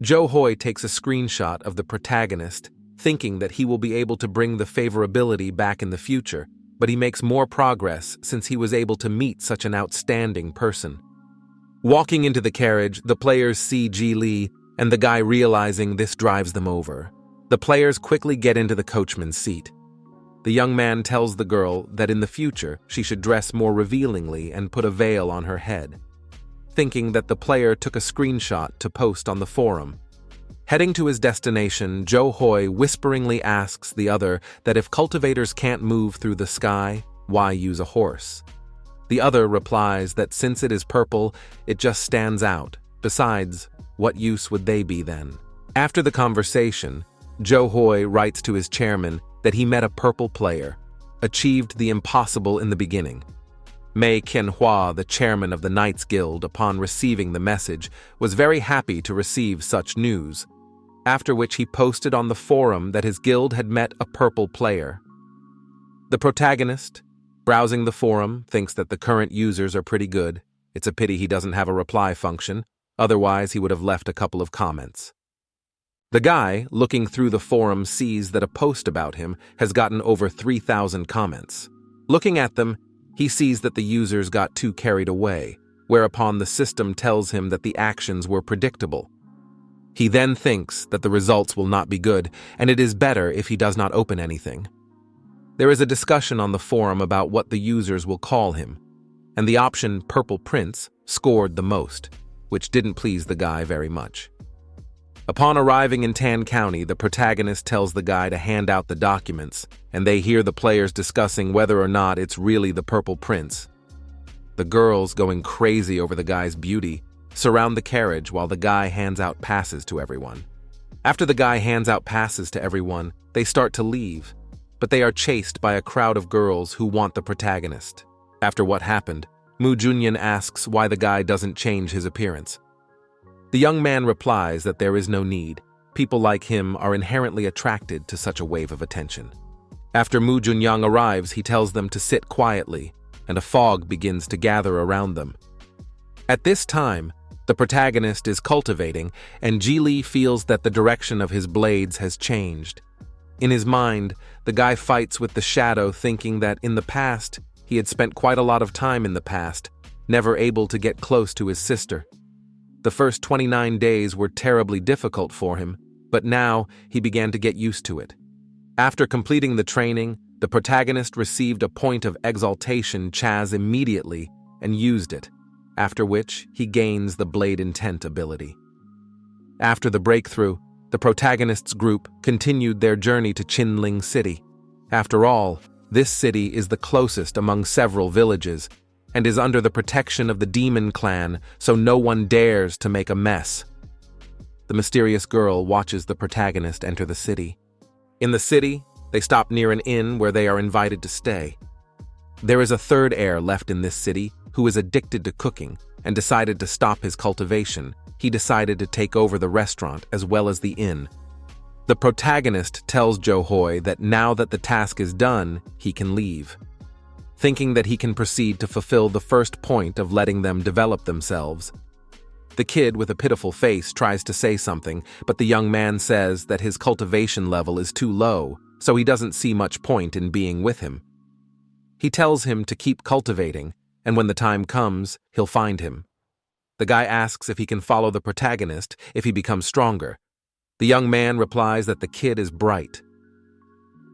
Joe Hoi takes a screenshot of the protagonist, thinking that he will be able to bring the favorability back in the future, but he makes more progress since he was able to meet such an outstanding person. Walking into the carriage, the players see Ji Li, and the guy realizing this drives them over. The players quickly get into the coachman's seat. The young man tells the girl that in the future she should dress more revealingly and put a veil on her head, thinking that the player took a screenshot to post on the forum. Heading to his destination, Joe Hoi whisperingly asks the other that if cultivators can't move through the sky, why use a horse? The other replies that since it is purple, it just stands out. Besides, what use would they be then? After the conversation, Joe Hoi writes to his chairman that he met a purple player, achieved the impossible in the beginning. Mei Qianhua, the chairman of the Knights Guild, upon receiving the message, was very happy to receive such news, after which he posted on the forum that his guild had met a purple player. The protagonist, browsing the forum, thinks that the current users are pretty good. It's a pity he doesn't have a reply function, otherwise he would have left a couple of comments. The guy, looking through the forum, sees that a post about him has gotten over 3,000 comments. Looking at them, he sees that the users got too carried away, whereupon the system tells him that the actions were predictable. He then thinks that the results will not be good, and it is better if he does not open anything. There is a discussion on the forum about what the users will call him, and the option Purple Prince scored the most, which didn't please the guy very much. Upon arriving in Tan County, the protagonist tells the guy to hand out the documents, and they hear the players discussing whether or not it's really the Purple Prince. The girls, going crazy over the guy's beauty, surround the carriage while the guy hands out passes to everyone. After the guy hands out passes to everyone, they start to leave, but they are chased by a crowd of girls who want the protagonist. After what happened, Mu Junyan asks why the guy doesn't change his appearance. The young man replies that there is no need. People like him are inherently attracted to such a wave of attention. After Mu Junyang arrives, he tells them to sit quietly, and a fog begins to gather around them. At this time, the protagonist is cultivating, and Ji feels that the direction of his blades has changed. In his mind, the guy fights with the shadow, thinking that in the past, he had spent quite a lot of time in the past, never able to get close to his sister. The first 29 days were terribly difficult for him, but now he began to get used to it. After completing the training, the protagonist received a point of exaltation Chaz immediately and used it, after which he gains the Blade Intent ability. After the breakthrough, the protagonist's group continued their journey to Qinling City. After all, this city is the closest among several villages and is under the protection of the demon clan, so no one dares to make a mess. The mysterious girl watches the protagonist enter the city. In the city, they stop near an inn where they are invited to stay. There is a third heir left in this city who is addicted to cooking and decided to stop his cultivation. He decided to take over the restaurant as well as the inn. The protagonist tells Jo Hoi that now that the task is done, he can leave. Thinking that he can proceed to fulfill the first point of letting them develop themselves. The kid with a pitiful face tries to say something, but the young man says that his cultivation level is too low, so he doesn't see much point in being with him. He tells him to keep cultivating, and when the time comes, he'll find him. The guy asks if he can follow the protagonist if he becomes stronger. The young man replies that the kid is bright.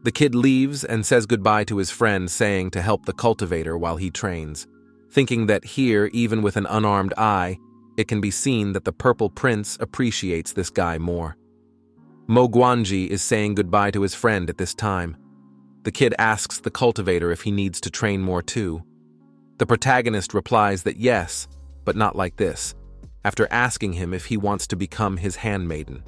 The kid leaves and says goodbye to his friend, saying to help the cultivator while he trains, thinking that here, even with an unarmed eye, it can be seen that the Purple Prince appreciates this guy more. Mo Guanji is saying goodbye to his friend at this time. The kid asks the cultivator if he needs to train more too. The protagonist replies that yes, but not like this, after asking him if he wants to become his handmaiden.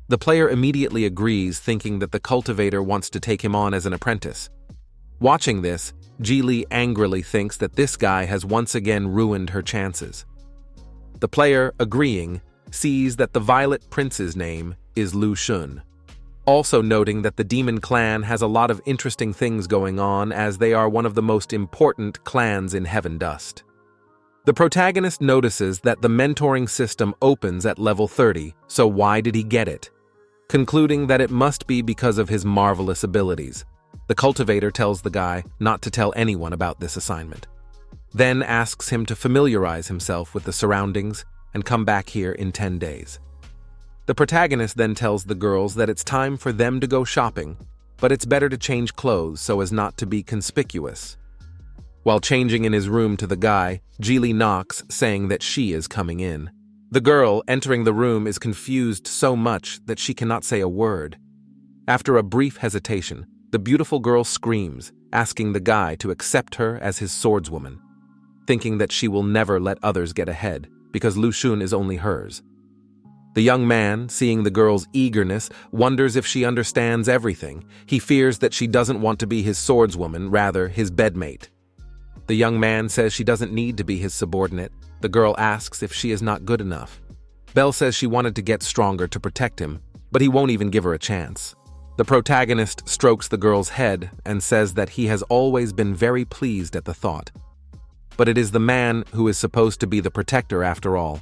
The player immediately agrees, thinking that the cultivator wants to take him on as an apprentice. Watching this, Ji angrily thinks that this guy has once again ruined her chances. The player, agreeing, sees that the Violet Prince's name is Lu Shun, also noting that the Demon Clan has a lot of interesting things going on, as they are one of the most important clans in Heaven Dust. The protagonist notices that the mentoring system opens at level 30, so why did he get it? Concluding that it must be because of his marvelous abilities. The cultivator tells the guy not to tell anyone about this assignment, then asks him to familiarize himself with the surroundings and come back here in 10 days. The protagonist then tells the girls that it's time for them to go shopping, but it's better to change clothes so as not to be conspicuous. While changing in his room to the guy, Ji knocks, saying that she is coming in. The girl, entering the room, is confused so much that she cannot say a word. After a brief hesitation, the beautiful girl screams, asking the guy to accept her as his swordswoman, thinking that she will never let others get ahead, because Lu Shun is only hers. The young man, seeing the girl's eagerness, wonders if she understands everything. He fears that she doesn't want to be his swordswoman, rather his bedmate. The young man says she doesn't need to be his subordinate. The girl asks if she is not good enough. Belle says she wanted to get stronger to protect him, but he won't even give her a chance. The protagonist strokes the girl's head and says that he has always been very pleased at the thought. But it is the man who is supposed to be the protector after all.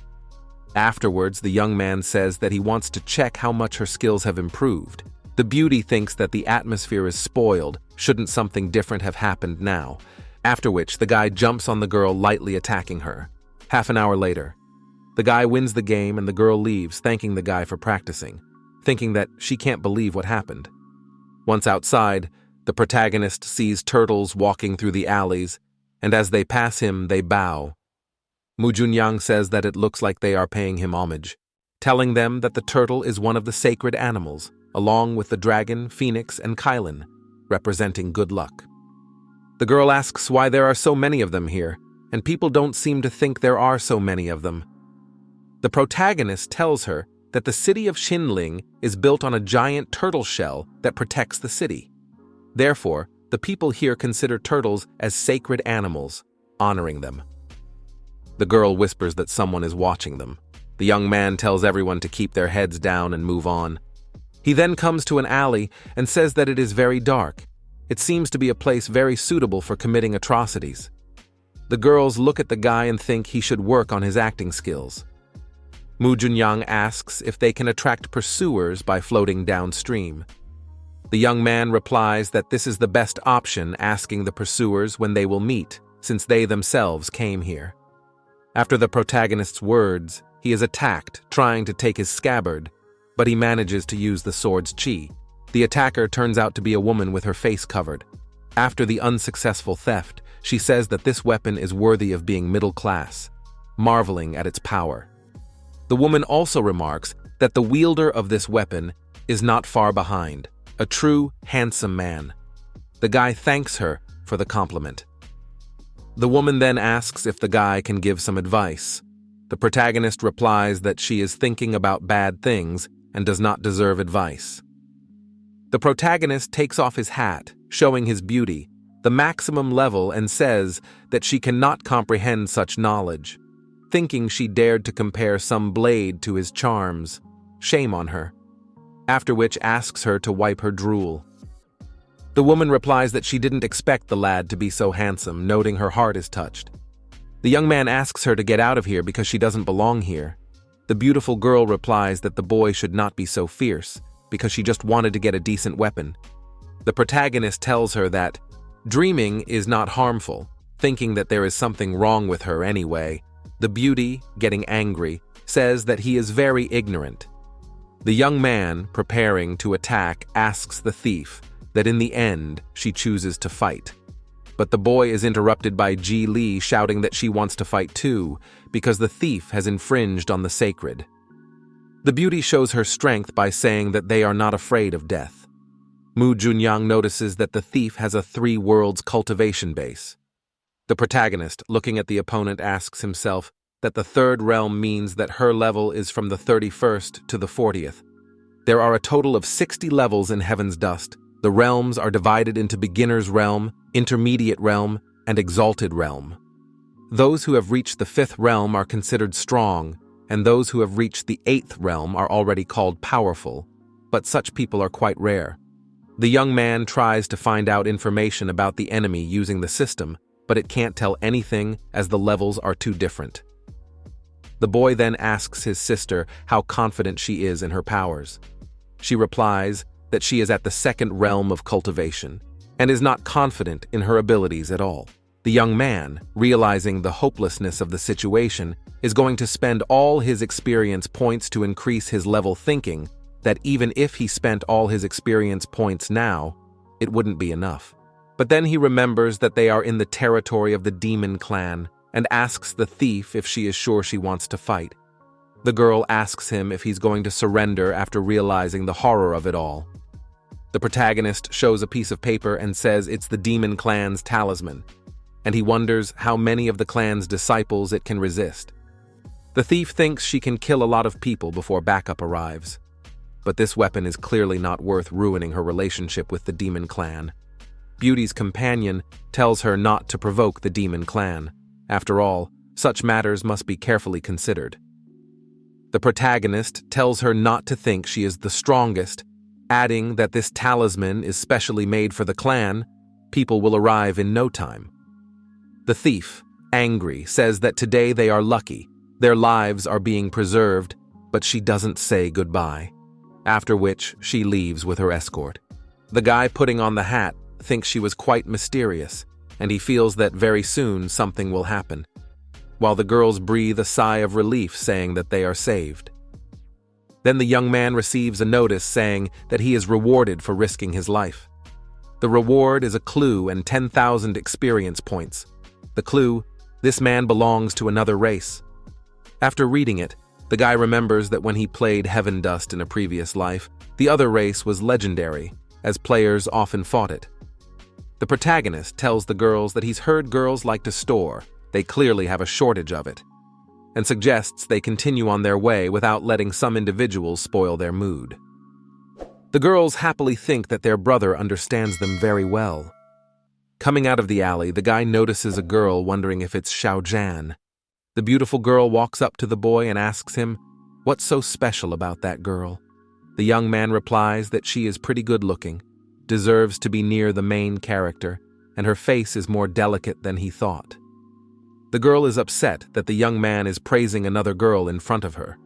Afterwards, the young man says that he wants to check how much her skills have improved. The beauty thinks that the atmosphere is spoiled, shouldn't something different have happened now? After which, the guy jumps on the girl, lightly attacking her. Half an hour later, the guy wins the game and the girl leaves, thanking the guy for practicing, thinking that she can't believe what happened. Once outside, the protagonist sees turtles walking through the alleys, and as they pass him, they bow. Mu Junyang says that it looks like they are paying him homage, telling them that the turtle is one of the sacred animals, along with the dragon, phoenix, and Kylan, representing good luck. The girl asks why there are so many of them here, and people don't seem to think there are so many of them. The protagonist tells her that the city of Xinling is built on a giant turtle shell that protects the city. Therefore, the people here consider turtles as sacred animals, honoring them. The girl whispers that someone is watching them. The young man tells everyone to keep their heads down and move on. He then comes to an alley and says that it is very dark. It seems to be a place very suitable for committing atrocities. The girls look at the guy and think he should work on his acting skills. Mu Junyang asks if they can attract pursuers by floating downstream. The young man replies that this is the best option, asking the pursuers when they will meet, since they themselves came here. After the protagonist's words, he is attacked, trying to take his scabbard, but he manages to use the sword's chi. The attacker turns out to be a woman with her face covered. After the unsuccessful theft, she says that this weapon is worthy of being middle class, marveling at its power. The woman also remarks that the wielder of this weapon is not far behind, a true, handsome man. The guy thanks her for the compliment. The woman then asks if the guy can give some advice. The protagonist replies that she is thinking about bad things and does not deserve advice. The protagonist takes off his hat, showing his beauty, the maximum level, and says that she cannot comprehend such knowledge, thinking she dared to compare some blade to his charms. Shame on her. After which asks her to wipe her drool. The woman replies that she didn't expect the lad to be so handsome, noting her heart is touched. The young man asks her to get out of here because she doesn't belong here. The beautiful girl replies that the boy should not be so fierce, because she just wanted to get a decent weapon. The protagonist tells her that dreaming is not harmful, thinking that there is something wrong with her anyway. The beauty, getting angry, says that he is very ignorant. The young man, preparing to attack, asks the thief that in the end she chooses to fight. But the boy is interrupted by Ji Li shouting that she wants to fight too, because the thief has infringed on the sacred. The beauty shows her strength by saying that they are not afraid of death. Mu Junyang notices that the thief has a 3 worlds cultivation base. The protagonist, looking at the opponent, asks himself that the 3rd realm means that her level is from the 31st to the 40th. There are a total of 60 levels in Heaven's Dust. The realms are divided into Beginner's Realm, Intermediate Realm, and Exalted Realm. Those who have reached the 5th realm are considered strong, and those who have reached the 8th realm are already called powerful, but such people are quite rare. The young man tries to find out information about the enemy using the system, but it can't tell anything as the levels are too different. The boy then asks his sister how confident she is in her powers. She replies that she is at the 2nd realm of cultivation, and is not confident in her abilities at all. The young man, realizing the hopelessness of the situation, is going to spend all his experience points to increase his level, thinking that even if he spent all his experience points now, it wouldn't be enough. But then he remembers that they are in the territory of the demon clan, and asks the thief if she is sure she wants to fight. The girl asks him if he's going to surrender after realizing the horror of it all. The protagonist shows a piece of paper and says it's the demon clan's talisman, and he wonders how many of the clan's disciples it can resist. The thief thinks she can kill a lot of people before backup arrives, but this weapon is clearly not worth ruining her relationship with the demon clan. Beauty's companion tells her not to provoke the demon clan. After all, such matters must be carefully considered. The protagonist tells her not to think she is the strongest, adding that this talisman is specially made for the clan. People will arrive in no time. The thief, angry, says that today they are lucky. Their lives are being preserved, but she doesn't say goodbye, after which she leaves with her escort. The guy putting on the hat thinks she was quite mysterious, and he feels that very soon something will happen. while the girls breathe a sigh of relief saying that they are saved. Then the young man receives a notice saying that he is rewarded for risking his life. The reward is a clue and 10,000 experience points. The clue: this man belongs to another race. After reading it, the guy remembers that when he played Heaven Dust in a previous life, the other race was legendary, as players often fought it. The protagonist tells the girls that he's heard girls like to store, they clearly have a shortage of it, and suggests they continue on their way without letting some individuals spoil their mood. The girls happily think that their brother understands them very well. Coming out of the alley, the guy notices a girl wondering if it's Xiaojan. The beautiful girl walks up to the boy and asks him, "What's so special about that girl?" The young man replies that she is pretty good-looking, deserves to be near the main character, and her face is more delicate than he thought. The girl is upset that the young man is praising another girl in front of her.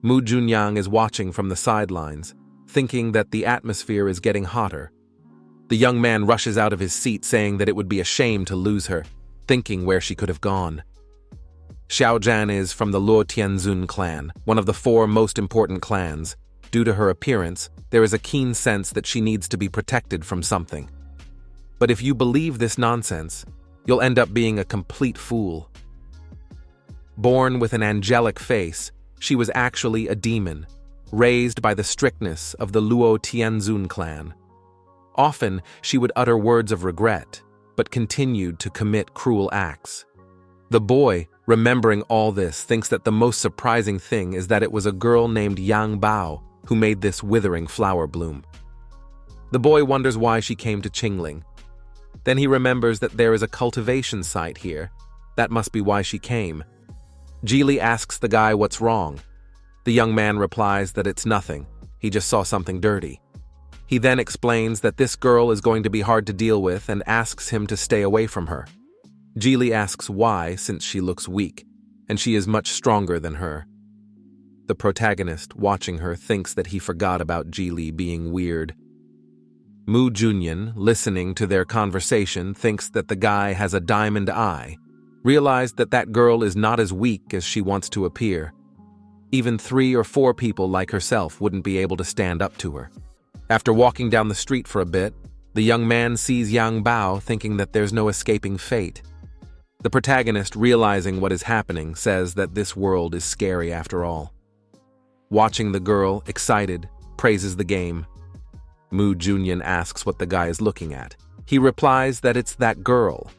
Mu Junyang is watching from the sidelines, thinking that the atmosphere is getting hotter. The young man rushes out of his seat saying that it would be a shame to lose her, thinking where she could have gone. Xiaojan is from the Luo Tianzun clan, one of the 4 most important clans. Due to her appearance, there is a keen sense that she needs to be protected from something. But if you believe this nonsense, you'll end up being a complete fool. Born with an angelic face, she was actually a demon, raised by the strictness of the Luo Tianzun clan. Often, she would utter words of regret, but continued to commit cruel acts. The boy, remembering all this, thinks that the most surprising thing is that it was a girl named Yang Bao who made this withering flower bloom. The boy wonders why she came to Qingling. Then he remembers that there is a cultivation site here. That must be why she came. Geely asks the guy what's wrong. The young man replies that it's nothing, he just saw something dirty. He then explains that this girl is going to be hard to deal with and asks him to stay away from her. Geely asks why, since she looks weak, and she is much stronger than her. The protagonist, watching her, thinks that he forgot about Geely being weird. Mu Junyan, listening to their conversation, thinks that the guy has a diamond eye, realized that that girl is not as weak as she wants to appear. Even 3 or 4 people like herself wouldn't be able to stand up to her. After walking down the street for a bit, the young man sees Yang Bao, thinking that there's no escaping fate. The protagonist, realizing what is happening, says that this world is scary after all. Watching the girl, excited, praises the game. Mu Junyan asks what the guy is looking at. He replies that it's that girl,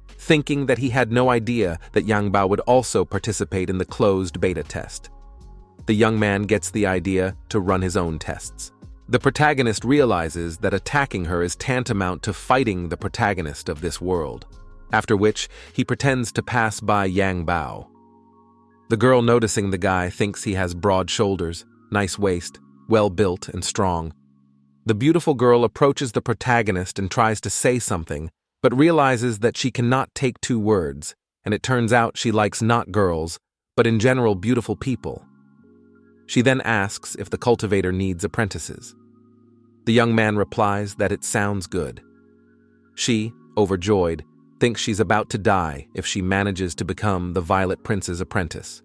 thinking that he had no idea that Yang Bao would also participate in the closed beta test. The young man gets the idea to run his own tests. The protagonist realizes that attacking her is tantamount to fighting the protagonist of this world, after which he pretends to pass by Yang Bao. The girl, noticing the guy, thinks he has broad shoulders, nice waist, well-built and strong. The beautiful girl approaches the protagonist and tries to say something, but realizes that she cannot take 2 words, and it turns out she likes not girls, but in general beautiful people. She then asks if the cultivator needs apprentices. The young man replies that it sounds good. She, overjoyed, thinks she's about to die if she manages to become the Violet Prince's apprentice.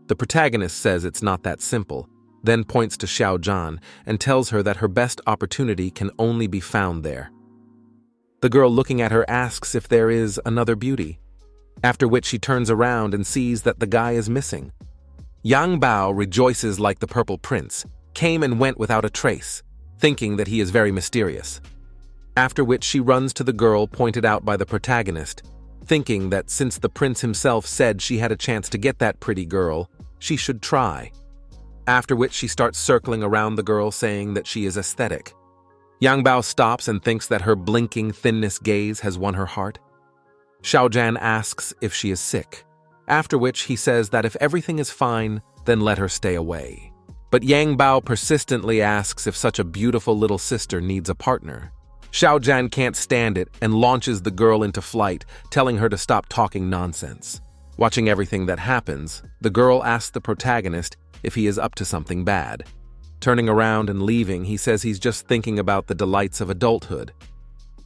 The protagonist says it's not that simple, then points to Xiaojan and tells her that her best opportunity can only be found there. The girl, looking at her, asks if there is another beauty, after which she turns around and sees that the guy is missing. Yang Bao rejoices like the Purple Prince, came and went without a trace, thinking that he is very mysterious. After which she runs to the girl pointed out by the protagonist, thinking that since the prince himself said she had a chance to get that pretty girl, she should try. After which she starts circling around the girl, saying that she is aesthetic. Yang Bao stops and thinks that her blinking thinness gaze has won her heart. Xiaojan asks if she is sick, after which he says that if everything is fine, then let her stay away. But Yang Bao persistently asks if such a beautiful little sister needs a partner. Xiaojan can't stand it and launches the girl into flight, telling her to stop talking nonsense. Watching everything that happens, the girl asks the protagonist if he is up to something bad. Turning around and leaving, he says he's just thinking about the delights of adulthood.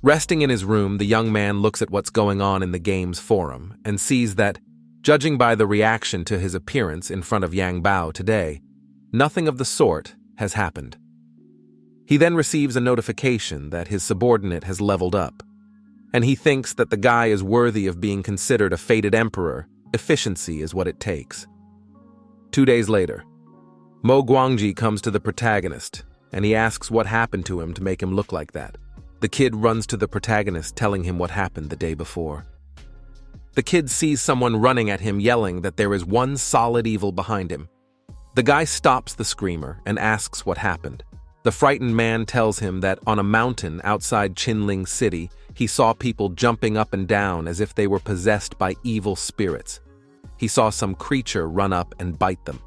Resting in his room, the young man looks at what's going on in the game's forum and sees that Judging by the reaction to his appearance in front of Yang Bao today, nothing of the sort has happened. He then receives a notification that his subordinate has leveled up, and he thinks that the guy is worthy of being considered a fated emperor. Efficiency is what it takes. 2 days later, Mo Guangji comes to the protagonist, and he asks what happened to him to make him look like that. The kid runs to the protagonist, telling him what happened the day before. The kid sees someone running at him, yelling that there is one solid evil behind him. The guy stops the screamer and asks what happened. The frightened man tells him that on a mountain outside Qinling City, he saw people jumping up and down as if they were possessed by evil spirits. He saw some creature run up and bite them.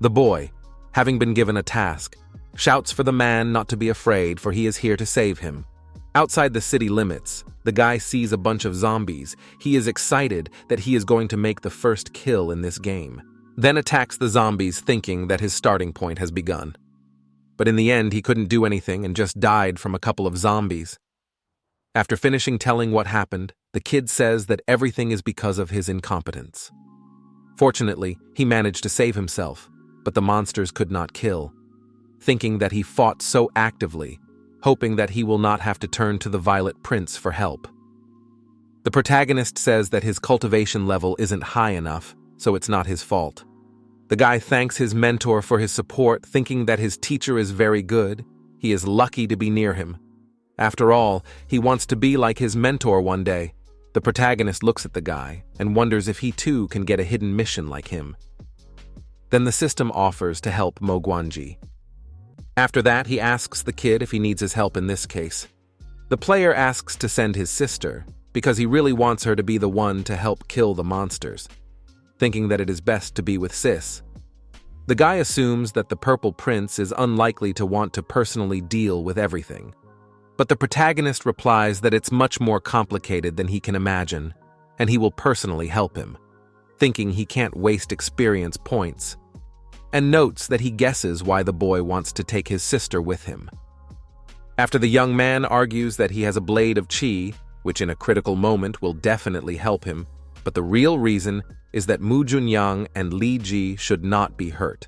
The boy, having been given a task, shouts for the man not to be afraid, for he is here to save him. Outside the city limits, the guy sees a bunch of zombies. He is excited that he is going to make the first kill in this game, then attacks the zombies, thinking that his starting point has begun. But in the end, he couldn't do anything and just died from a couple of zombies. After finishing telling what happened, the kid says that everything is because of his incompetence. Fortunately, he managed to save himself, but the monsters could not kill. Thinking that he fought so actively, hoping that he will not have to turn to the Violet Prince for help. The protagonist says that his cultivation level isn't high enough, so it's not his fault. The guy thanks his mentor for his support, thinking that his teacher is very good. He is lucky to be near him. After all, he wants to be like his mentor one day. The protagonist looks at the guy and wonders if he too can get a hidden mission like him. Then the system offers to help Mo Guangji. After that, he asks the kid if he needs his help in this case. The player asks to send his sister, because he really wants her to be the one to help kill the monsters, thinking that it is best to be with Sis. The guy assumes that the Purple Prince is unlikely to want to personally deal with everything. But the protagonist replies that it's much more complicated than he can imagine, and he will personally help him, thinking he can't waste experience points, and notes that he guesses why the boy wants to take his sister with him. After the young man argues that he has a blade of qi, which in a critical moment will definitely help him, but the real reason is that Mu Junyang and Li Ji should not be hurt.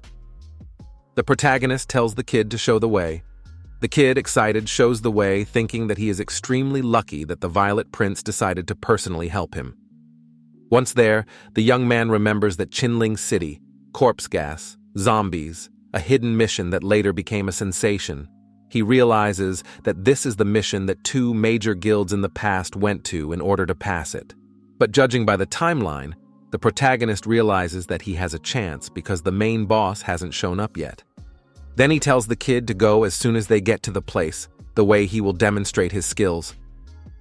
The protagonist tells the kid to show the way. The kid, excited, shows the way, thinking that he is extremely lucky that the Violet Prince decided to personally help him. Once there, the young man remembers that Qinling City, corpse gas, zombies, a hidden mission that later became a sensation. He realizes that this is the mission that 2 major guilds in the past went to in order to pass it. But judging by the timeline, the protagonist realizes that he has a chance because the main boss hasn't shown up yet. Then he tells the kid to go as soon as they get to the place, the way he will demonstrate his skills.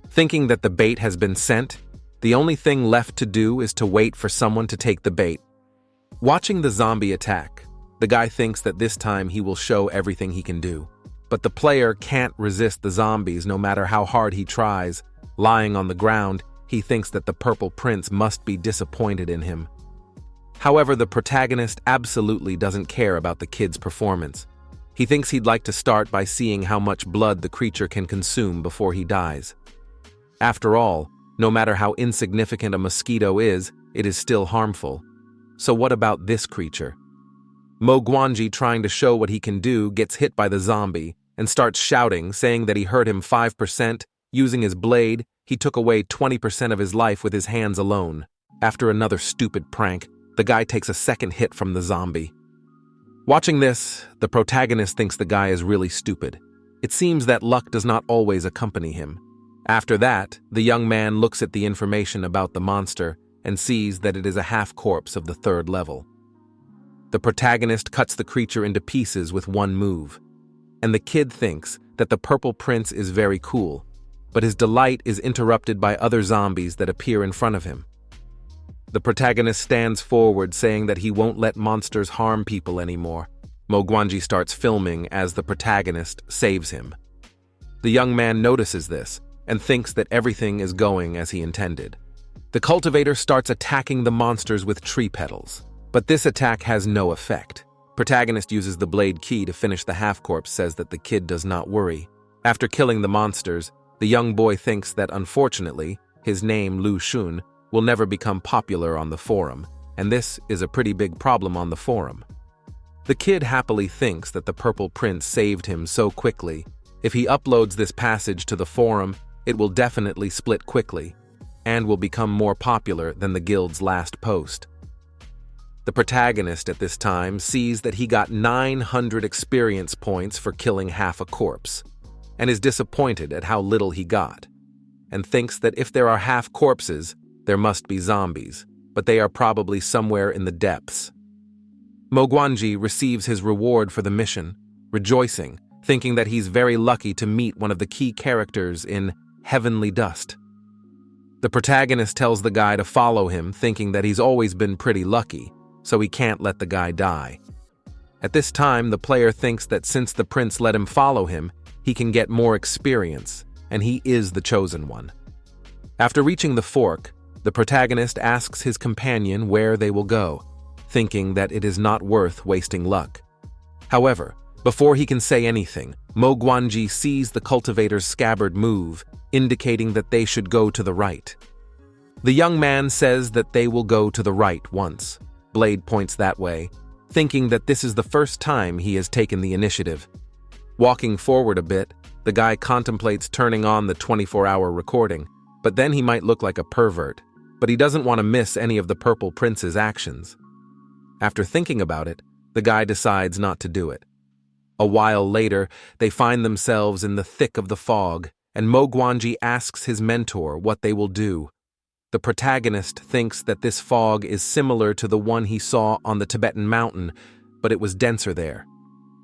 Thinking that the bait has been sent, the only thing left to do is to wait for someone to take the bait. Watching the zombie attack, the guy thinks that this time he will show everything he can do. But the player can't resist the zombies no matter how hard he tries. Lying on the ground, he thinks that the Purple Prince must be disappointed in him. However, the protagonist absolutely doesn't care about the kid's performance. He thinks he'd like to start by seeing how much blood the creature can consume before he dies. After all, no matter how insignificant a mosquito is, it is still harmful. So what about this creature? Mo Guangji, trying to show what he can do, gets hit by the zombie and starts shouting, saying that he hurt him 5%. Using his blade, he took away 20% of his life with his hands alone. After another stupid prank, the guy takes a second hit from the zombie. Watching this, the protagonist thinks the guy is really stupid. It seems that luck does not always accompany him. After that, the young man looks at the information about the monster and sees that it is a half-corpse of the 3rd level. The protagonist cuts the creature into pieces with one move, and the kid thinks that the Purple Prince is very cool, but his delight is interrupted by other zombies that appear in front of him. The protagonist stands forward, saying that he won't let monsters harm people anymore. Mo Guangji starts filming as the protagonist saves him. The young man notices this and thinks that everything is going as he intended. The cultivator starts attacking the monsters with tree petals, but this attack has no effect. Protagonist uses the blade key to finish the half-corpse, says that the kid does not worry. After killing the monsters, the young boy thinks that unfortunately, his name, Lu Shun, will never become popular on the forum, and this is a pretty big problem on the forum. The kid happily thinks that the Purple Prince saved him so quickly. If he uploads this passage to the forum, it will definitely split quickly, and will become more popular than the guild's last post. The protagonist at this time sees that he got 900 experience points for killing half a corpse, and is disappointed at how little he got, and thinks that if there are half corpses, there must be zombies, but they are probably somewhere in the depths. Mogwanji receives his reward for the mission, rejoicing, thinking that he's very lucky to meet one of the key characters in Heavenly Dust. The protagonist tells the guy to follow him, thinking that he's always been pretty lucky, so he can't let the guy die. At this time, the player thinks that since the prince let him follow him, he can get more experience, and he is the chosen one. After reaching the fork, the protagonist asks his companion where they will go, thinking that it is not worth wasting luck. However, before he can say anything, Mogwanji sees the cultivator's scabbard move, indicating that they should go to the right. The young man says that they will go to the right once. Blade points that way, thinking that this is the first time he has taken the initiative. Walking forward a bit, the guy contemplates turning on the 24-hour recording, but then he might look like a pervert, but he doesn't want to miss any of the Purple Prince's actions. After thinking about it, the guy decides not to do it. A while later, they find themselves in the thick of the fog, and Mogwanji asks his mentor what they will do. The protagonist thinks that this fog is similar to the one he saw on the Tibetan mountain, but it was denser there.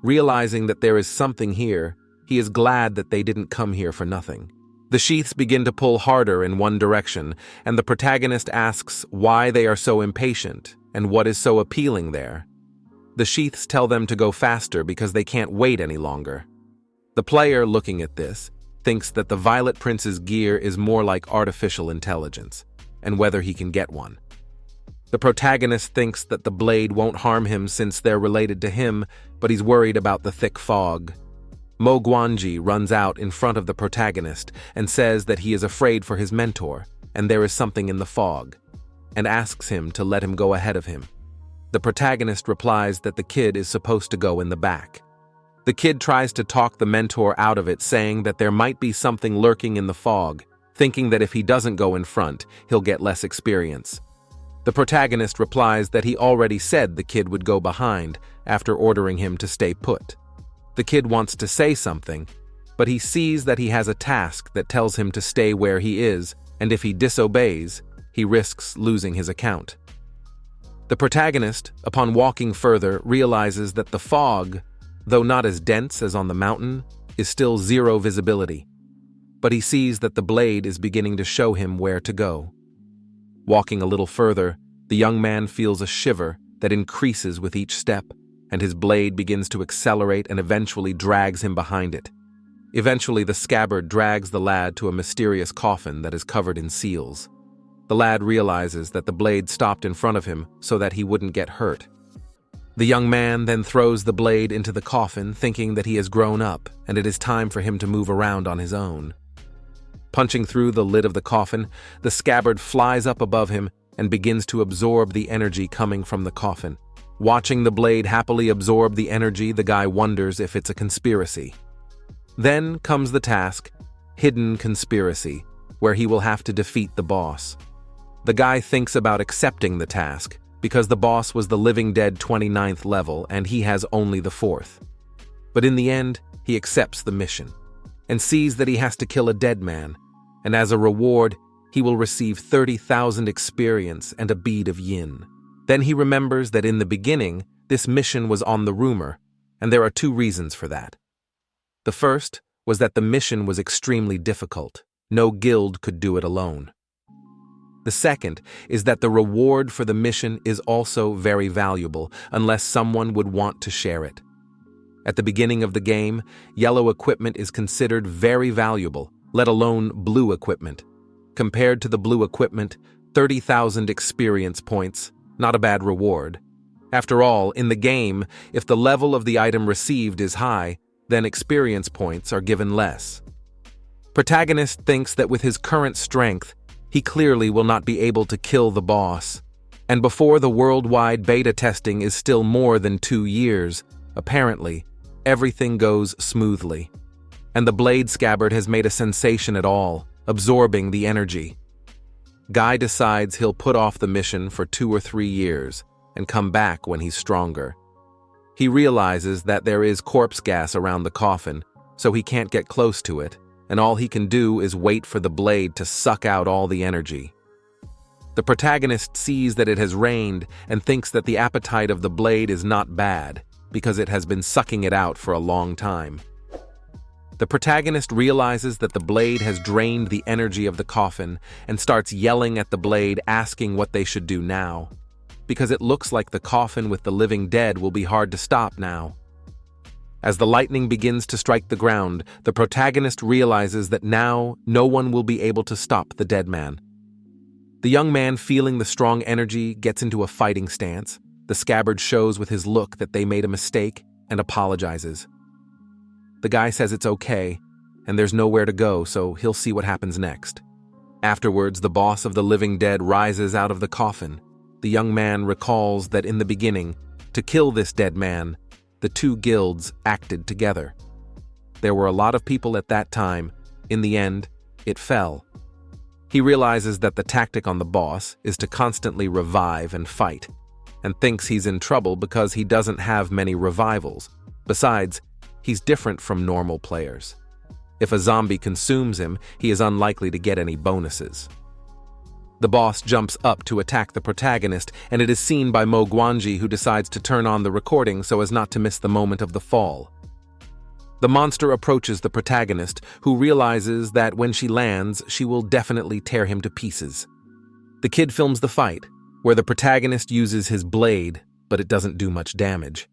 Realizing that there is something here, he is glad that they didn't come here for nothing. The sheaths begin to pull harder in one direction, and the protagonist asks why they are so impatient and what is so appealing there. The sheaths tell them to go faster because they can't wait any longer. The player, looking at this, thinks that the Violet Prince's gear is more like artificial intelligence, and whether he can get one. The protagonist thinks that the blade won't harm him since they're related to him, but he's worried about the thick fog. Mogwanji runs out in front of the protagonist and says that he is afraid for his mentor, and there is something in the fog, and asks him to let him go ahead of him. The protagonist replies that the kid is supposed to go in the back. The kid tries to talk the mentor out of it, saying that there might be something lurking in the fog, thinking that if he doesn't go in front, he'll get less experience. The protagonist replies that he already said the kid would go behind after ordering him to stay put. The kid wants to say something, but he sees that he has a task that tells him to stay where he is, and if he disobeys, he risks losing his account. The protagonist, upon walking further, realizes that the fog, though not as dense as on the mountain, is still zero visibility. But he sees that the blade is beginning to show him where to go. Walking a little further, the young man feels a shiver that increases with each step, and his blade begins to accelerate and eventually drags him behind it. Eventually, the scabbard drags the lad to a mysterious coffin that is covered in seals. The lad realizes that the blade stopped in front of him so that he wouldn't get hurt. The young man then throws the blade into the coffin, thinking that he has grown up and it is time for him to move around on his own. Punching through the lid of the coffin, the scabbard flies up above him and begins to absorb the energy coming from the coffin. Watching the blade happily absorb the energy, the guy wonders if it's a conspiracy. Then comes the task, Hidden Conspiracy, where he will have to defeat the boss. The guy thinks about accepting the task, because the boss was the Living Dead 29th level and he has only the 4th. But in the end, he accepts the mission, and sees that he has to kill a dead man, and as a reward, he will receive 30,000 experience and a bead of yin. Then he remembers that in the beginning, this mission was on the rumor, and there are 2 reasons for that. The first was that the mission was extremely difficult. No guild could do it alone. The second is that the reward for the mission is also very valuable, unless someone would want to share it. At the beginning of the game, yellow equipment is considered very valuable, let alone blue equipment. Compared to the blue equipment, 30,000 experience points, not a bad reward. After all, in the game, if the level of the item received is high, then experience points are given less. Protagonist thinks that with his current strength, He clearly will not be able to kill the boss. And before the worldwide beta testing is still more than 2 years, apparently, everything goes smoothly. And the blade scabbard has made a sensation at all, absorbing the energy. Guy decides he'll put off the mission for 2 or 3 years and come back when he's stronger. He realizes that there is corpse gas around the coffin, so he can't get close to it, and all he can do is wait for the blade to suck out all the energy. The protagonist sees that it has rained and thinks that the appetite of the blade is not bad, because it has been sucking it out for a long time. The protagonist realizes that the blade has drained the energy of the coffin and starts yelling at the blade, asking what they should do now, because it looks like the coffin with the living dead will be hard to stop now. As the lightning begins to strike the ground, the protagonist realizes that now no one will be able to stop the dead man. The young man, feeling the strong energy, gets into a fighting stance. The scabbard shows with his look that they made a mistake and apologizes. The guy says it's okay, and there's nowhere to go, so he'll see what happens next. Afterwards, the boss of the living dead rises out of the coffin. The young man recalls that in the beginning, to kill this dead man, the 2 guilds acted together. There were a lot of people at that time. In the end, it fell. He realizes that the tactic on the boss is to constantly revive and fight, and thinks he's in trouble because he doesn't have many revivals. Besides, he's different from normal players. If a zombie consumes him, he is unlikely to get any bonuses. The boss jumps up to attack the protagonist, and it is seen by Mo Guanji, who decides to turn on the recording so as not to miss the moment of the fall. The monster approaches the protagonist, who realizes that when she lands, she will definitely tear him to pieces. The kid films the fight, where the protagonist uses his blade, but it doesn't do much damage.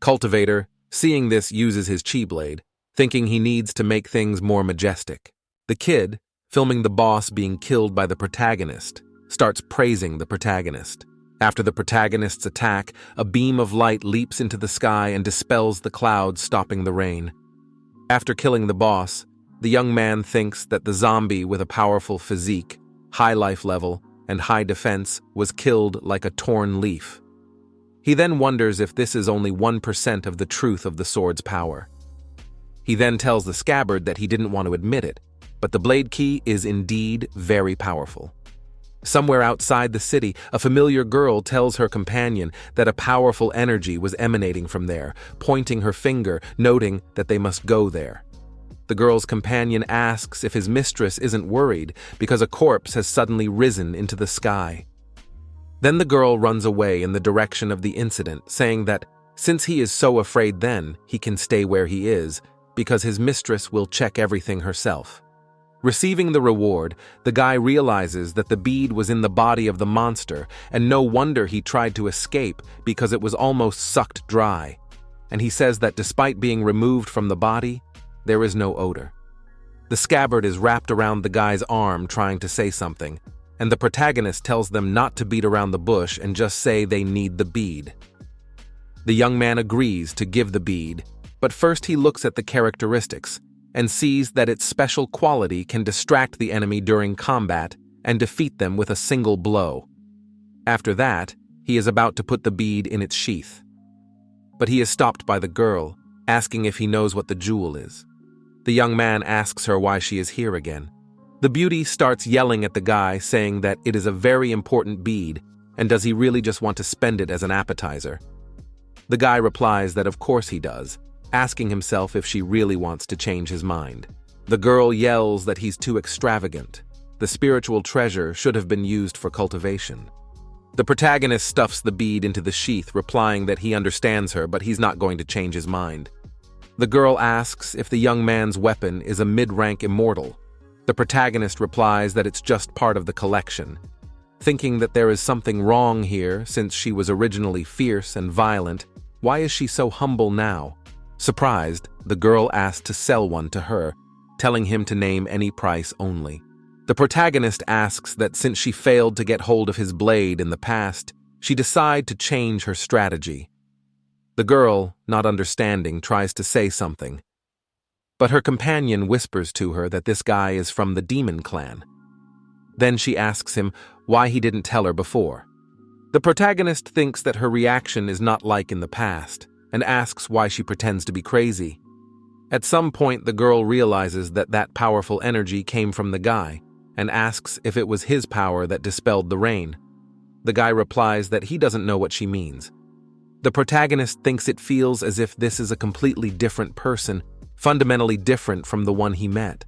Cultivator, seeing this, uses his chi blade, thinking he needs to make things more majestic. The kid, filming the boss being killed by the protagonist, starts praising the protagonist. After the protagonist's attack, a beam of light leaps into the sky and dispels the clouds, stopping the rain. After killing the boss, the young man thinks that the zombie with a powerful physique, high life level, and high defense was killed like a torn leaf. He then wonders if this is only 1% of the truth of the sword's power. He then tells the scabbard that he didn't want to admit it, but the blade key is indeed very powerful. Somewhere outside the city, a familiar girl tells her companion that a powerful energy was emanating from there, pointing her finger, noting that they must go there. The girl's companion asks if his mistress isn't worried because a corpse has suddenly risen into the sky. Then the girl runs away in the direction of the incident, saying that since he is so afraid then, he can stay where he is, because his mistress will check everything herself. Receiving the reward, the guy realizes that the bead was in the body of the monster, and no wonder he tried to escape because it was almost sucked dry. And he says that despite being removed from the body, there is no odor. The scabbard is wrapped around the guy's arm trying to say something, and the protagonist tells them not to beat around the bush and just say they need the bead. The young man agrees to give the bead, but first he looks at the characteristics and sees that its special quality can distract the enemy during combat and defeat them with a single blow. After that, he is about to put the bead in its sheath. But he is stopped by the girl, asking if he knows what the jewel is. The young man asks her why she is here again. The beauty starts yelling at the guy, saying that it is a very important bead, and does he really just want to spend it as an appetizer? The guy replies that of course he does, asking himself if she really wants to change his mind. The girl yells that he's too extravagant. The spiritual treasure should have been used for cultivation. The protagonist stuffs the bead into the sheath, replying that he understands her, but he's not going to change his mind. The girl asks if the young man's weapon is a mid-rank immortal. The protagonist replies that it's just part of the collection. Thinking that there is something wrong here, since she was originally fierce and violent, why is she so humble now? Surprised, the girl asks to sell one to her, telling him to name any price only. The protagonist asks that since she failed to get hold of his blade in the past, she decide to change her strategy. The girl, not understanding, tries to say something, but her companion whispers to her that this guy is from the demon clan. Then she asks him why he didn't tell her before. The protagonist thinks that her reaction is not like in the past, and asks why she pretends to be crazy. At some point, the girl realizes that that powerful energy came from the guy, and asks if it was his power that dispelled the rain. The guy replies that he doesn't know what she means. The protagonist thinks it feels as if this is a completely different person, fundamentally different from the one he met.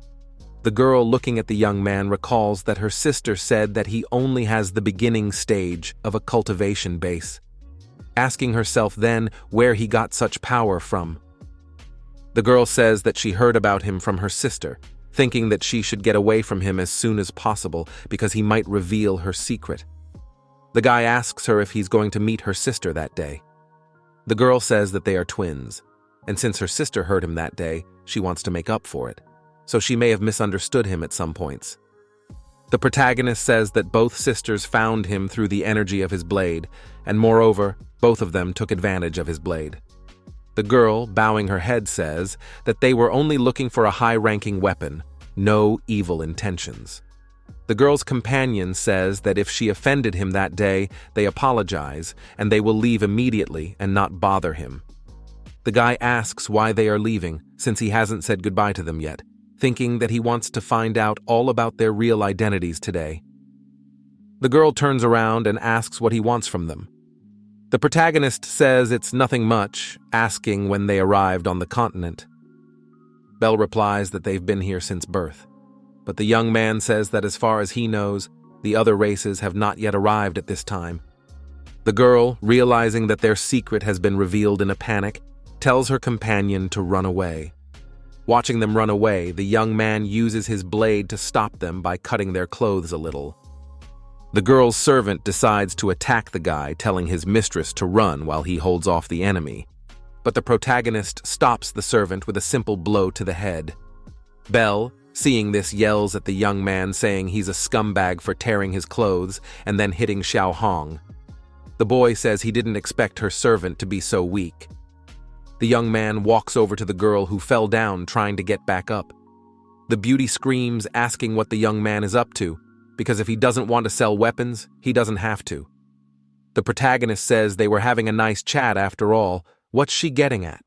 The girl looking at the young man recalls that her sister said that he only has the beginning stage of a cultivation base, asking herself then where he got such power from. The girl says that she heard about him from her sister, thinking that she should get away from him as soon as possible because he might reveal her secret. The guy asks her if he's going to meet her sister that day. The girl says that they are twins, and since her sister heard him that day, she wants to make up for it. So she may have misunderstood him at some points. The protagonist says that both sisters found him through the energy of his blade, and moreover, both of them took advantage of his blade. The girl, bowing her head, says that they were only looking for a high-ranking weapon, no evil intentions. The girl's companion says that if she offended him that day, they apologize, and they will leave immediately and not bother him. The guy asks why they are leaving, since he hasn't said goodbye to them yet, thinking that he wants to find out all about their real identities today. The girl turns around and asks what he wants from them. The protagonist says it's nothing much, asking when they arrived on the continent. Belle replies that they've been here since birth, but the young man says that as far as he knows, the other races have not yet arrived at this time. The girl, realizing that their secret has been revealed in a panic, tells her companion to run away. Watching them run away, the young man uses his blade to stop them by cutting their clothes a little. The girl's servant decides to attack the guy, telling his mistress to run while he holds off the enemy. But the protagonist stops the servant with a simple blow to the head. Belle, seeing this, yells at the young man, saying he's a scumbag for tearing his clothes and then hitting Xiao Hong. The boy says he didn't expect her servant to be so weak. The young man walks over to the girl who fell down trying to get back up. The beauty screams, asking what the young man is up to, because if he doesn't want to sell weapons, he doesn't have to. The protagonist says they were having a nice chat after all. What's she getting at?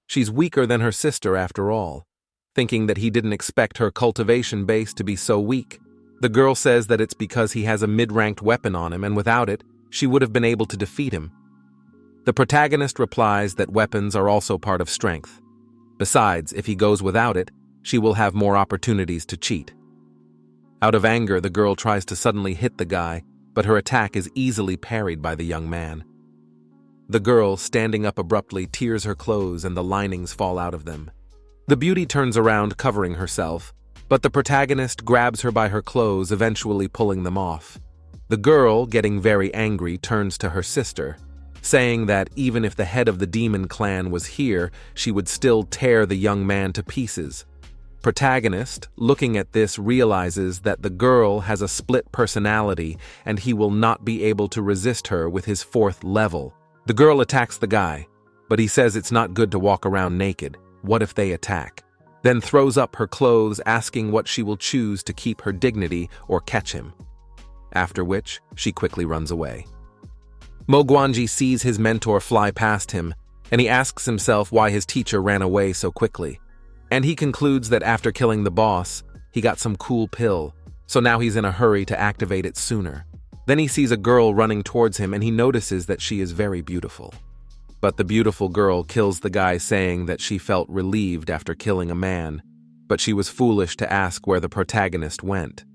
She's weaker than her sister after all. Thinking that he didn't expect her cultivation base to be so weak. The girl says that it's because he has a mid-ranked weapon on him, and without it, she would have been able to defeat him. The protagonist replies that weapons are also part of strength. Besides, if he goes without it, she will have more opportunities to cheat. Out of anger, the girl tries to suddenly hit the guy, but her attack is easily parried by the young man. The girl, standing up abruptly, tears her clothes and the linings fall out of them. The beauty turns around, covering herself, but the protagonist grabs her by her clothes, eventually pulling them off. The girl, getting very angry, turns to her sister, saying that even if the head of the demon clan was here, she would still tear the young man to pieces. Protagonist, looking at this, realizes that the girl has a split personality and he will not be able to resist her with his 4th level. The girl attacks the guy, but he says it's not good to walk around naked. What if they attack? Then throws up her clothes, asking what she will choose to keep her dignity or catch him. After which, she quickly runs away. Mo Guanji sees his mentor fly past him, and he asks himself why his teacher ran away so quickly. And he concludes that after killing the boss, he got some cool pill, so now he's in a hurry to activate it sooner. Then he sees a girl running towards him and he notices that she is very beautiful. But the beautiful girl kills the guy, saying that she felt relieved after killing a man, but she was foolish to ask where the protagonist went.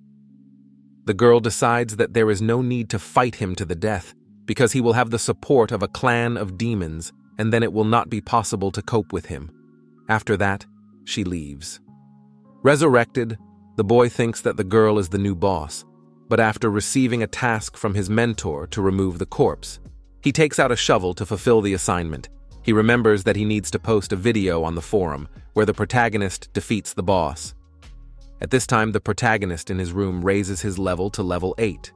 The girl decides that there is no need to fight him to the death, because he will have the support of a clan of demons, and then it will not be possible to cope with him. After that, she leaves. Resurrected, the boy thinks that the girl is the new boss, but after receiving a task from his mentor to remove the corpse, he takes out a shovel to fulfill the assignment. He remembers that he needs to post a video on the forum where the protagonist defeats the boss. At this time, the protagonist in his room raises his level to level 8.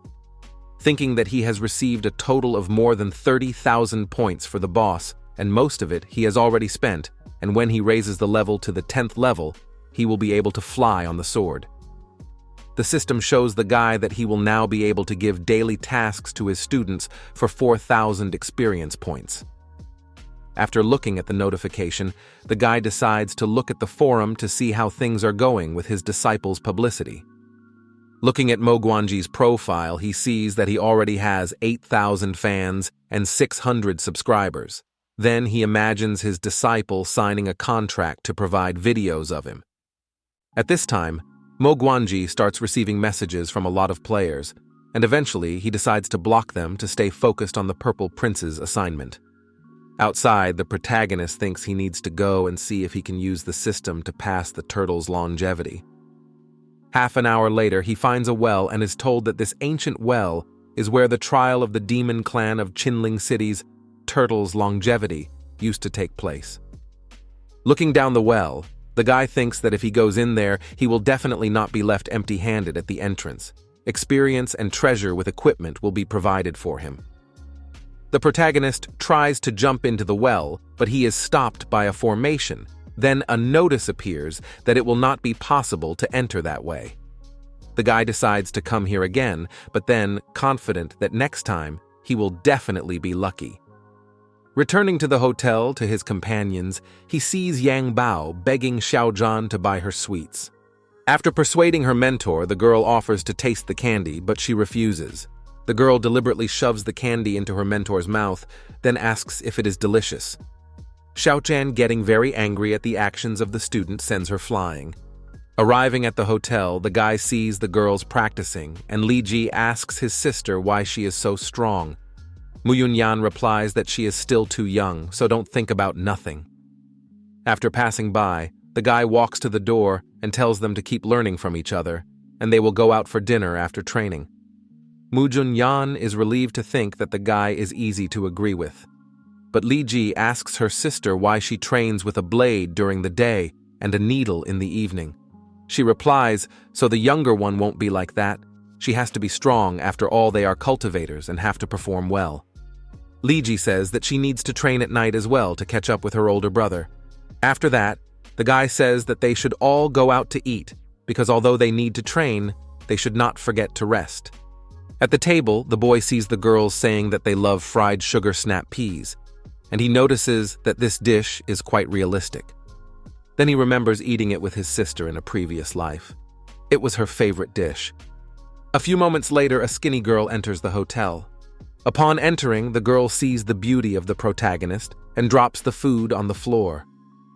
Thinking that he has received a total of more than 30,000 points for the boss, and most of it he has already spent, and when he raises the level to the 10th level, he will be able to fly on the sword. The system shows the guy that he will now be able to give daily tasks to his students for 4,000 experience points. After looking at the notification, the guy decides to look at the forum to see how things are going with his disciples' publicity. Looking at Mogwanji's profile, he sees that he already has 8,000 fans and 600 subscribers. Then he imagines his disciple signing a contract to provide videos of him. At this time, Mogwanji starts receiving messages from a lot of players, and eventually he decides to block them to stay focused on the Purple Prince's assignment. Outside, the protagonist thinks he needs to go and see if he can use the system to pass the turtle's longevity. Half an hour later, he finds a well and is told that this ancient well is where the trial of the demon clan of Chinling City's turtle's longevity used to take place. Looking down the well, the guy thinks that if he goes in there, he will definitely not be left empty-handed at the entrance. Experience and treasure with equipment will be provided for him. The protagonist tries to jump into the well, but he is stopped by a formation. Then a notice appears that it will not be possible to enter that way. The guy decides to come here again, but then, confident that next time, he will definitely be lucky. Returning to the hotel to his companions, he sees Yang Bao begging Xiaozhan to buy her sweets. After persuading her mentor, the girl offers to taste the candy, but she refuses. The girl deliberately shoves the candy into her mentor's mouth, then asks if it is delicious. Xiaozhan, getting very angry at the actions of the student, sends her flying. Arriving at the hotel, the guy sees the girls practicing, and Li Ji asks his sister why she is so strong. Mu Yunyan replies that she is still too young, so don't think about nothing. After passing by, the guy walks to the door and tells them to keep learning from each other, and they will go out for dinner after training. Mu Junyan is relieved to think that the guy is easy to agree with. But Li Ji asks her sister why she trains with a blade during the day and a needle in the evening. She replies, so the younger one won't be like that. She has to be strong, after all they are cultivators and have to perform well. Li Ji says that she needs to train at night as well to catch up with her older brother. After that, the guy says that they should all go out to eat, because although they need to train, they should not forget to rest. At the table, the boy sees the girls saying that they love fried sugar snap peas, and he notices that this dish is quite realistic. Then he remembers eating it with his sister in a previous life. It was her favorite dish. A few moments later, a skinny girl enters the hotel. Upon entering, the girl sees the beauty of the protagonist and drops the food on the floor.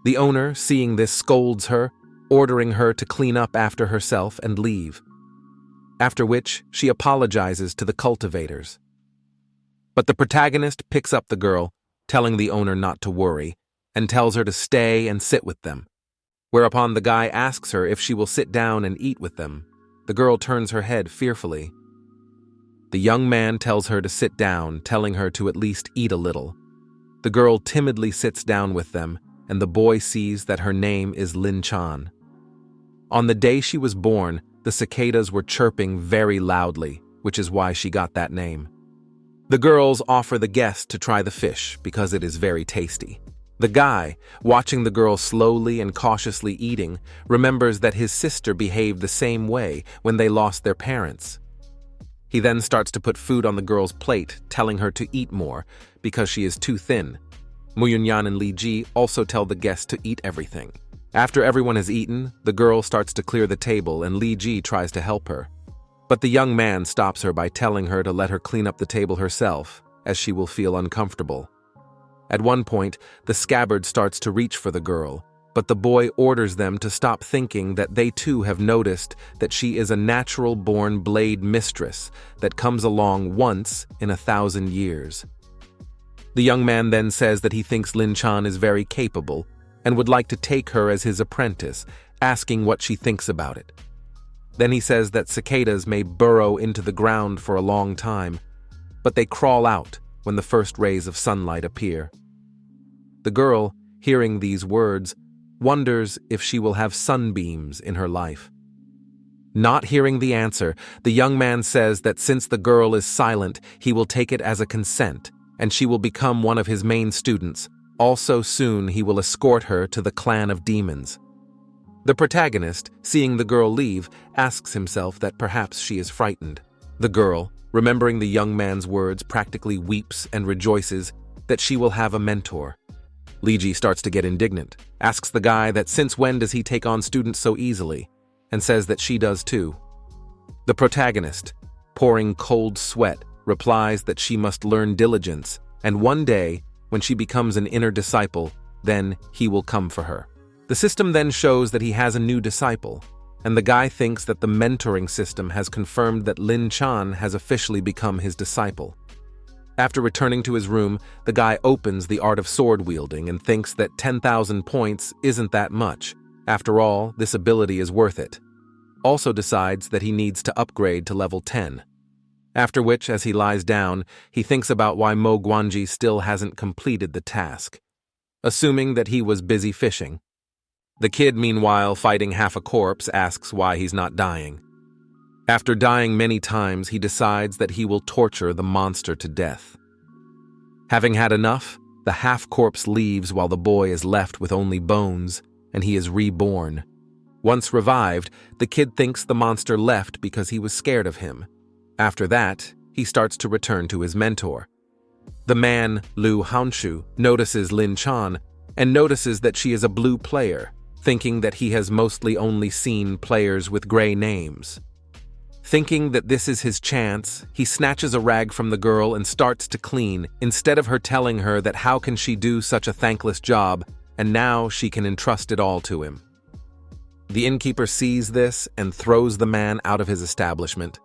The owner, seeing this, scolds her, ordering her to clean up after herself and leave. After which, she apologizes to the cultivators. But the protagonist picks up the girl, telling the owner not to worry, and tells her to stay and sit with them. Whereupon the guy asks her if she will sit down and eat with them. The girl turns her head fearfully. The young man tells her to sit down, telling her to at least eat a little. The girl timidly sits down with them, and the boy sees that her name is Lin Chan. On the day she was born, the cicadas were chirping very loudly, which is why she got that name. The girls offer the guest to try the fish because it is very tasty. The guy, watching the girl slowly and cautiously eating, remembers that his sister behaved the same way when they lost their parents. He then starts to put food on the girl's plate, telling her to eat more because she is too thin. Mu Yunyan and Li Ji also tell the guest to eat everything. After everyone has eaten, the girl starts to clear the table and Li Ji tries to help her. But the young man stops her by telling her to let her clean up the table herself, as she will feel uncomfortable. At one point, the scabbard starts to reach for the girl, but the boy orders them to stop thinking that they too have noticed that she is a natural-born blade mistress that comes along once in 1,000 years. The young man then says that he thinks Lin Chan is very capable and would like to take her as his apprentice, asking what she thinks about it. Then he says that cicadas may burrow into the ground for a long time, but they crawl out when the first rays of sunlight appear. The girl, hearing these words, wonders if she will have sunbeams in her life. Not hearing the answer, the young man says that since the girl is silent, he will take it as a consent, and she will become one of his main students. Also soon he will escort her to the clan of demons. The protagonist, seeing the girl leave, asks himself that perhaps she is frightened. The girl, remembering the young man's words, practically weeps and rejoices that she will have a mentor. Liji starts to get indignant, asks the guy that since when does he take on students so easily, and says that she does too. The protagonist, pouring cold sweat, replies that she must learn diligence, and one day, when she becomes an inner disciple, then he will come for her. The system then shows that he has a new disciple, and the guy thinks that the mentoring system has confirmed that Lin Chan has officially become his disciple. After returning to his room, the guy opens the art of sword wielding and thinks that 10,000 points isn't that much. After all, this ability is worth it. Also decides that he needs to upgrade to level 10. After which, as he lies down, he thinks about why Mo Guanji still hasn't completed the task, assuming that he was busy fishing. The kid, meanwhile, fighting half a corpse, asks why he's not dying. After dying many times, he decides that he will torture the monster to death. Having had enough, the half-corpse leaves while the boy is left with only bones, and he is reborn. Once revived, the kid thinks the monster left because he was scared of him. After that, he starts to return to his mentor. The man, Liu Hanshu, notices Lin Chan and notices that she is a blue player, thinking that he has mostly only seen players with gray names. Thinking that this is his chance, he snatches a rag from the girl and starts to clean, instead of her telling her that how can she do such a thankless job, and now she can entrust it all to him. The innkeeper sees this and throws the man out of his establishment.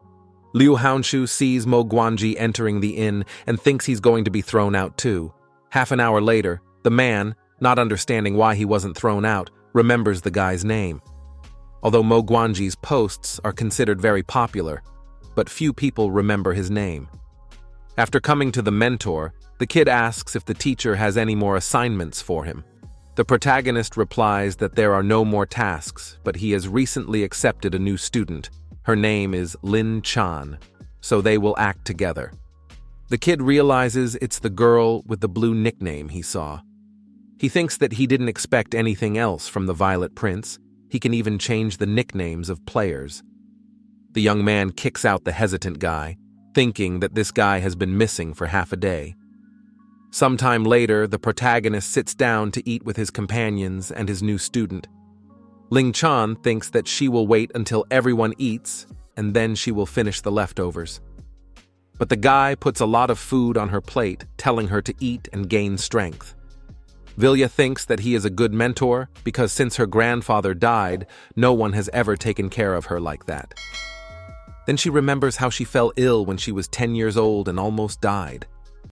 Liu Hanshu sees Mo Guanji entering the inn and thinks he's going to be thrown out too. Half an hour later, the man, not understanding why he wasn't thrown out, remembers the guy's name. Although Mo Guanji's posts are considered very popular, but few people remember his name. After coming to the mentor, the kid asks if the teacher has any more assignments for him. The protagonist replies that there are no more tasks, but he has recently accepted a new student. Her name is Lin Chan, so they will act together. The kid realizes it's the girl with the blue nickname he saw. He thinks that he didn't expect anything else from the Violet Prince. He can even change the nicknames of players. The young man kicks out the hesitant guy, thinking that this guy has been missing for half a day. Sometime later, the protagonist sits down to eat with his companions and his new student. Ling Chan thinks that she will wait until everyone eats, and then she will finish the leftovers. But the guy puts a lot of food on her plate, telling her to eat and gain strength. Vilya thinks that he is a good mentor because since her grandfather died, no one has ever taken care of her like that. Then she remembers how she fell ill when she was 10 years old and almost died.